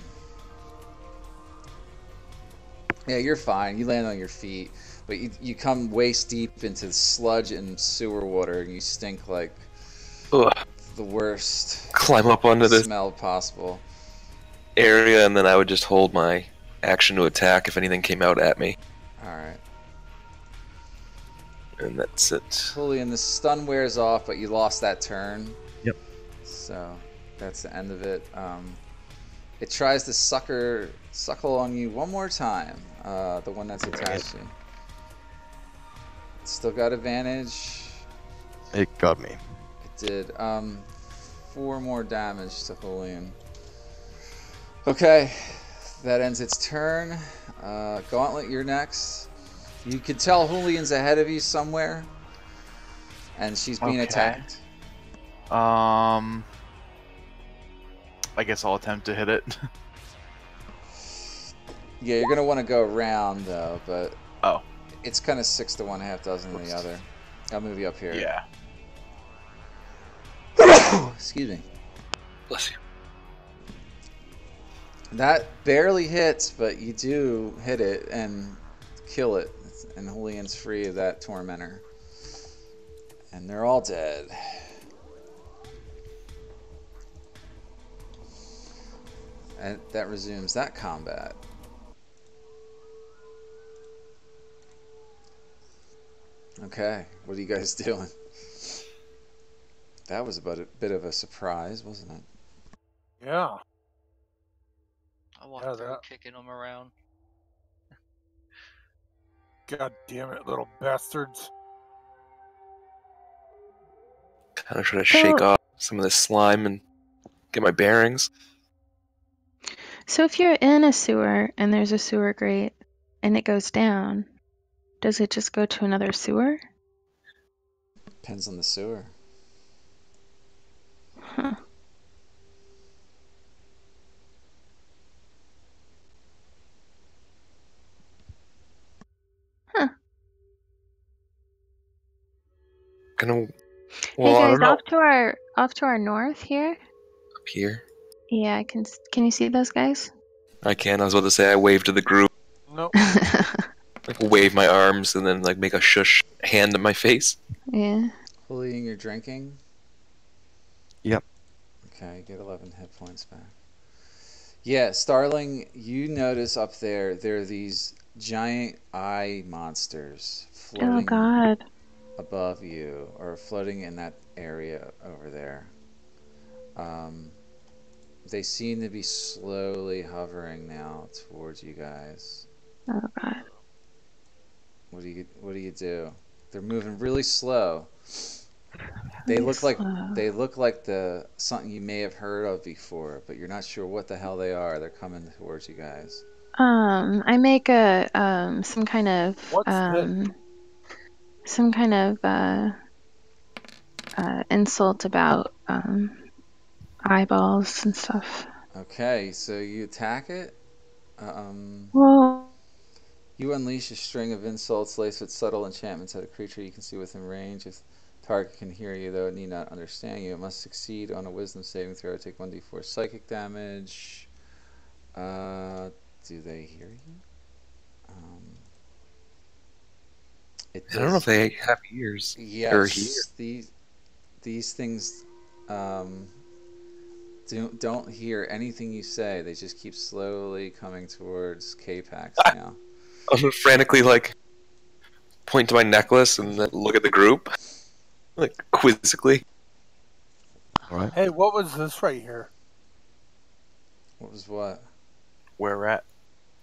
Yeah, you're fine. You land on your feet, but you come waist deep into sludge and sewer water, and you stink like the worst. Climb up onto this smell possible area, and then I would just hold my action to attack if anything came out at me. All right. And that's it. Julian, the stun wears off, but you lost that turn. Yep. So that's the end of it. It tries to suckle on you one more time. The one that's attached to you. It's still got advantage. It got me. It did. 4 more damage to Julian. Okay, that ends its turn. Gauntlet, you're next. You can tell Julian's ahead of you somewhere, and she's being attacked. I guess I'll attempt to hit it. Yeah, you're gonna want to go around though, but oh, it's kind of 6 to 1, half dozen to the other. I'll move you up here. Yeah. Excuse me. Bless you. That barely hits, but you do hit it and kill it, and Julian's free of that tormentor. And they're all dead. And that resumes that combat. Okay, what are you guys doing? That was about a bit of a surprise, wasn't it? Yeah. I walked through kicking them around. God damn it, little bastards. Kind of trying to shake off some of this slime and get my bearings. So if you're in a sewer and there's a sewer grate and it goes down, does it just go to another sewer? Depends on the sewer. Huh. Gonna Well, hey I guys, don't know. off to our north here. Up here. Yeah, can you see those guys? I can. I was about to say I waved to the group. Nope. Like wave my arms and then like make a shush hand to my face. Yeah. Fully your drinking. Yep. Okay, get 11 hit points back. Yeah, Starling, you notice up there are these giant eye monsters Oh floating God. above you, or floating in that area over there. They seem to be slowly hovering now towards you guys. Oh God. What do you do? They're moving really slow. They Really look like slow. the something you may have heard of before, but you're not sure what the hell they are. They're coming towards you guys. I make a What's this? some kind of insult about eyeballs and stuff. Okay, so you attack it. Well, You unleash a string of insults laced with subtle enchantments at a creature you can see within range. If the target can hear you, though it need not understand you, it must succeed on a wisdom saving throw. Take 1d4 psychic damage. Do they hear you? It I don't know if does. they have ears. Or Yes, hear. these things don't hear anything you say. They just keep slowly coming towards K-Pax now. I'm frantically like point to my necklace and then look at the group, like quizzically. All right. Hey, what was this right here? What was what? Where we're at.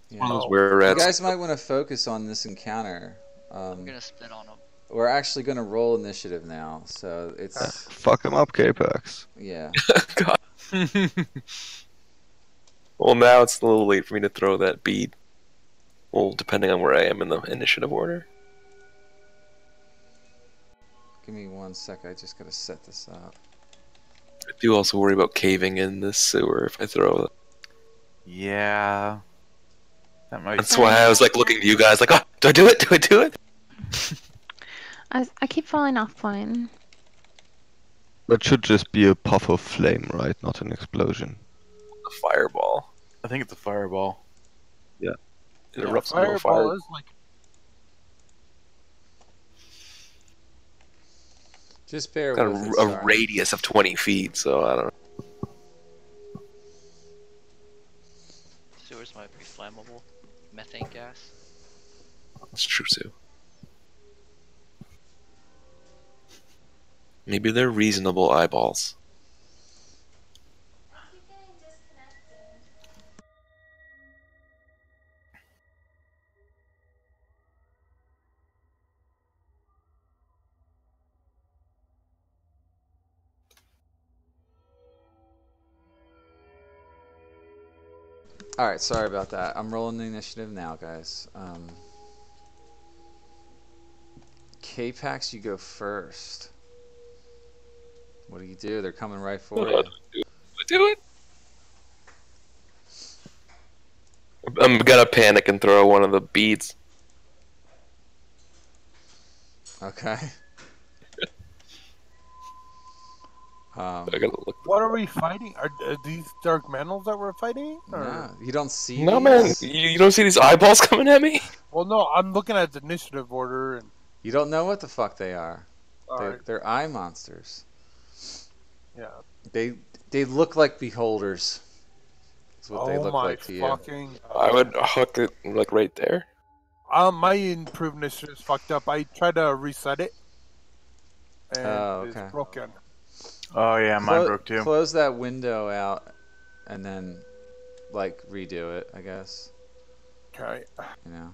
Yeah. Oh. We're You at. guys might want to focus on this encounter. I'm gonna spit on him. We're actually going to roll initiative now, so it's Fuck him up, K-Pax. yeah. God. Well, now it's a little late for me to throw that bead. Well, depending on where I am in the initiative order. Give me 1 sec. I just got to set this up. I do also worry about caving in this sewer if I throw it. Yeah. That might. That's why I was like looking to you guys, like, oh, do I do it? Do I do it? I keep falling off mine. That should just be a puff of flame, right? Not an explosion. A fireball. I think it's a fireball. It erupts into a Fireball fire. is like Just bear Got with it. a Star. radius of 20 feet, so I don't know. Sewers might be flammable. Methane gas. That's true, too. Maybe they're reasonable eyeballs. All right, sorry about that. I'm rolling the initiative now, guys. K-Pax, you go first. What do? They're coming right for you. Do it. I'm gonna panic and throw one of the beads. Okay. I gotta look. What are we fighting? Are these dark manals that we're fighting? Or? No, you don't see No, these? man, you don't see these eyeballs coming at me? Well, no, I'm looking at the initiative order and. You don't know what the fuck they are. Alright. They're eye monsters. Yeah. They look like beholders. That's what they Oh look my like to you. fucking. I would hook it like right there. My improved initiative is fucked up. I tried to reset it. And Oh, okay. it's broken. Oh yeah, mine broke too. Close that window out, and then, like, redo it, I guess. Okay. You know.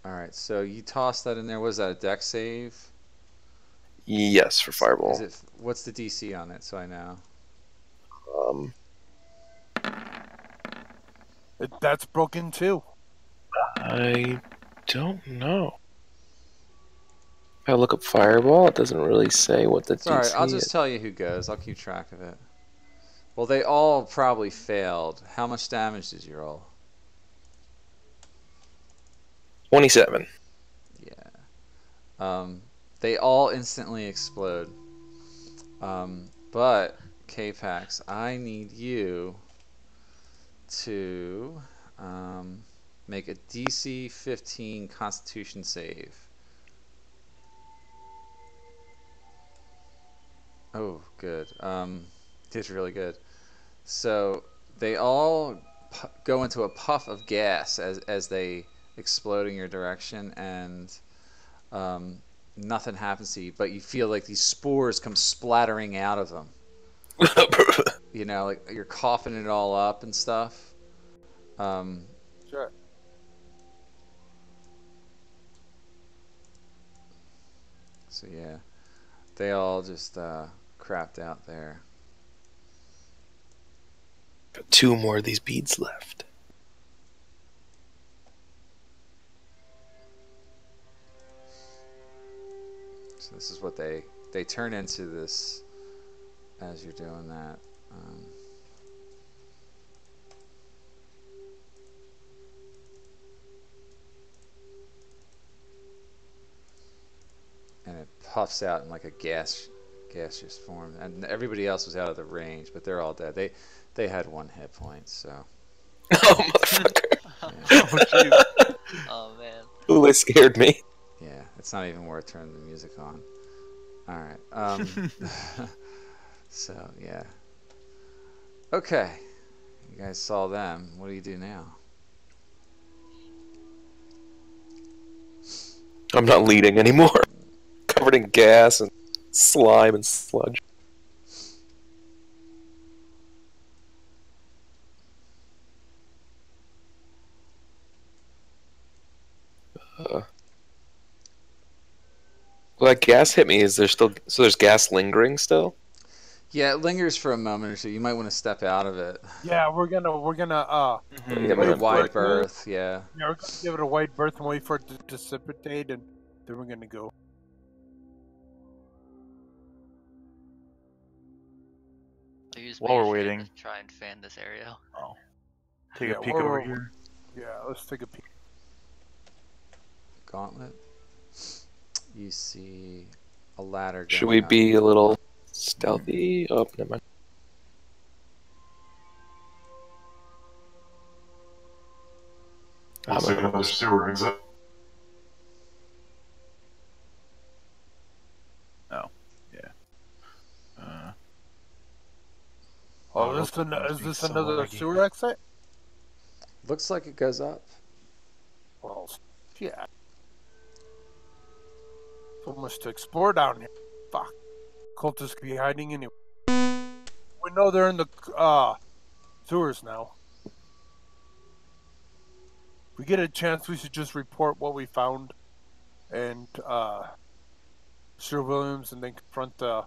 Alright, so you toss that in there. Was that a deck save? Yes, for fireball. What's the DC on it, so I know? That's broken too. I don't know. If I look up fireball, it doesn't really say what the It's alright, I'll DC just is. tell you who goes. I'll keep track of it. Well, they all probably failed. How much damage did you roll? 27. Yeah. They all instantly explode. But K-Pax, I need you to make a DC 15 Constitution save. Oh, good. Did really good. So they all go into a puff of gas as they explode in your direction, and nothing happens to you, but you feel like these spores come splattering out of them. You know, like you're coughing it all up and stuff. Sure. So yeah, they all just crapped out there. Got 2 more of these beads left. So this is what they turn into this as you're doing that. And it puffs out in like a gaseous form, and everybody else was out of the range, but they're all dead. They had 1 hit point, so. Oh, motherfucker. Yeah. Oh man. Ooh, it scared me. Yeah, it's not even worth turning the music on. All right. So yeah. Okay. You guys saw them. What do you do now? I'm not leading anymore. Covered in gas and slime and sludge. Well, that gas hit me. Is there still... So there's gas lingering still? Yeah, it lingers for a moment or two. You might want to step out of it. Yeah, we're gonna Give it a wait wide for it to- berth, yeah. Yeah, we're gonna give it a wide berth and wait for it to dissipate, and then we're gonna go. I use While we're mage hand waiting. to try and fan this area. Take Yeah, a peek we're- over here. Yeah, let's take a peek. Gauntlet. You see a ladder going Should we up. be a little stealthy? Oh, never mind. Looks like another sewer exit. Oh, yeah. Oh, Oh, is must be this so another laggy. sewer exit? Looks like it goes up. Well, yeah. So much to explore down here. Fuck. Cultists could be hiding anywhere. We know they're in the sewers now. If we get a chance, we should just report what we found, and Sir Williams, and then confront the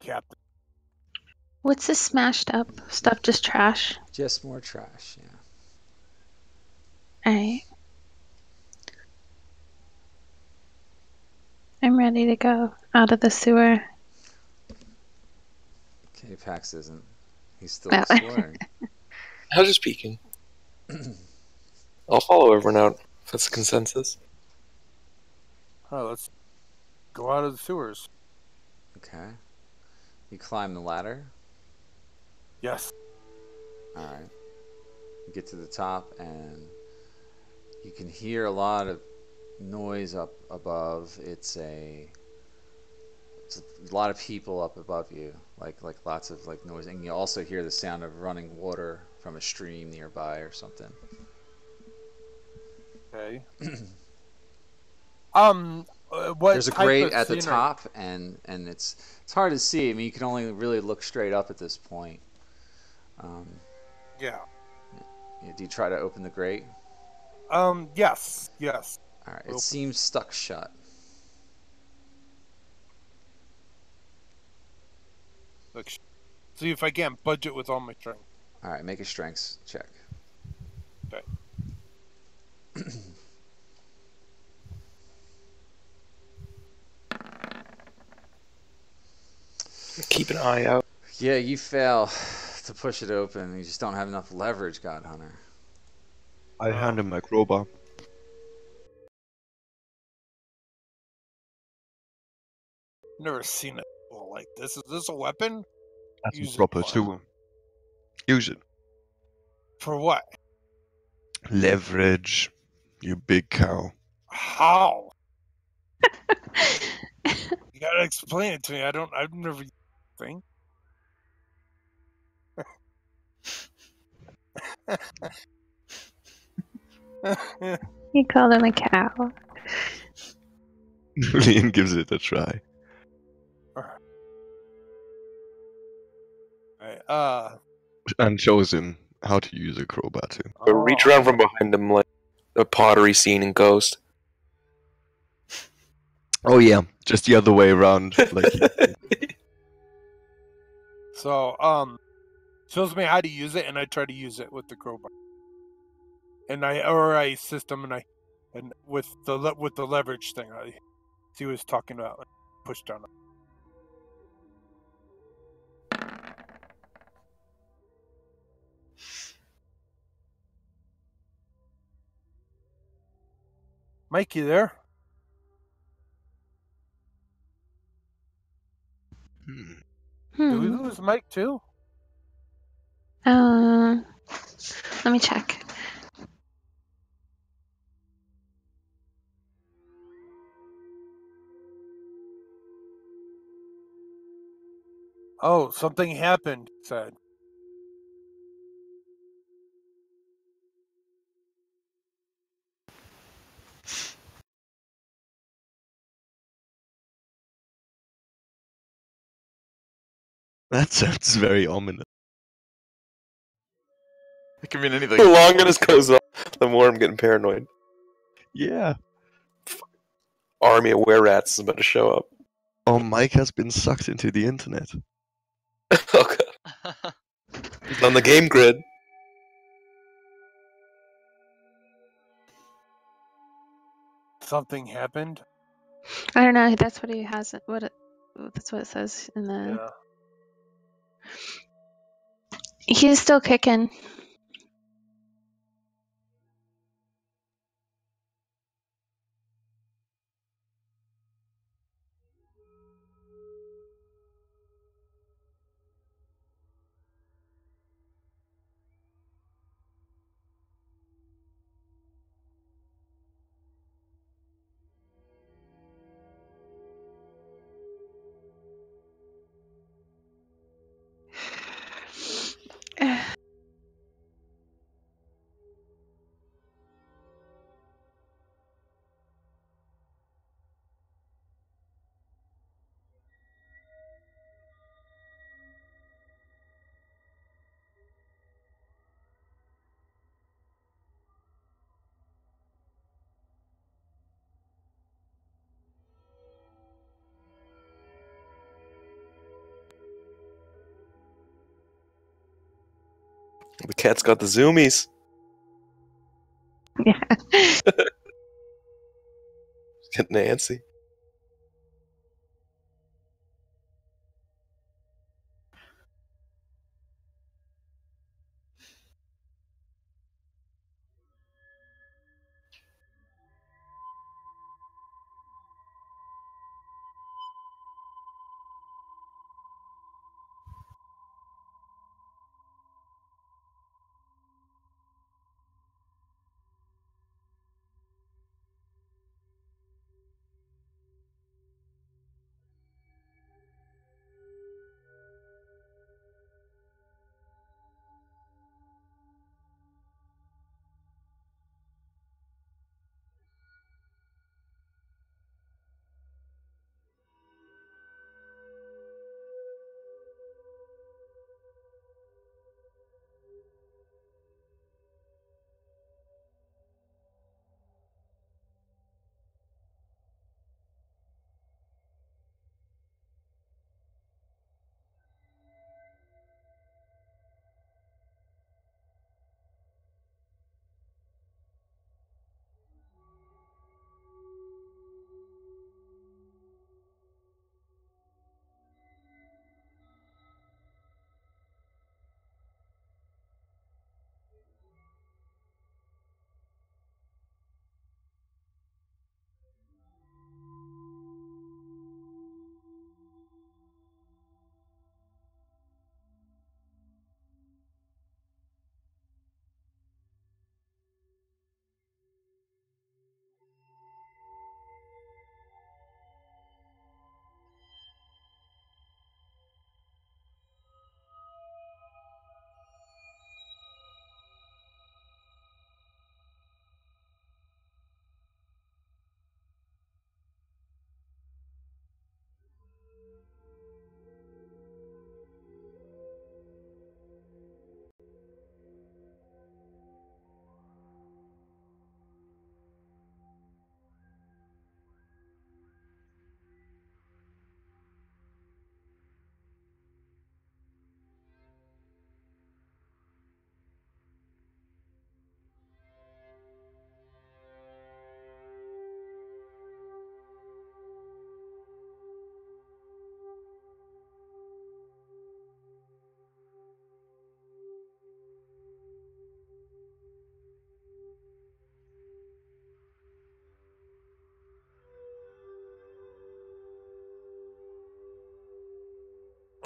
captain. What's this smashed up stuff? Just trash? Just more trash, yeah. Alright. I'm ready to go out of the sewer. K-Pax isn't. He's still Oh. exploring. I was just peeking. I'll follow everyone out if that's the consensus. Oh, let's go out of the sewers. Okay. You climb the ladder. Yes. Alright. You get to the top and you can hear a lot of noise up above. It's a lot of people up above you, like lots of like noise, and you also hear the sound of running water from a stream nearby or something. Okay. What There's a type grate of at the scenery? top, and it's hard to see. I mean, you can only really look straight up at this point. Yeah. Do you try to open the grate? Yes. All right. It Open. seems stuck shut. Look, see if I can't budget with all my strength. All right. Make a strengths check. Okay. Keep an eye out. Yeah, you fail to push it open. You just don't have enough leverage, God Hunter. I hand him my crowbar. Never seen it like this. Is this a weapon? That's Use a it proper for- tool. Use it. For what? Leverage, you big cow. How? You gotta explain it to me. I've never used the thing. You called him a cow. Julian gives it a try. Alright, And shows him how to use a crowbar too. But reach around from behind him like a pottery scene in Ghost. Oh yeah, just the other way around. Like So, shows me how to use it, and I try to use it with the crowbar. And I assist him, and with the leverage thing, I see what he's talking about. Push down. Mike, you there? Did we lose Mike too? Let me check. Oh, something happened. Said. that sounds very ominous. It can mean anything. The longer this goes on, the more I'm getting paranoid. Yeah. Army of were-rats is about to show up. Oh, Mike has been sucked into the internet. Oh god. He's on the game grid. Something happened. I don't know. That's what he has. That's what it says in the. Yeah. He's still kicking. The cat's got the zoomies. Yeah. Getting antsy.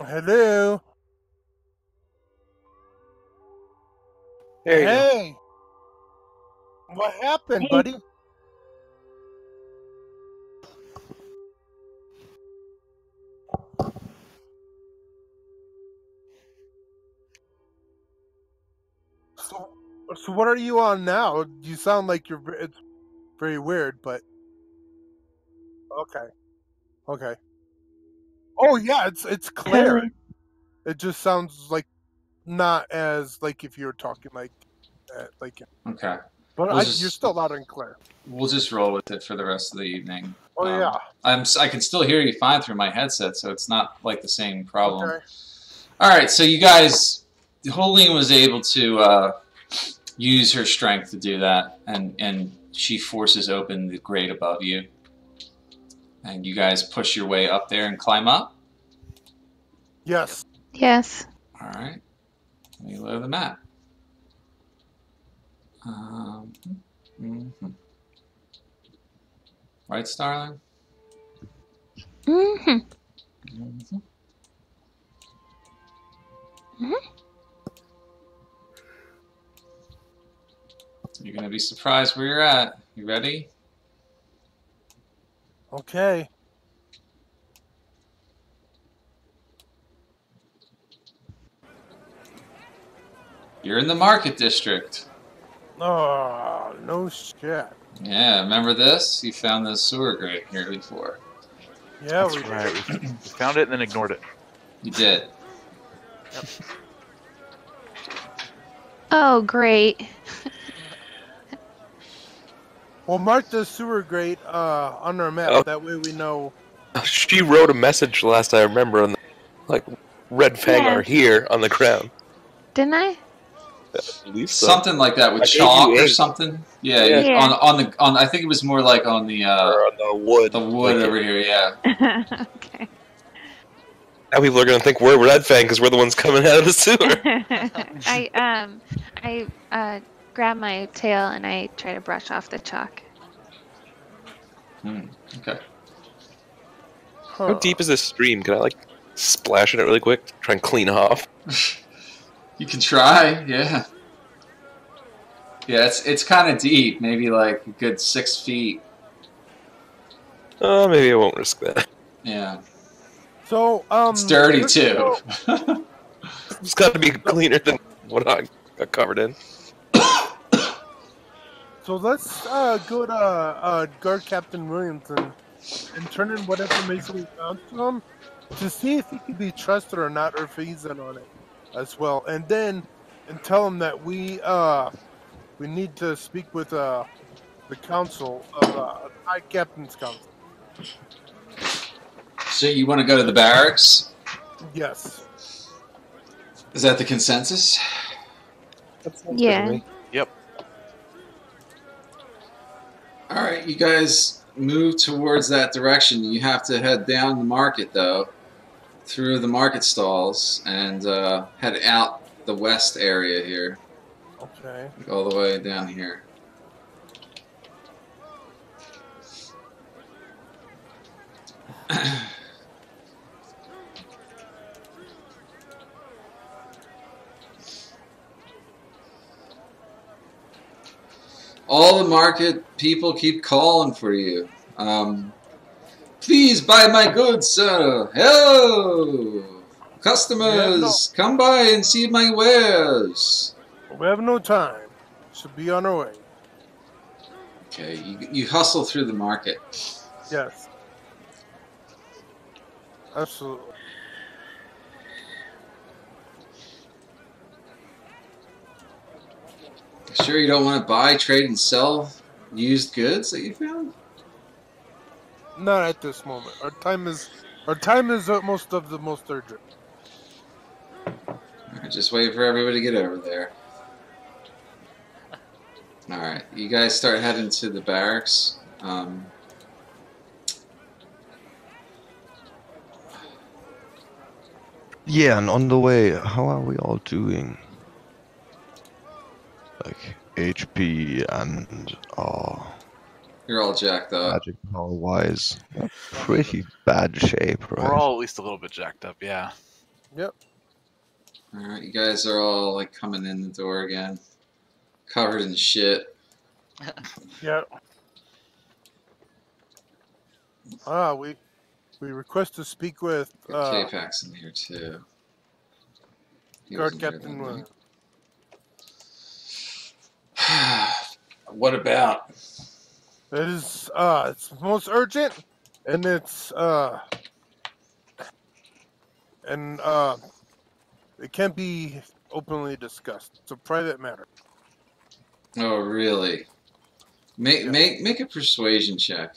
Hello. There you go. Hey. What happened, buddy? So what are you on now? You sound like it's very weird, but okay. Okay. Oh yeah, it's Claire. Totally. It just sounds like not as like if you were talking like Okay. but We'll you're just- still loud and clear. We'll just roll with it for the rest of the evening. Oh yeah. I can still hear you fine through my headset, so it's not like the same problem. Okay. All right, so you guys, Holeen was able to use her strength to do that, and she forces open the grate above you, and you guys push your way up there and climb up. Yes. Yes. All right, let me load the map. Mhm. Right, Starling? Mm-hmm. Mhm. You're gonna be surprised where you're at. You ready? Okay. You're in the market district. Oh, no shit. Yeah, remember this? You found this sewer grate here before. Yeah, That's right. We found it and then ignored it. You did. Oh, great. We'll mark the sewer grate on our map. Oh. That way we know. She wrote a message last I remember on the, like, Red Fang are Yes. here on the ground. Didn't I? I believe so. Something like that with I gave chalk you or ink. something. Yeah, Yeah. you- on I think it was more like on the Or on the wood. wood Like, over here. Yeah. Okay. now people are gonna think we're Red Fang because we're the ones coming out of the sewer. I grab my tail and I try to brush off the chalk. Okay. Huh. How deep is this stream? Can I like splash in it really quick? Try and clean off. You can try. Yeah. Yeah, it's kind of deep. Maybe like a good 6 feet. Maybe I won't risk that. Yeah. So It's dirty let's too. go- It's got to be cleaner than what I got covered in. So let's go to Guard Captain Williamson and turn in what information we found to him to see if he can be trusted or not, or if he's in on it as well. And tell him that we need to speak with the council of High Captains Council. So you want to go to the barracks? Yes. Is that the consensus? That sounds Yeah. good to me. Yep. All right, you guys move towards that direction. You have to head down the market, though, through the market stalls, and head out the west area here, Okay. all the way down here. All the market people keep calling for you. Please buy my goods, sir. Hello! Customers, come by and see my wares. We have no time. Should be on our way. Okay, you hustle through the market. Yes. Absolutely. Sure you don't want to buy, trade, and sell used goods that you found? Not at this moment. Our time is most of the most urgent. Alright, just wait for everybody to get over there. Alright, you guys start heading to the barracks. Yeah, and on the way, how are we all doing? Like HP and You're all jacked up. magic power wise, pretty bad shape, right? We're all at least a little bit jacked up, yeah. Yep. Alright, you guys are all like coming in the door again. Covered in shit. Yep. We request to speak with K-Pax in here too. He Guard wasn't here Captain that Williams. night. What about? It is it's most urgent, and it's it can't be openly discussed. It's a private matter. Oh, really? Make a persuasion check.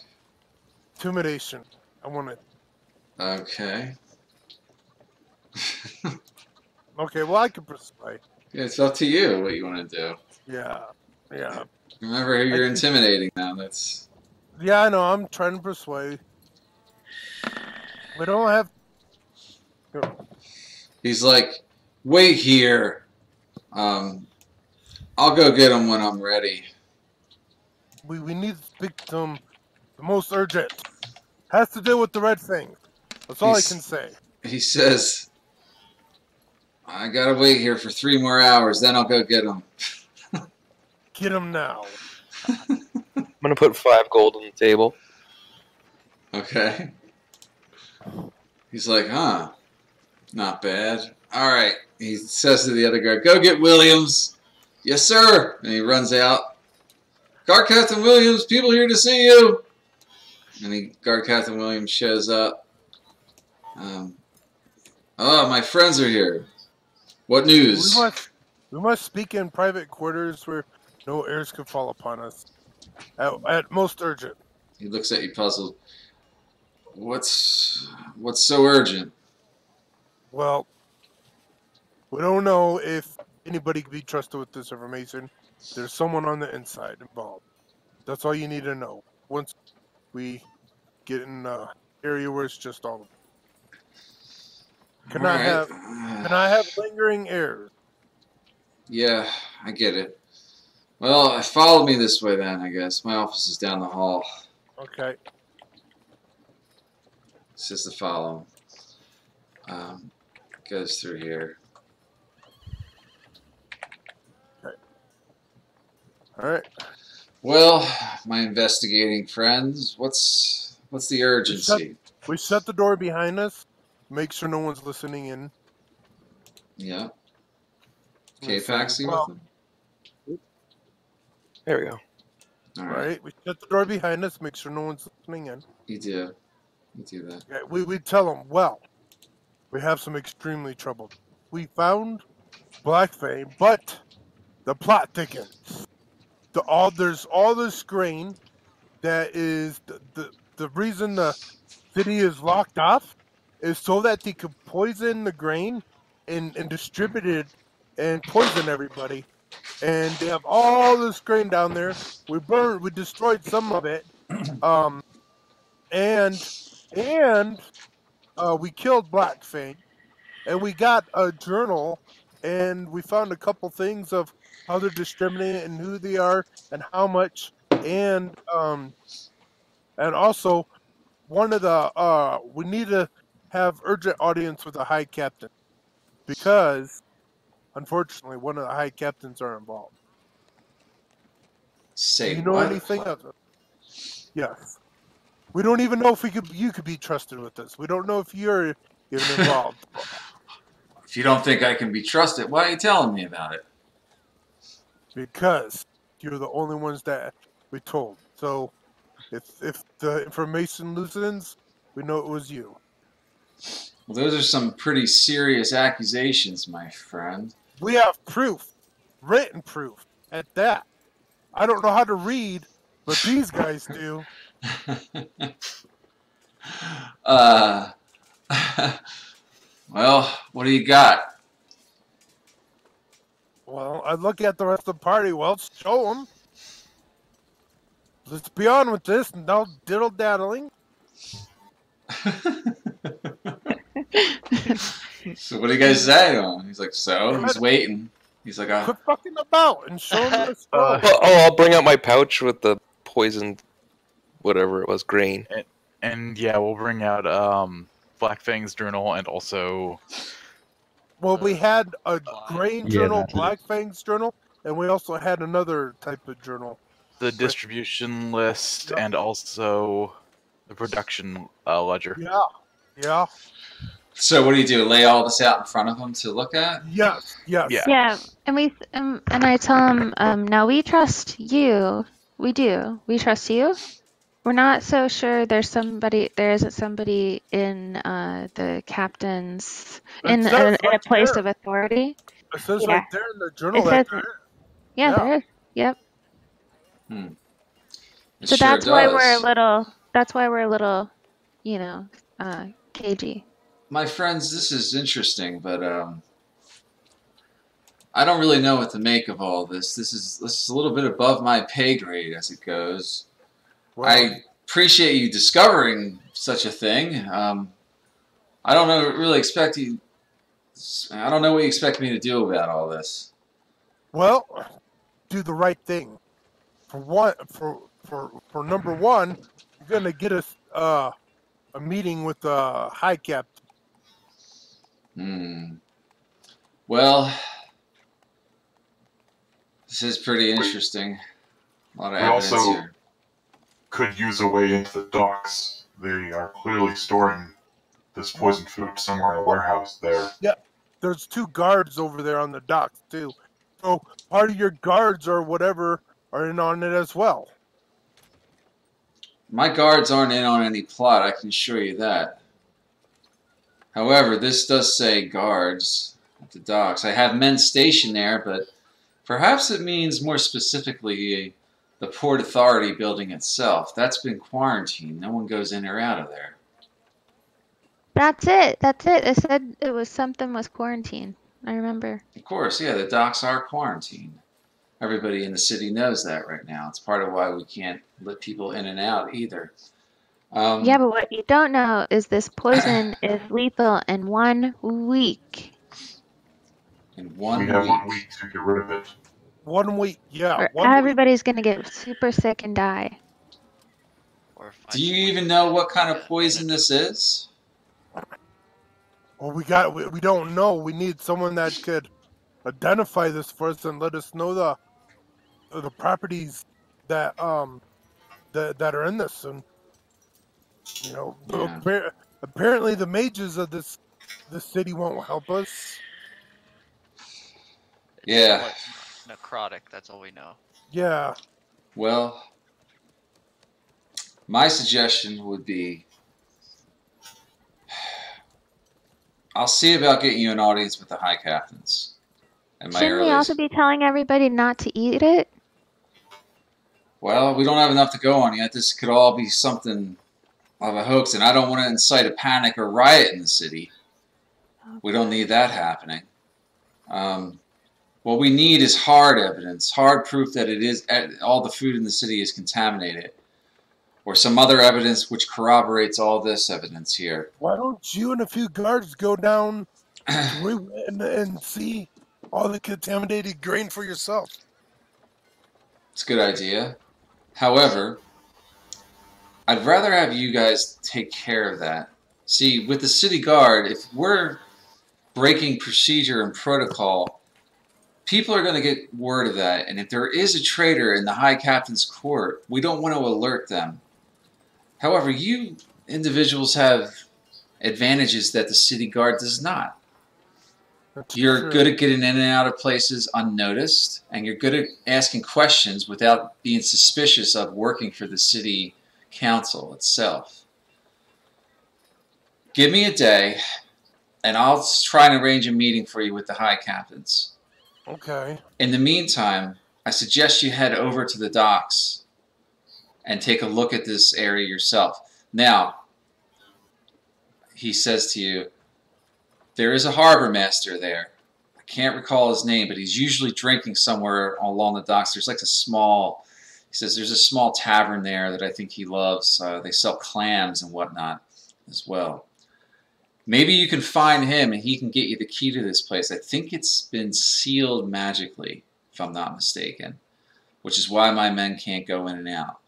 Intimidation. I want it. Okay. Okay, well I can persuade. Yeah, it's up to you what you want to do. Yeah. Remember who you're intimidating now. That's. Yeah, I know. I'm trying to persuade. We don't have. He's like, wait here. I'll go get him when I'm ready. We need to speak to him. The most urgent. Has to do with the Red Fang. That's all I can say. He says, I gotta wait here for 3 more hours, then I'll go get him. Get him now. I'm gonna put 5 gold on the table. Okay. He's like, huh. Not bad. Alright. He says to the other guard, go get Williams. Yes, sir. And he runs out. Guard Captain Williams, people here to see you. And Guard Captain Williams shows up. Oh, my friends are here. What news? We must speak in private quarters where no heirs can fall upon us. At most urgent. He looks at you puzzled. What's so urgent? Well, we don't know if anybody can be trusted with this information. There's someone on the inside involved. That's all you need to know. Once we get in the area where it's just all of them. Can I have lingering heirs? Yeah, I get it. Well, follow me this way then, I guess. My office is down the hall. Okay. It's just to follow him. Goes through here. Okay. Alright. Well, my investigating friends, what's the urgency? We shut the door behind us. Make sure no one's listening in. Yeah. K-Pax with them? There we go. All right. We shut the door behind us. Make sure no one's listening in. You do that. Okay, we tell them, well, we have some extremely trouble. We found Black Fang, but the plot thickens. There's all this grain that is the reason the city is locked off is so that they could poison the grain and distribute it and poison everybody. And they have all this grain down there. We destroyed some of it. And we killed Black Fang. And we got a journal, and we found a couple things of how they're distributing it and who they are and how much. And also one of the we need to have urgent audience with the High Captain because unfortunately one of the High Captains are involved. Say Do you know what? anything of it? Yes. We don't even know if you could be trusted with this. We don't know if you're even involved. If you don't think I can be trusted, why are you telling me about it? Because you're the only ones that we told. So if the information loosens, we know it was you. Well, those are some pretty serious accusations, my friend. We have proof. Written proof. At that. I don't know how to read, but these guys do. Well, what do you got? Well, I look at the rest of the party. Well, show them. Let's be on with this. No diddle-daddling. So what do you guys say to him? He's like, so? He's waiting. He's like, Quit fucking about and show them the stuff. I'll bring out my pouch with the poisoned, whatever it was, grain. And yeah, we'll bring out Black Fang's journal and also Well, we had a grain Yeah, journal, that Black is. Fang's journal, and we also had another type of journal. The distribution list Yep. and also the production ledger. Yeah. Yeah. So what do? Lay all this out in front of them to look at? Yes. Yes. Yeah. Yeah, and I tell him, now we trust you. We do. We trust you. We're not so sure there isn't somebody in the captain's It says in a right place there. of authority. It says Yeah. right there in the journal It that says it. Yeah, there is. Yep. It So sure that's why we're a does. little. That's why we're a little, you know, cagey. My friends, this is interesting, but I don't really know what to make of all this. This is a little bit above my pay grade as it goes. Well, I appreciate you discovering such a thing. I don't know really expect you. I don't know what you expect me to do about all this. well, do the right thing. For number one, you're gonna get us a meeting with the High Captain. Well, this is pretty interesting. A lot of We evidence also here. could use a way into the docks. They are clearly storing this poisoned food somewhere in a warehouse there. Yeah, there's 2 guards over there on the docks too. So part of your guards or whatever are in on it as well. My guards aren't in on any plot, I can assure you that. However, this does say guards at the docks. I have men stationed there, but perhaps it means more specifically the Port Authority building itself. That's been quarantined. No one goes in or out of there. That's it. That's it. It said it was something was quarantine. I remember. Of course, yeah, the docks are quarantined. Everybody in the city knows that right now. It's part of why we can't let people in and out either. Yeah, but what you don't know is this poison is lethal in 1 week. In 1 We week. have 1 week to get rid of it. 1 week, yeah. Or 1 week. everybody's gonna get super sick and die. Or find Do you someone even know what who kind can of poison manage this is? Well, we don't know. We need someone that could identify this for us and let us know the properties that that are in this. And you know, Yeah. apparently the mages of this city won't help us. It's Yeah. somewhat necrotic, that's all we know. Yeah. Well, my suggestion would be I'll see about getting you an audience with the High Captains. At my Shouldn't we also earliest. be telling everybody not to eat it? Well, we don't have enough to go on yet. This could all be something of a hoax, and I don't want to incite a panic or riot in the city. We don't need that happening. What we need is hard evidence, hard proof that it is all the food in the city is contaminated, or some other evidence which corroborates all this evidence here. Why don't you and a few guards go down and see all the contaminated grain for yourself? It's a good idea. However, I'd rather have you guys take care of that. See, with the city guard, if we're breaking procedure and protocol, people are going to get word of that. And if there is a traitor in the High Captain's court, we don't want to alert them. However, you individuals have advantages that the city guard does not. You're good at getting in and out of places unnoticed, and you're good at asking questions without being suspicious of working for the city council itself. Give me a day, and I'll try and arrange a meeting for you with the High Captains. Okay. In the meantime, I suggest you head over to the docks and take a look at this area yourself. Now, he says to you, there is a harbor master there. I can't recall his name, but he's usually drinking somewhere along the docks. There's like a small, he says there's a small tavern there that I think he loves. They sell clams and whatnot as well. Maybe you can find him and he can get you the key to this place. I think it's been sealed magically, if I'm not mistaken, which is why my men can't go in and out.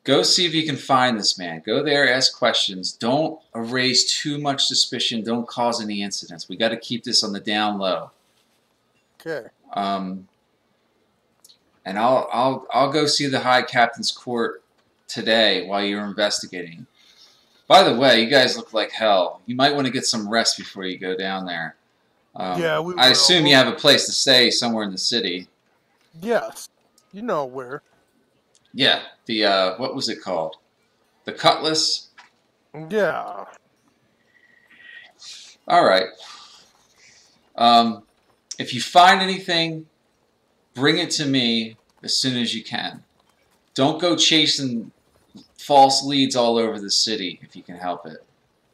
Go see if you can find this man. Go there, ask questions. Don't raise too much suspicion. Don't cause any incidents. We got to keep this on the down low. Okay. And I'll go see the High Captain's Court today while you're investigating. By the way, you guys look like hell. You might want to get some rest before you go down there. Yeah, we will. I assume you have a place to stay somewhere in the city. Yes. You know where. Yeah, the what was it called? The Cutlass? Yeah. All right. If you find anything, bring it to me as soon as you can. Don't go chasing false leads all over the city if you can help it.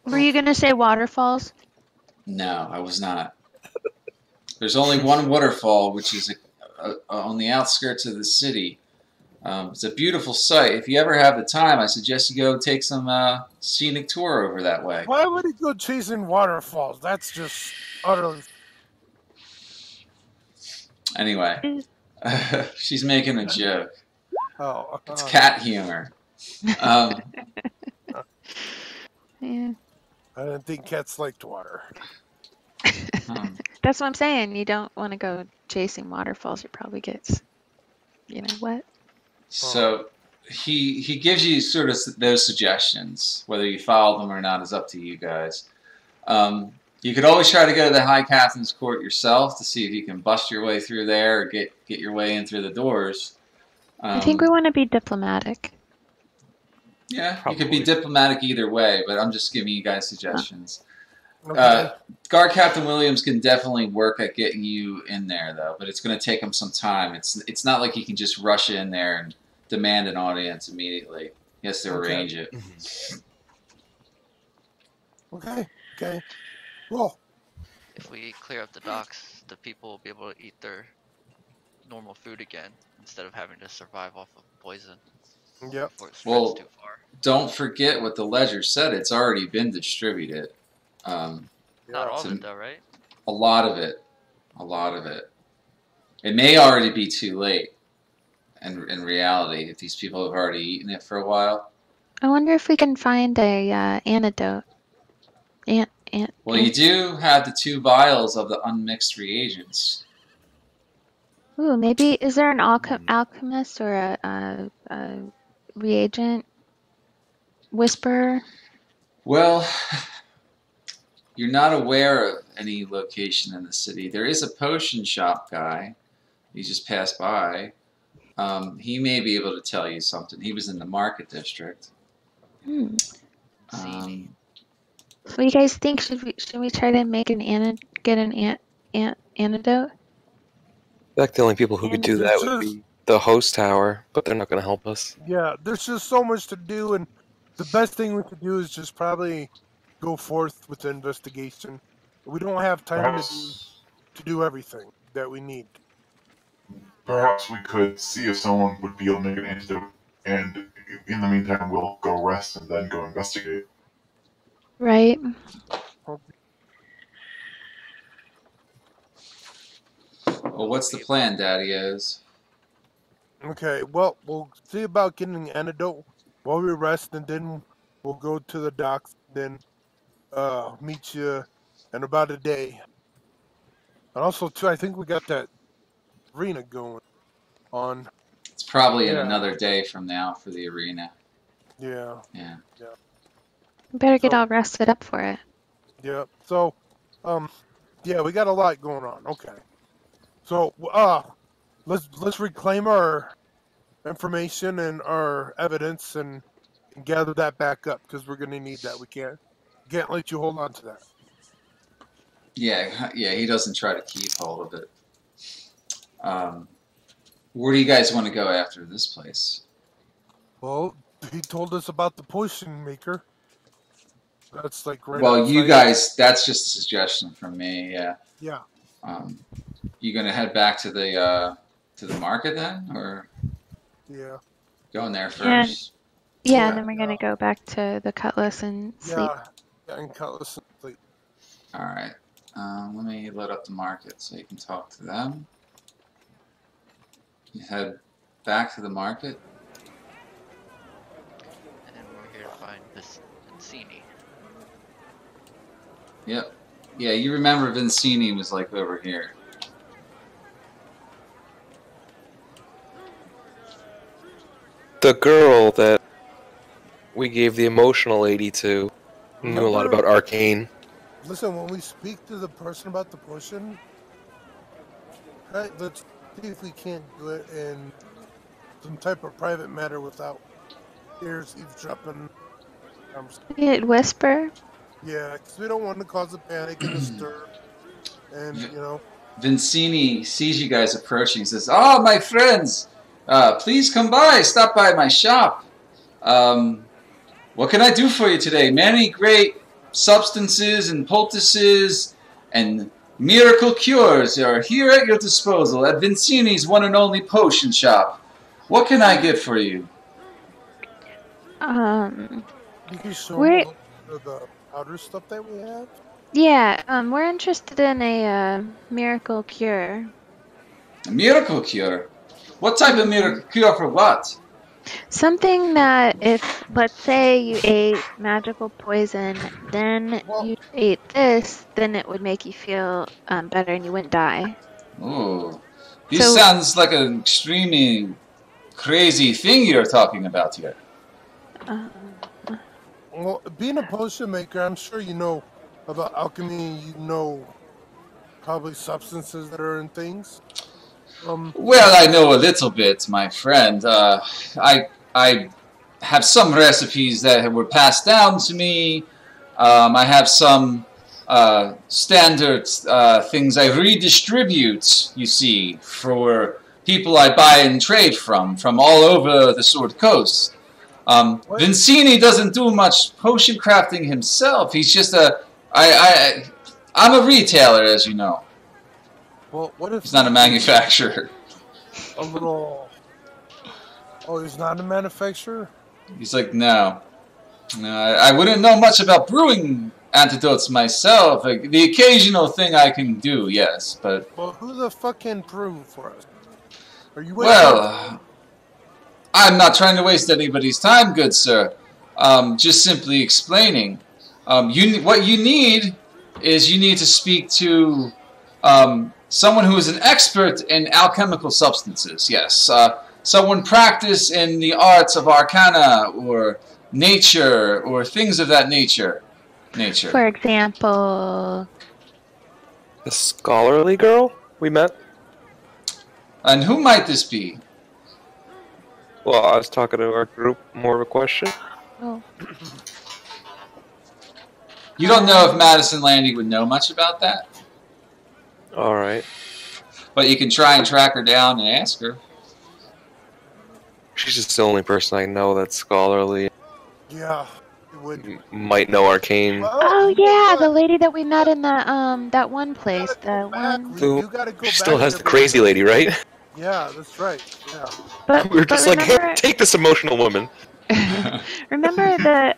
Were you gonna say waterfalls? No, I was not. There's only one waterfall, which is on the outskirts of the city. It's a beautiful sight. If you ever have the time, I suggest you go take some scenic tour over that way. Why would he go chasing waterfalls? That's just utterly... Anyway, she's making a joke. Oh, It's cat humor. Yeah. I didn't think cats liked water. That's what I'm saying. You don't want to go chasing waterfalls. It probably gets, wet. So he gives you sort of those suggestions. Whether you follow them or not is up to you guys. You could always try to go to the High Captain's Court yourself to see if you can bust your way through there or get your way in through the doors. I think we want to be diplomatic. Yeah, Probably. you could be diplomatic either way, but I'm just giving you guys suggestions. Okay. Guard Captain Williams can definitely work at getting you in there, though, but it's going to take him some time. It's not like he can just rush in there and demand an audience immediately. He has to arrange it. Okay. Well, If we clear up the docks, the people will be able to eat their normal food again instead of having to survive off of poison yep. before it spreads Well, too far. don't forget what the ledger said. It's already been distributed. Not all of to- it though, right? A lot of it. A lot of it. It may already be too late in reality if these people have already eaten it for a while. I wonder if we can find a antidote. Well, you do have the 2 vials of the unmixed reagents. Ooh, maybe is there an alchemist or a reagent whisperer? Well, you're not aware of any location in the city. There is a potion shop guy. He just passed by. He may be able to tell you something. He was in the market district. What do you guys think? Should we try to make get an antidote? I think the only people who could do that would be the host tower, but they're not going to help us. Yeah, there's just so much to do, and the best thing we could do is just probably go forth with the investigation. We don't have time to do everything that we need. Perhaps we could see if someone would be able to make an antidote, and in the meantime, we'll go rest and then go investigate. Right. Well, what's the plan, Daddy-O's? Okay, well, we'll see about getting an antidote while we rest, and then we'll go to the docks, then meet you in about a day. And also, too, I think we got that arena going on. It's probably in another day from now for the arena. Yeah. Yeah. We better get all rested up for it. Yeah. So, yeah, we got a lot going on. Okay. So, let's reclaim our information and our evidence and gather that back up because we're gonna need that. We can't let you hold on to that. Yeah, he doesn't try to keep hold of it. Where do you guys want to go after this place? Well, he told us about the potion maker. That's like right. Well, you outside. guys, that's just a suggestion from me. Yeah. Yeah. You gonna head back to the market then, or Yeah. going there first? Yeah, and then we're gonna go back to the Cutlass and sleep. Yeah, and Cutlass and sleep. All right. Let me load up the market so you can talk to them. You head back to the market. this Vincini. Yep. Yeah, you remember Vincini was like over here. The girl that we gave the emotional lady to knew a lot about arcane. Listen, when we speak to the person about the potion, right, let's see if we can't do it in some type of private matter without ears eavesdropping. You'd whisper. Yeah, because we don't want to cause a panic and a stir. And, you know. Vincini sees you guys approaching and says, "Oh, my friends, please come by, stop by my shop. What can I do for you today? Many great substances and poultices and miracle cures are here at your disposal at Vincini's one and only potion shop. What can I get for you?" You can show me the powder stuff that we have? Yeah, we're interested in a miracle cure. A miracle cure? What type of miracle cure for what? Something that if, let's say, you ate magical poison, then you ate this, then it would make you feel better and you wouldn't die. Oh, this sounds like an extremely crazy thing you're talking about here. Well, being a potion maker, I'm sure you know about alchemy. You know probably substances that are in things. Well, I know a little bit, my friend. I have some recipes that were passed down to me. I have some standard things I redistribute, you see, for people I buy and trade from all over the Sword Coast. Vincini doesn't do much potion crafting himself. He's just I'm a retailer, as you know. Well, what if he's not a manufacturer? A little. Oh, he's not a manufacturer? He's like, no. I wouldn't know much about brewing antidotes myself. Like, the occasional thing I can do, yes, but... Well, who the fuck can brew for us? Are you I'm not trying to waste anybody's time, good sir. Just simply explaining. What you need is you need to speak to someone who is an expert in alchemical substances, yes. Someone practiced in the arts of arcana or nature or things of that nature. For example... The scholarly girl we met? And who might this be? Well, I was talking to our group, more of a question. Oh. You don't know if Madison Landy would know much about that? Alright. But you can try and track her down and ask her. She's just the only person I know that's scholarly. Yeah, you would. Might know arcane. Oh yeah, the lady that we met in the that one place. The one. You gotta go she still has the crazy lady, right? Yeah, that's right. Yeah. We were just like, hey, take this emotional woman. Remember the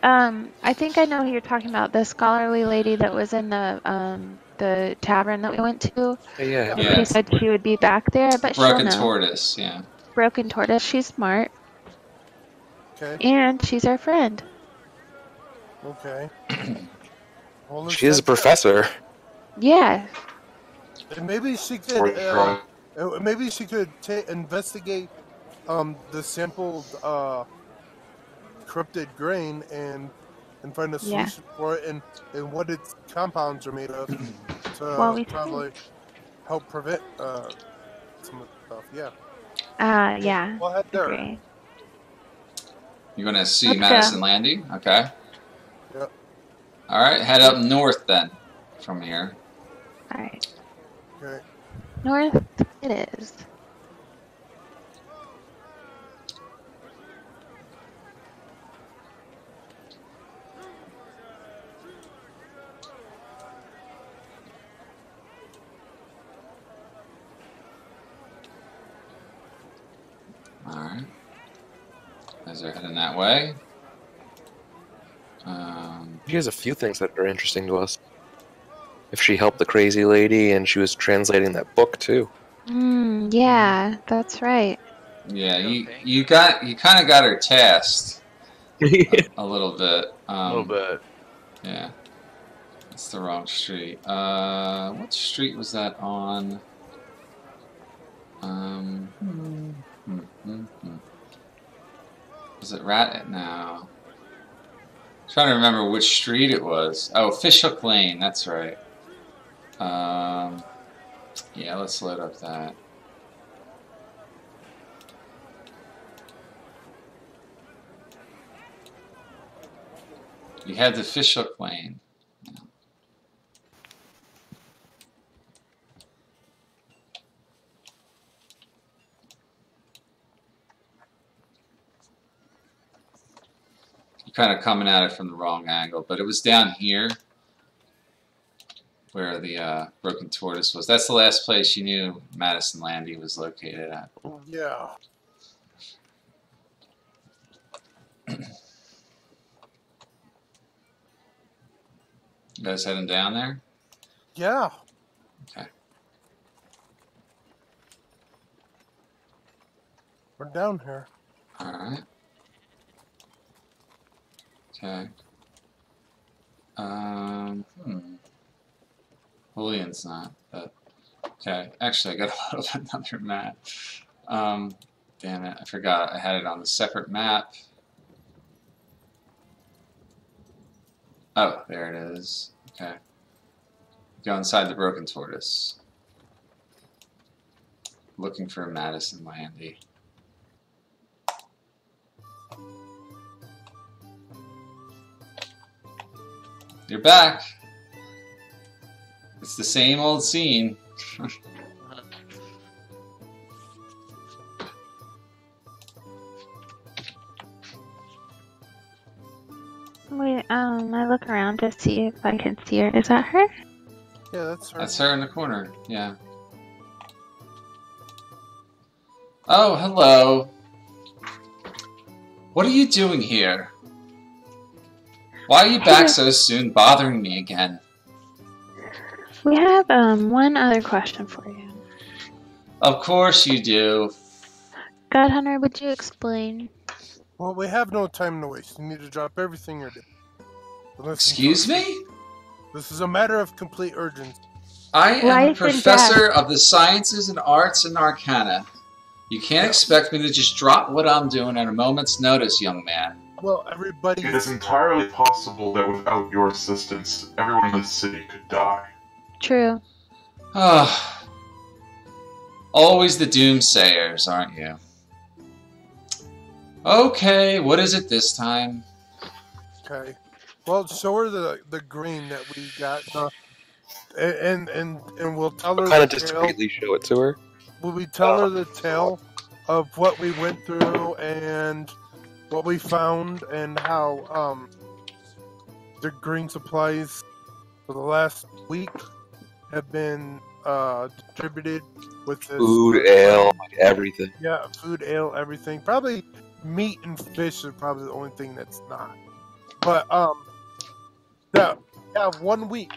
I think I know who you're talking about. The scholarly lady that was in the tavern that we went to. Yeah. She said she would be back there, but Broken she'll know. Tortoise, yeah. Broken Tortoise. She's smart. Okay. And she's our friend. Okay. Well, she is a professor. Yeah. And maybe she could. Maybe she could investigate the sampled corrupted grain and find a solution for it and what its compounds are made of to probably help prevent some of the stuff. Yeah. Yeah. We'll head there. Agree. You're gonna see Madison Landy? Okay. Yep. Alright, head up north then from here. Alright. Okay. North it is. Alright. As they're heading that way. She has a few things that are interesting to us. If she helped the crazy lady and she was translating that book too. Yeah, that's right. Yeah, you kind of got her tasked a little bit. A little bit. Yeah. That's the wrong street. What street was that on? Was it Rat? No. Trying to remember which street it was. Oh, Fishhook Lane. That's right. Yeah, let's load up that. You had the Fishhook Lane. Kind of coming at it from the wrong angle, but it was down here where the broken tortoise was. That's the last place you knew Madison Landy was located at. Yeah. You guys heading down there? Yeah. Okay. We're down here. All right. Okay. Julian's not, but okay. Actually, I got to load up another map. Damn it, I forgot. I had it on the separate map. Oh, there it is. Okay. Go inside the broken tortoise. Looking for Madison Landy. You're back. It's the same old scene. Wait, I look around to see if I can see her. Is that her? Yeah, that's her. That's her in the corner. Yeah. Oh, hello. What are you doing here? Why are you back so soon, bothering me again? We have one other question for you. Of course you do. God Hunter, would you explain? Well, we have no time to waste. You need to drop everything you're doing. Excuse me? This is a matter of complete urgency. I am Life a and professor death. of the sciences and arts and arcana. You can't expect me to just drop what I'm doing at a moment's notice, young man. Well, everybody... It is entirely possible that without your assistance, everyone in the city could die. True. Ah, always the doomsayers, aren't you? Okay, what is it this time? Okay. Well, show her the green that we got, and we'll tell her. I'll kind of the tale. discreetly show it to her. Will we tell her the tale of what we went through and what we found and how the green supplies for the last week have been distributed with this Food, ale, like everything. Yeah, food, ale, everything. Probably meat and fish are probably the only thing that's not. But yeah, we have 1 week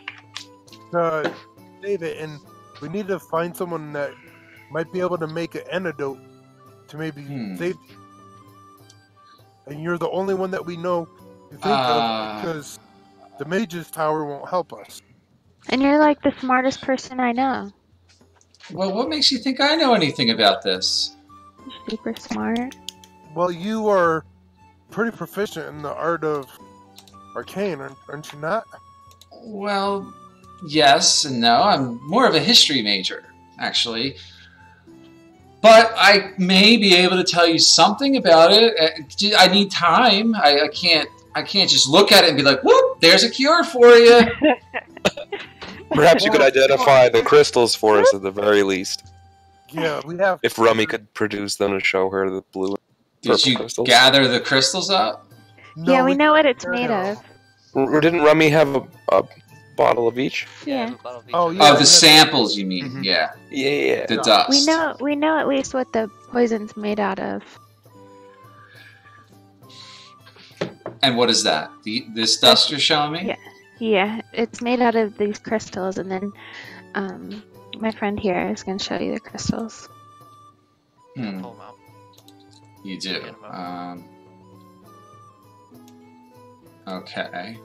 to save it, and we need to find someone that might be able to make an antidote to maybe save it. And you're the only one that we know to think of, because the Mage's Tower won't help us. And you're like the smartest person I know. Well, what makes you think I know anything about this? You're super smart. Well, you are pretty proficient in the art of arcane, aren't you not? Well, yes and no. I'm more of a history major, actually. But I may be able to tell you something about it. I need time. I can't just look at it and be like, whoop, there's a cure for you. Perhaps you could identify the crystals for us at the very least. Yeah, we have. If Rummy could produce them to show her the blue and Did purple you crystals. gather the crystals up? No, Yeah, we know what it's made of. Didn't Rummy have a bottle of each? Yeah. Oh, yeah. Oh, the samples, you mean? Yeah. Yeah. The dust. We know at least what the poison's made out of. And what is that? This dust you're showing me? Yeah. Yeah, it's made out of these crystals, and then my friend here is going to show you the crystals. Pull 'em out. You do. Okay.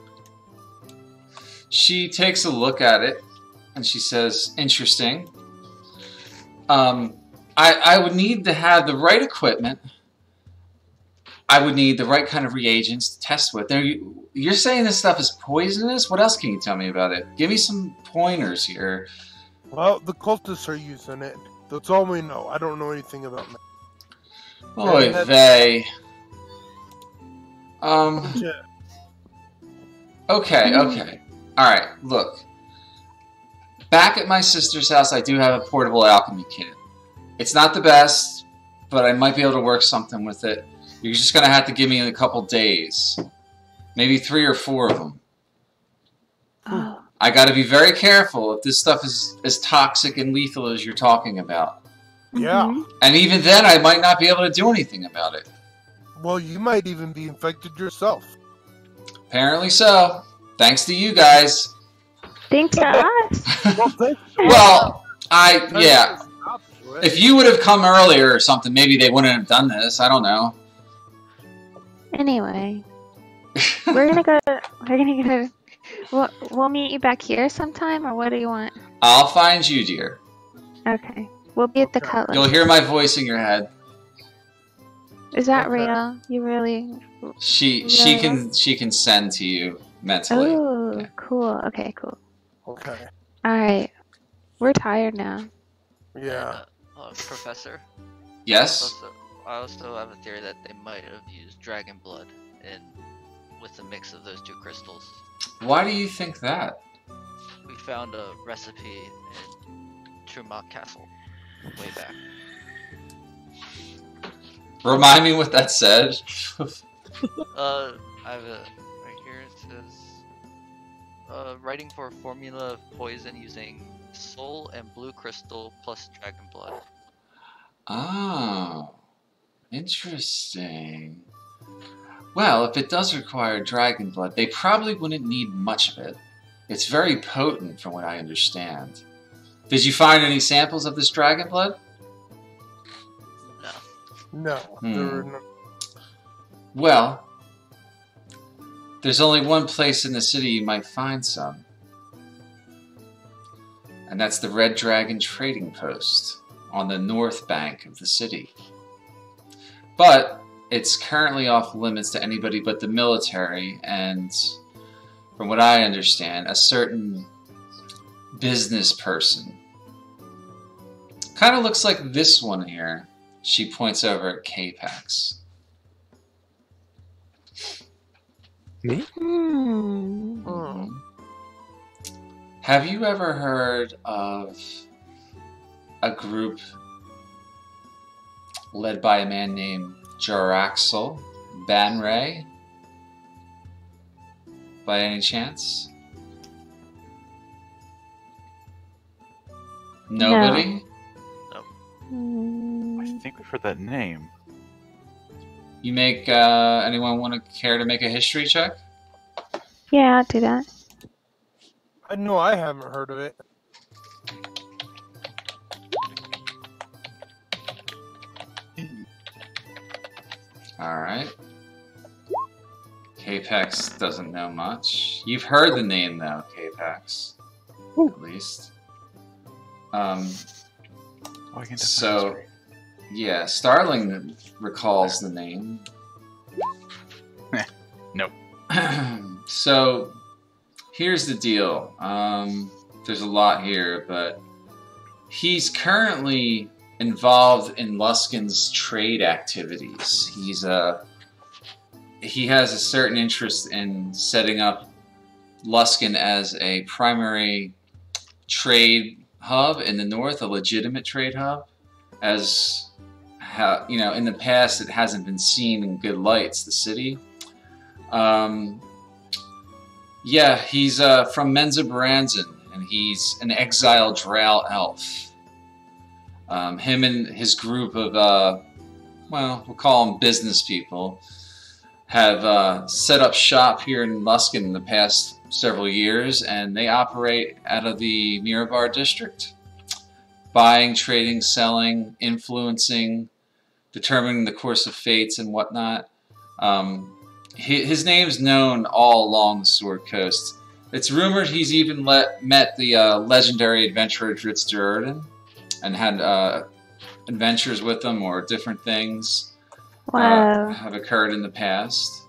She takes a look at it, and she says, interesting. I would need to have the right equipment. I would need the right kind of reagents to test with. You're saying this stuff is poisonous? What else can you tell me about it? Give me some pointers here. Well, the cultists are using it. That's all we know. I don't know anything about it. Oy vey. Okay. Alright, look. Back at my sister's house, I do have a portable alchemy kit. It's not the best, but I might be able to work something with it. You're just going to have to give me a couple days. Maybe 3 or 4 of them. Oh. I got to be very careful if this stuff is as toxic and lethal as you're talking about. Yeah. And even then, I might not be able to do anything about it. Well, you might even be infected yourself. Apparently so. Thanks to you guys. Thanks to us. Well, yeah. If you would have come earlier or something, maybe they wouldn't have done this. I don't know. Anyway, we're gonna go. We'll meet you back here sometime, or what do you want? I'll find you, dear. Okay, we'll be at the Cutlass. You'll hear my voice in your head. Is that real? You really? She can send to you mentally. Oh, yeah. Cool. Okay, cool. Okay. All right, we're tired now. Yeah. Professor? Yes? I also have a theory that they might have used dragon blood with the mix of those 2 crystals. Why do you think that? We found a recipe in Trumont Castle way back. Remind me what that said. I have a right here. It says, writing for a formula of poison using soul and blue crystal plus dragon blood. Oh, interesting. Well, if it does require dragon blood, they probably wouldn't need much of it. It's very potent from what I understand. Did you find any samples of this dragon blood? No. There were no... Well, there's only one place in the city you might find some. And that's the Red Dragon Trading Post on the north bank of the city. But it's currently off limits to anybody but the military and, from what I understand, a certain business person. Kind of looks like this one here. She points over at Capex. Me? Have you ever heard of a group led by a man named Jaraxel Banray? By any chance? Nobody? I think we've heard that name. You make, anyone care to make a history check? Yeah, I'll do that. I know I haven't heard of it. Alright. Capex doesn't know much. You've heard the name though, Capex. At least. So, yeah, Starling recalls the name. Nope. So, here's the deal. There's a lot here, but he's currently involved in Luskan's trade activities. He has a certain interest in setting up Luskan as a primary trade hub in the north, a legitimate trade hub, as how, you know, in the past it hasn't been seen in good lights, the city. Yeah, he's from Menza Baranzan, and he's an exiled drow elf. Him and his group of, well, we'll call them business people, have set up shop here in Luskan in the past several years, and they operate out of the Mirabar district, buying, trading, selling, influencing, determining the course of fates and whatnot. his name's known all along the Sword Coast. It's rumored he's even met the legendary adventurer Dritz Durden and had adventures with them or different things have occurred in the past.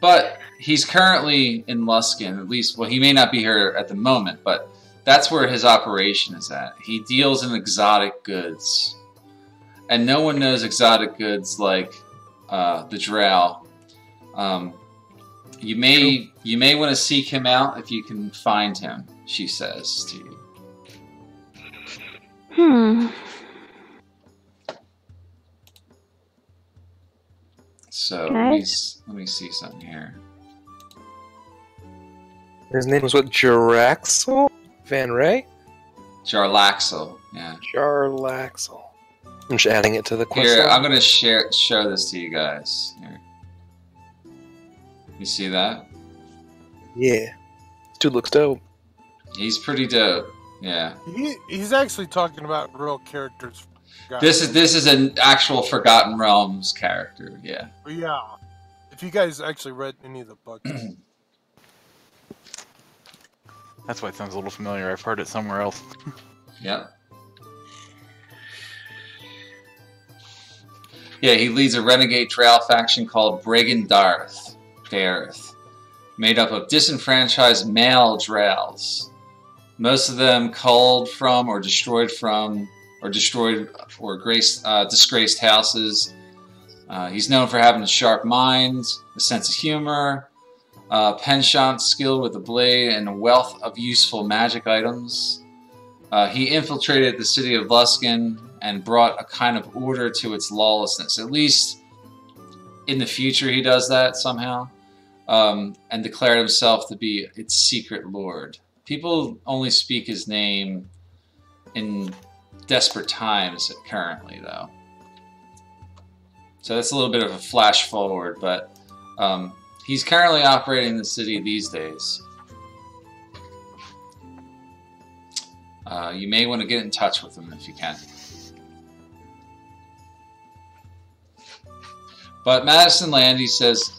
But he's currently in Luskan, at least. Well, he may not be here at the moment, but that's where his operation is at. He deals in exotic goods. And no one knows exotic goods like the Drow. You may want to seek him out if you can find him, she says to you. So let me see something here. His name was what? Jaraxel? Van Ray? Jarlaxle, yeah. Jarlaxle. I'm just adding it to the quest. Here, I'm gonna show this to you guys. Here. You see that? Yeah. This dude looks dope. He's pretty dope. Yeah. He's actually talking about real characters. This is an actual Forgotten Realms character. Yeah. Yeah. If you guys actually read any of the books. That's why it sounds a little familiar. I've heard it somewhere else. Yep. Yeah, he leads a renegade trail faction called Brigand Darth, made up of disenfranchised male Drals. Most of them culled from or destroyed disgraced houses. He's known for having a sharp mind, a sense of humor, penchant skill with a blade, and a wealth of useful magic items. He infiltrated the city of Luskan and brought a kind of order to its lawlessness. At least in the future he does that somehow. And declared himself to be its secret lord. People only speak his name in desperate times currently, though. So that's a little bit of a flash forward, but he's currently operating the city these days. You may want to get in touch with him if you can. But Madison Landy says,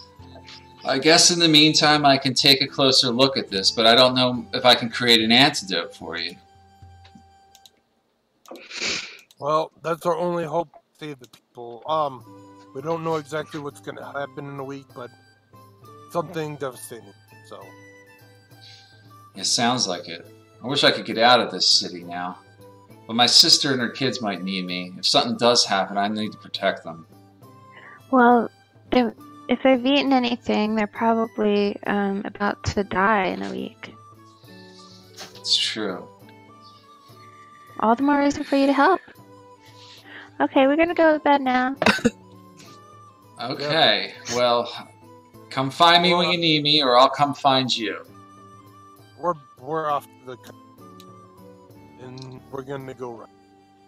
I guess in the meantime I can take a closer look at this, but I don't know if I can create an antidote for you. Well, that's our only hope to save the people. We don't know exactly what's going to happen in a week, but something devastating, so. It sounds like it. I wish I could get out of this city now. But my sister and her kids might need me. If something does happen, I need to protect them. Well, if they've eaten anything, they're probably about to die in a week. It's true. All the more reason for you to help. Okay, we're gonna go to bed now. Okay, well, come find me when you need me, or I'll come find you. We're off to the and we're gonna go right.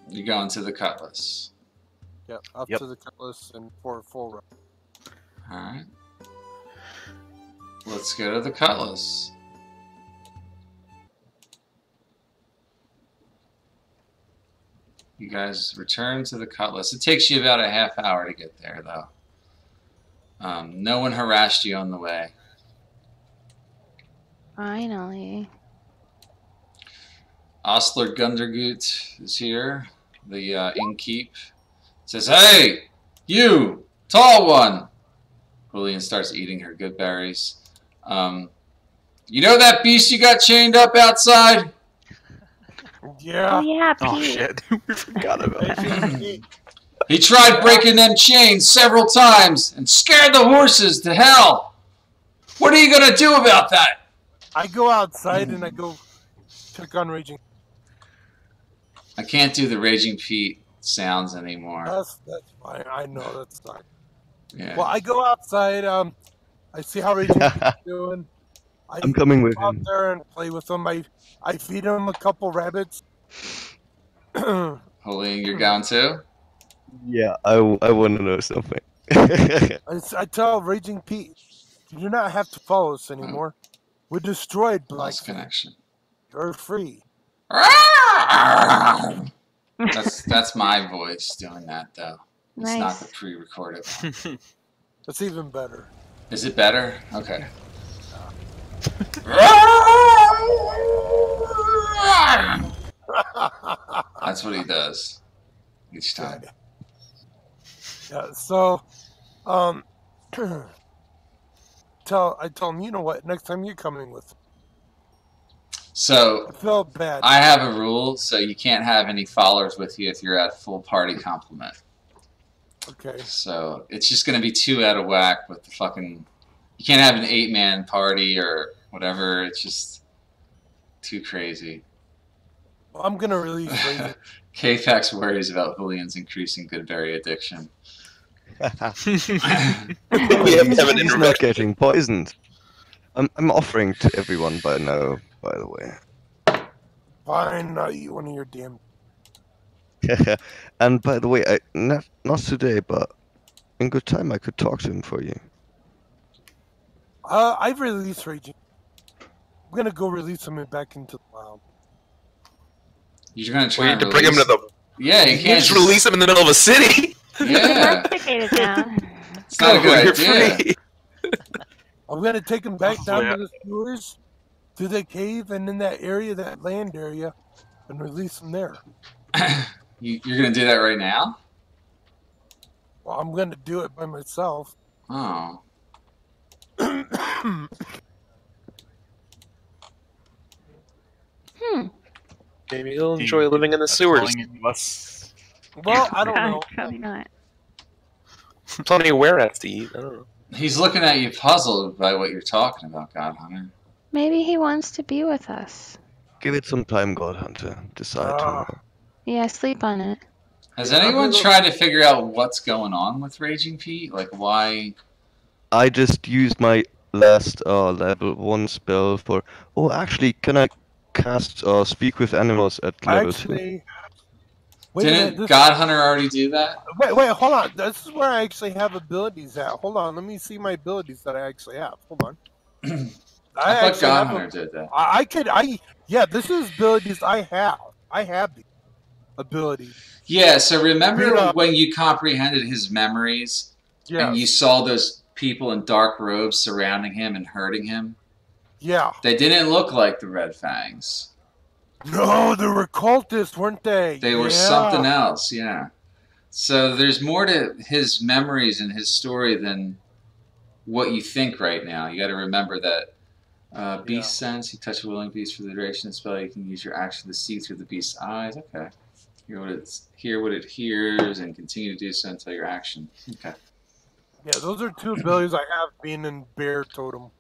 You're going to the Cutlass. Yeah, up to the Cutlass and for a full run. Alright. Let's go to the Cutlass. You guys return to the Cutlass. It takes you about a half hour to get there, though. No one harassed you on the way. Finally. Ostler Gundergut is here. The innkeep says, "Hey, you, tall one!" Julian starts eating her good berries. You know that beast you got chained up outside? Yeah. Oh, yeah, Pete. Oh, shit. We forgot about it. He tried breaking them chains several times and scared the horses to hell. What are you going to do about that? I go outside and I go check on Raging. I can't do the Raging Pete sounds anymore. That's fine. I know that's fine. Yeah. Well, I go outside. I see how Raging Pete's doing. I'm coming with go out him. there and play with him. I feed him a couple rabbits. Julian, you're going too? Yeah, I want to know something. I tell Raging Pete, you do not have to follow us anymore. We destroyed Black. Lost connection. You're free. That's my voice doing that, though. It's not the Nice. pre-recorded one. That's even better. Is it better? Okay. That's what he does each time. Yeah. So, I tell him, you know what? Next time you're coming with. So I felt bad. I have a rule, so you can't have any followers with you if you're at full party complement. Okay. So it's just going to be 2 out of whack with the fucking... You can't have an 8-man party or whatever. It's just too crazy. Well, I'm going to release Raven. K-Fax worries about Julian's increasing goodberry addiction. He's not getting poisoned. I'm offering to everyone by now, by the way. Fine, I'll eat one of your damn... And by the way, not today, but in good time I could talk to him for you. I've released Raging. I'm going to go release him back into the wild. You're going to We try need to and bring him release... to the... Yeah, you can't just release him in the middle of a city. Yeah. Domesticated now. It's not a good You're idea. free. I'm going to take him back Oh, down yeah. to the sewers, to the cave, and in that area, that land area, and release him there. You're going to do that right now? Well, I'm going to do it by myself. Oh. Maybe he'll enjoy living in the That's sewers. calling it less. Well, I don't know. Probably not. Plenty of were rats to eat. I don't know. He's looking at you puzzled by what you're talking about, God Hunter. Maybe he wants to be with us. Give it some time, God Hunter. Decide tomorrow. Yeah, sleep on it. Has anyone tried to figure out what's going on with Raging Pete? Like, why? I just used my last level 1 spell for... Oh, actually, can I cast Speak with Animals at level 2? Actually, wait a minute. Didn't God Hunter already do that? Wait, hold on. This is where I actually have abilities at. Hold on, let me see my abilities that I actually have. Hold on. I thought actually God have Hunter did that. Yeah, this is abilities I have. I have the ability. Yeah, so remember Yeah. when you comprehended his memories and you Yes. saw those people in dark robes surrounding him and hurting him? Yeah. They didn't look like the Red Fangs. No, they were cultists, weren't they? They were something else, yeah. So there's more to his memories and his story than what you think right now. You got to remember that beast sense. You touch a willing beast for the duration of the spell. You can use your action to see through the beast's eyes. Okay. Hear what it hears and continue to do so until your action. Okay. Yeah, those are 2 abilities I have being in Bear Totem.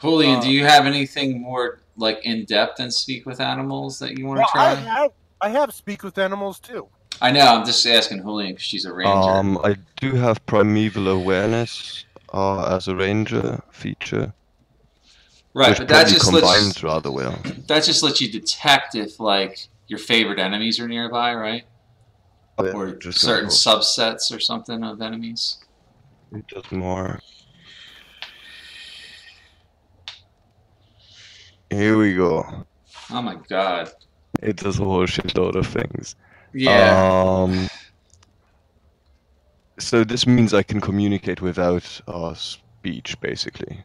Julian, do you have anything more like in depth than Speak with Animals that you want to try? I have Speak with Animals too. I know. I'm just asking Julian because she's a ranger. I do have Primeval Awareness as a ranger feature. Right, which but that probably just combines lets rather well. that just lets you detect if like your favorite enemies are nearby, right? Oh, yeah, Or just certain go. subsets or something of enemies. It does more. Here we go. Oh my god. It does a whole shitload of things. Yeah. So this means I can communicate without speech, basically.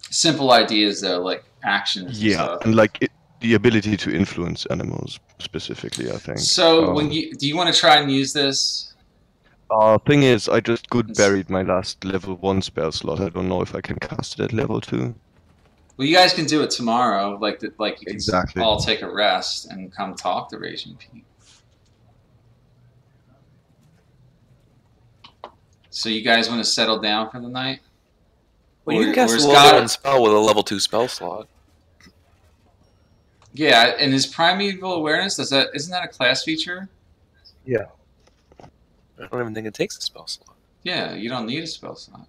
Simple ideas though, like actions. And Yeah, stuff. and like the ability to influence animals specifically, I think. So when do you want to try and use this? Thing is, I just buried my last level 1 spell slot. I don't know if I can cast it at level 2. Well, you guys can do it tomorrow. Like you can Exactly. all take a rest and come talk to Raging Pete. So you guys want to settle down for the night? Well, you Or- can cast or a is level God- 1 spell with a level 2 spell slot. Yeah, and his primeval awareness isn't that a class feature? Yeah. I don't even think it takes a spell slot. Yeah, you don't need a spell slot.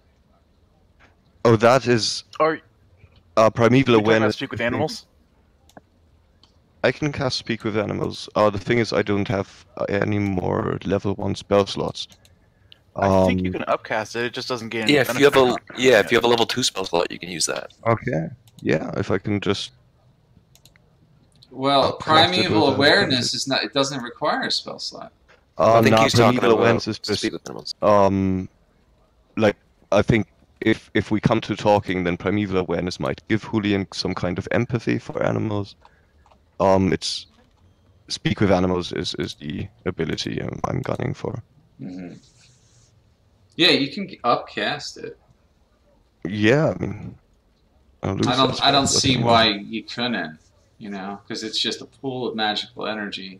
Oh, that is Or Primeval you talking about Awareness. Speak with Animals? I can cast Speak with Animals. The thing is, I don't have any more level 1 spell slots. I think you can upcast it. It just doesn't gain. Yeah, if you have benefit. if you have a level 2 spell slot, you can use that. Okay. Yeah, if I can just. Well, I'll cast it primeval with a- awareness is not. It doesn't require a spell slot. I think nah, he's talking primeval about awareness is just speak with animals. like I think if we come to talking, then primeval awareness might give Julian some kind of empathy for animals. It's speak with animals is the ability I'm gunning for. Mm-hmm. Yeah, you can upcast it. Yeah, I mean, I'll lose that I spell, don't but, see you know. why you couldn't. You know, because it's just a pool of magical energy.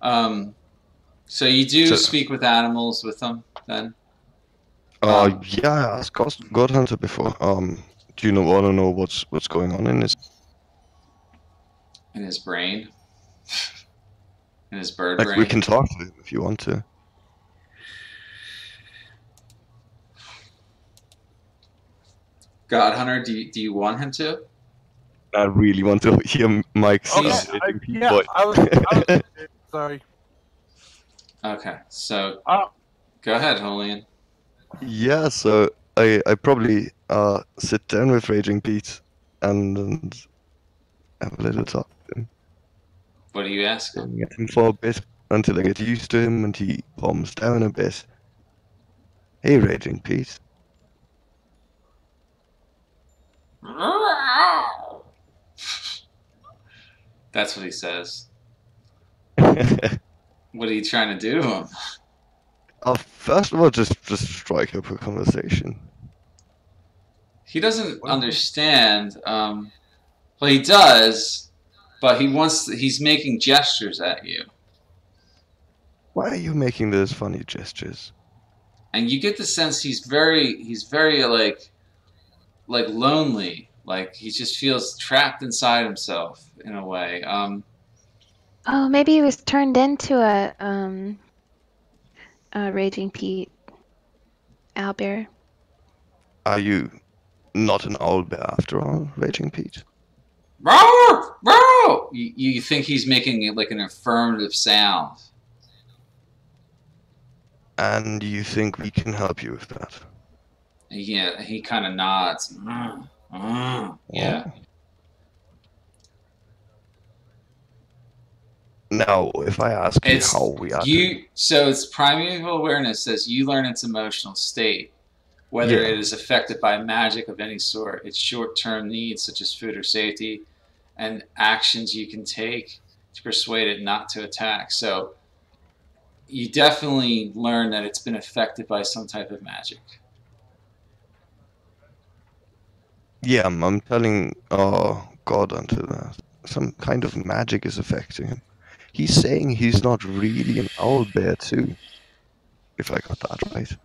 So you do So, speak with animals with them then? yeah, I asked God Hunter before. Do you want to know what's going on in his? In his brain? In his bird Like, we brain? can talk to him if you want to. God Hunter, do you want him to? I really want to hear Mike's Okay, yeah, voice. I was sorry. Okay, so Oh, go ahead, Julian. Yeah, so I probably sit down with Raging Pete and have a little talk with him. What do you ask him? Staring at him for a bit until I get used to him and he calms down a bit. Hey, Raging Pete. That's what he says. What are you trying to do to him? First of all, just strike up a conversation. He doesn't understand. Well, he does, but he's making gestures at you. Why are you making those funny gestures? And you get the sense he's very like lonely. Like he just feels trapped inside himself in a way. Oh, maybe he was turned into a Raging Pete owlbear. Are you not an owlbear after all, Raging Pete? Roar! Roar! You think he's making it like an affirmative sound. And you think we can help you with that? Yeah, he kind of nods. Yeah. Now, if I ask you how we are So it's primeval awareness says you learn its emotional state, whether it is affected by magic of any sort, its short-term needs such as food or safety, and actions you can take to persuade it not to attack. So you definitely learn that it's been affected by some type of magic. Yeah, I'm telling God unto that. Some kind of magic is affecting him. He's saying he's not really an owlbear too. If I got that right.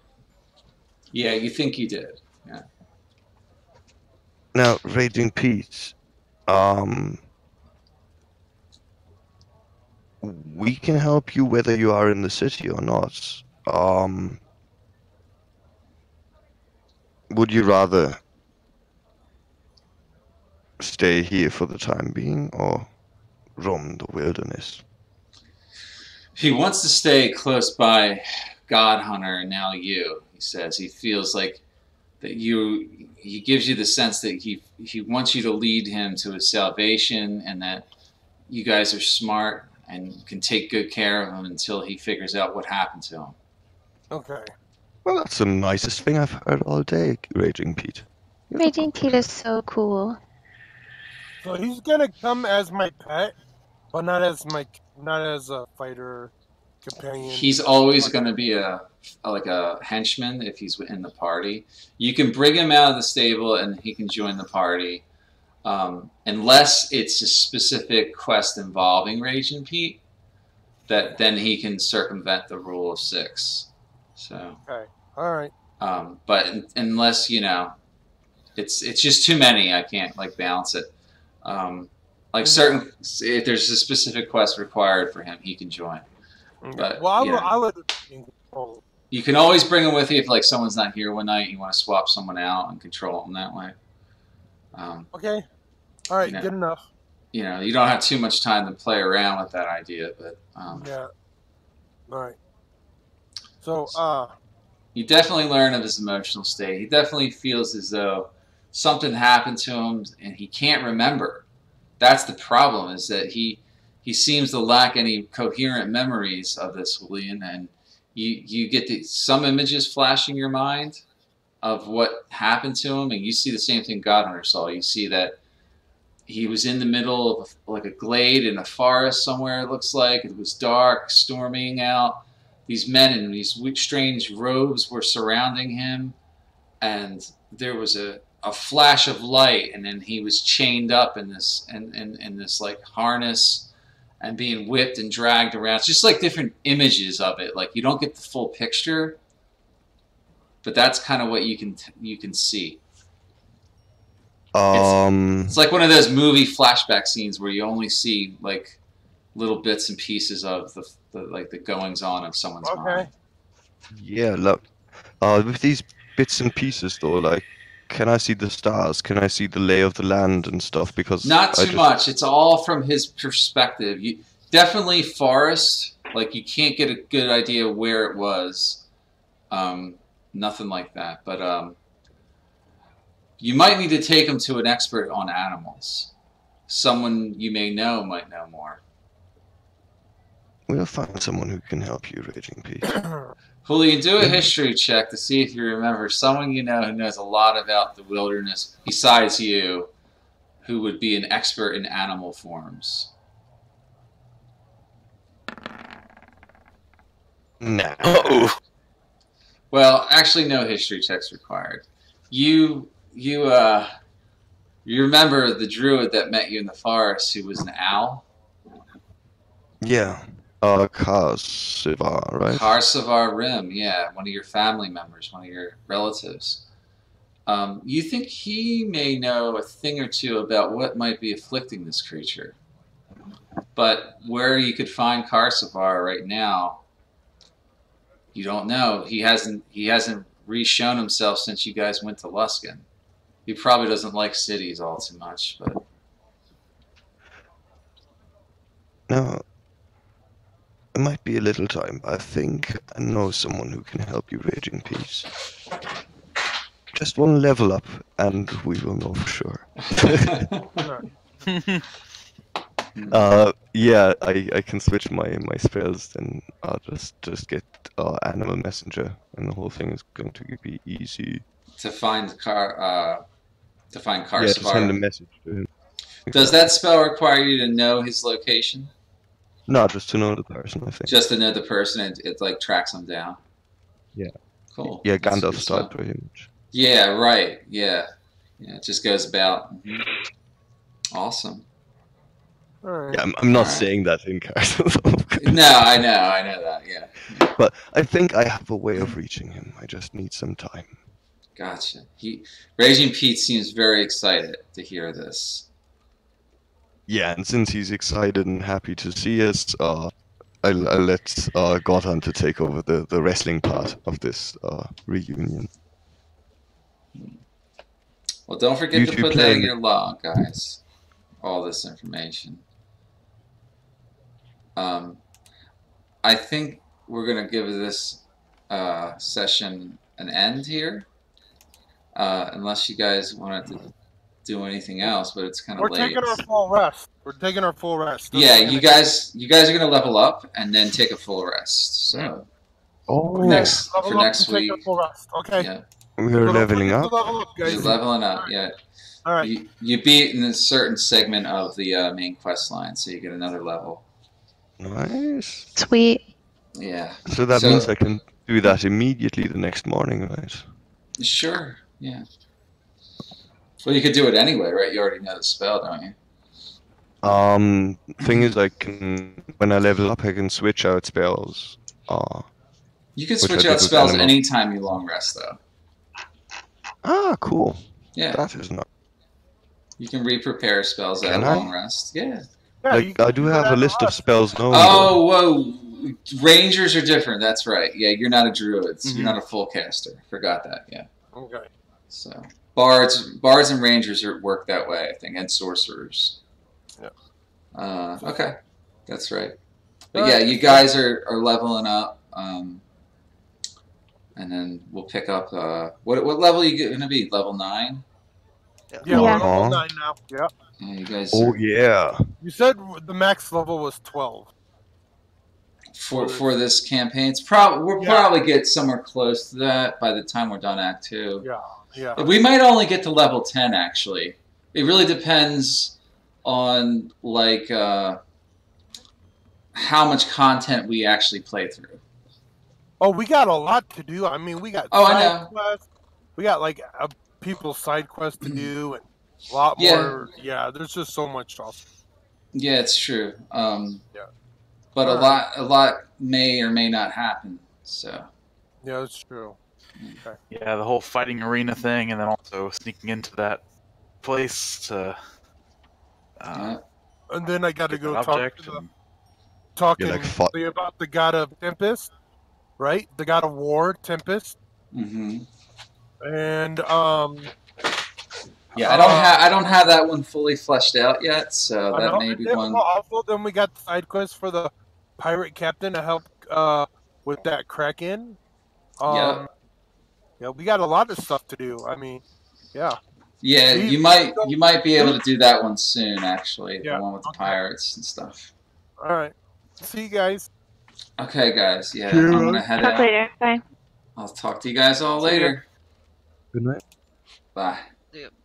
Yeah, you think you did. Yeah. Now, Raging Pete, we can help you whether you are in the city or not. Would you rather stay here for the time being or roam the wilderness? He wants to stay close by God Hunter and now you, he says. He feels like that he gives you the sense that he wants you to lead him to his salvation and that you guys are smart and can take good care of him until he figures out what happened to him. okay. Well, that's the nicest thing I've heard all day, Raging Pete. Raging Pete is so cool. So he's gonna come as my pet, but not as a fighter companion. He's always going to be like a henchman if he's in the party. You can bring him out of the stable and he can join the party, unless it's a specific quest involving Raging Pete. That then he can circumvent the rule of 6. So. Okay. All right. But unless it's just too many. I can't like balance it. Like certain, if there's a specific quest required for him, he can join. But well, I would. You can always bring him with you if like someone's not here one night. You want to swap someone out and control them that way. Okay. All right. Good enough. You don't have too much time to play around with that idea, but yeah. All right. So you definitely learn of his emotional state. He definitely feels as though something happened to him and he can't remember. That's the problem, is that he he seems to lack any coherent memories of this, Julian, and you get some images flash in your mind of what happened to him, and you see the same thing Godhunter saw. You see that he was in the middle of like a glade in a forest somewhere, it looks like. It was dark, storming out. These men in these strange robes were surrounding him, and there was a flash of light, and then he was chained up in this in this like harness and being whipped and dragged around. It's just like different images of it. Like you don't get the full picture, but that's kind of what you can see. It's like one of those movie flashback scenes where you only see like little bits and pieces of the goings on of someone's mind. Yeah, look. With these bits and pieces though, like, can I see the stars? Can I see the lay of the land and stuff? Because not too much. It's all from his perspective. You definitely forest. Like you can't get a good idea where it was. Nothing like that. But you might need to take him to an expert on animals. Someone you may know might know more. We'll find someone who can help you, Raging Peace. Julian, do a history check to see if you remember someone you know who knows a lot about the wilderness besides you, who would be an expert in animal forms. Nah. Uh-oh. Well, actually, no history checks required. You remember the druid that met you in the forest who was an owl? Yeah. Karsivar, right? Karsivar Rim, yeah, one of your family members, one of your relatives. You think he may know a thing or two about what might be afflicting this creature. But where you could find Karsivar right now, you don't know. He hasn't re-shown himself since you guys went to Luskan. He probably doesn't like cities all too much, but No. It might be a little time, but I think I know someone who can help you, Raging Peace. Just one level up, and we will know for sure. Yeah, I can switch my spells, then I'll just get Animal Messenger, and the whole thing is going to be easy. to find Karsivar. Yeah, to send a message to him. Does that spell require you to know his location? No, just to know the person, I think. Just to know the person, and it like tracks him down. Yeah. Cool. Yeah, That's Gandalf good style stuff. pretty much. Yeah, right. Yeah. Yeah, it just goes about. Awesome. All right. Yeah, I'm not Alright. saying that in character. No, I know that. Yeah. But I think I have a way of reaching him. I just need some time. Gotcha. Raging Pete seems very excited to hear this. Yeah, and since he's excited and happy to see us, I'll let Godhunter take over the wrestling part of this reunion. Well, don't forget You to two put that play in the- your log, guys. All this information. I think we're going to give this session an end here. Unless you guys wanted to do anything else, but it's kind of We're late. taking our full rest. We're taking our full rest. Yeah, you guys are going to level up and then take a full rest. So Oh, for next Level up next and take week, our full rest. Okay. yeah, we're leveling up. Level up, guys. you're leveling up. Yeah, All right. you beat in a certain segment of the main quest line, so you get another level. Nice. Sweet. Yeah, So that means I can do that immediately the next morning, right? sure. Yeah. Well, you could do it anyway, right? You already know the spell, don't you? Thing is, when I level up, I can switch out spells. You can Which I switch did out with spells animal. anytime you long rest, though. Cool. Yeah, That is not. you can re-prepare spells at Can a I? long rest. Yeah. Yeah, Like, I do have a list of spells known. Oh, whoa. Rangers are different. That's right. Yeah, you're not a druid. So You're not a full caster. Forgot that. Yeah. Okay. So bards and rangers work that way, I think, and sorcerers. Yeah. Okay, that's right. But yeah, you guys are leveling up, and then we'll pick up. What level are you going to be? Level 9? Yeah, Yeah. we're level 9 now. Yeah. Yeah, you guys. Oh yeah. You said the max level was 12. For this campaign, we'll Yeah. probably get somewhere close to that by the time we're done Act 2. Yeah. We might only get to level 10 actually. It really depends on like how much content we actually play through. Oh, we got a lot to do. I mean, we got I know. quests. We got like people's side quests to do and a lot more. Yeah, there's just so much stuff. Yeah, it's true. Yeah. But All a lot may or may not happen. So. Yeah, that's true. Okay. Yeah, the whole fighting arena thing, and then also sneaking into that place to. And then I got to go talking about the god of Tempest, right? The god of war, Tempest. Mm-hmm. And yeah, I don't have that one fully fleshed out yet, so that may be one. Also, then we got the side quest for the pirate captain to help with that Kraken. Yeah, we got a lot of stuff to do. I mean, yeah. Yeah, you might be able to do that one soon, actually. The one with the pirates and stuff. All right. See you guys. Okay, guys. Yeah, I'm gonna head out. Later. Bye. I'll talk to you guys all later. Good night. Bye.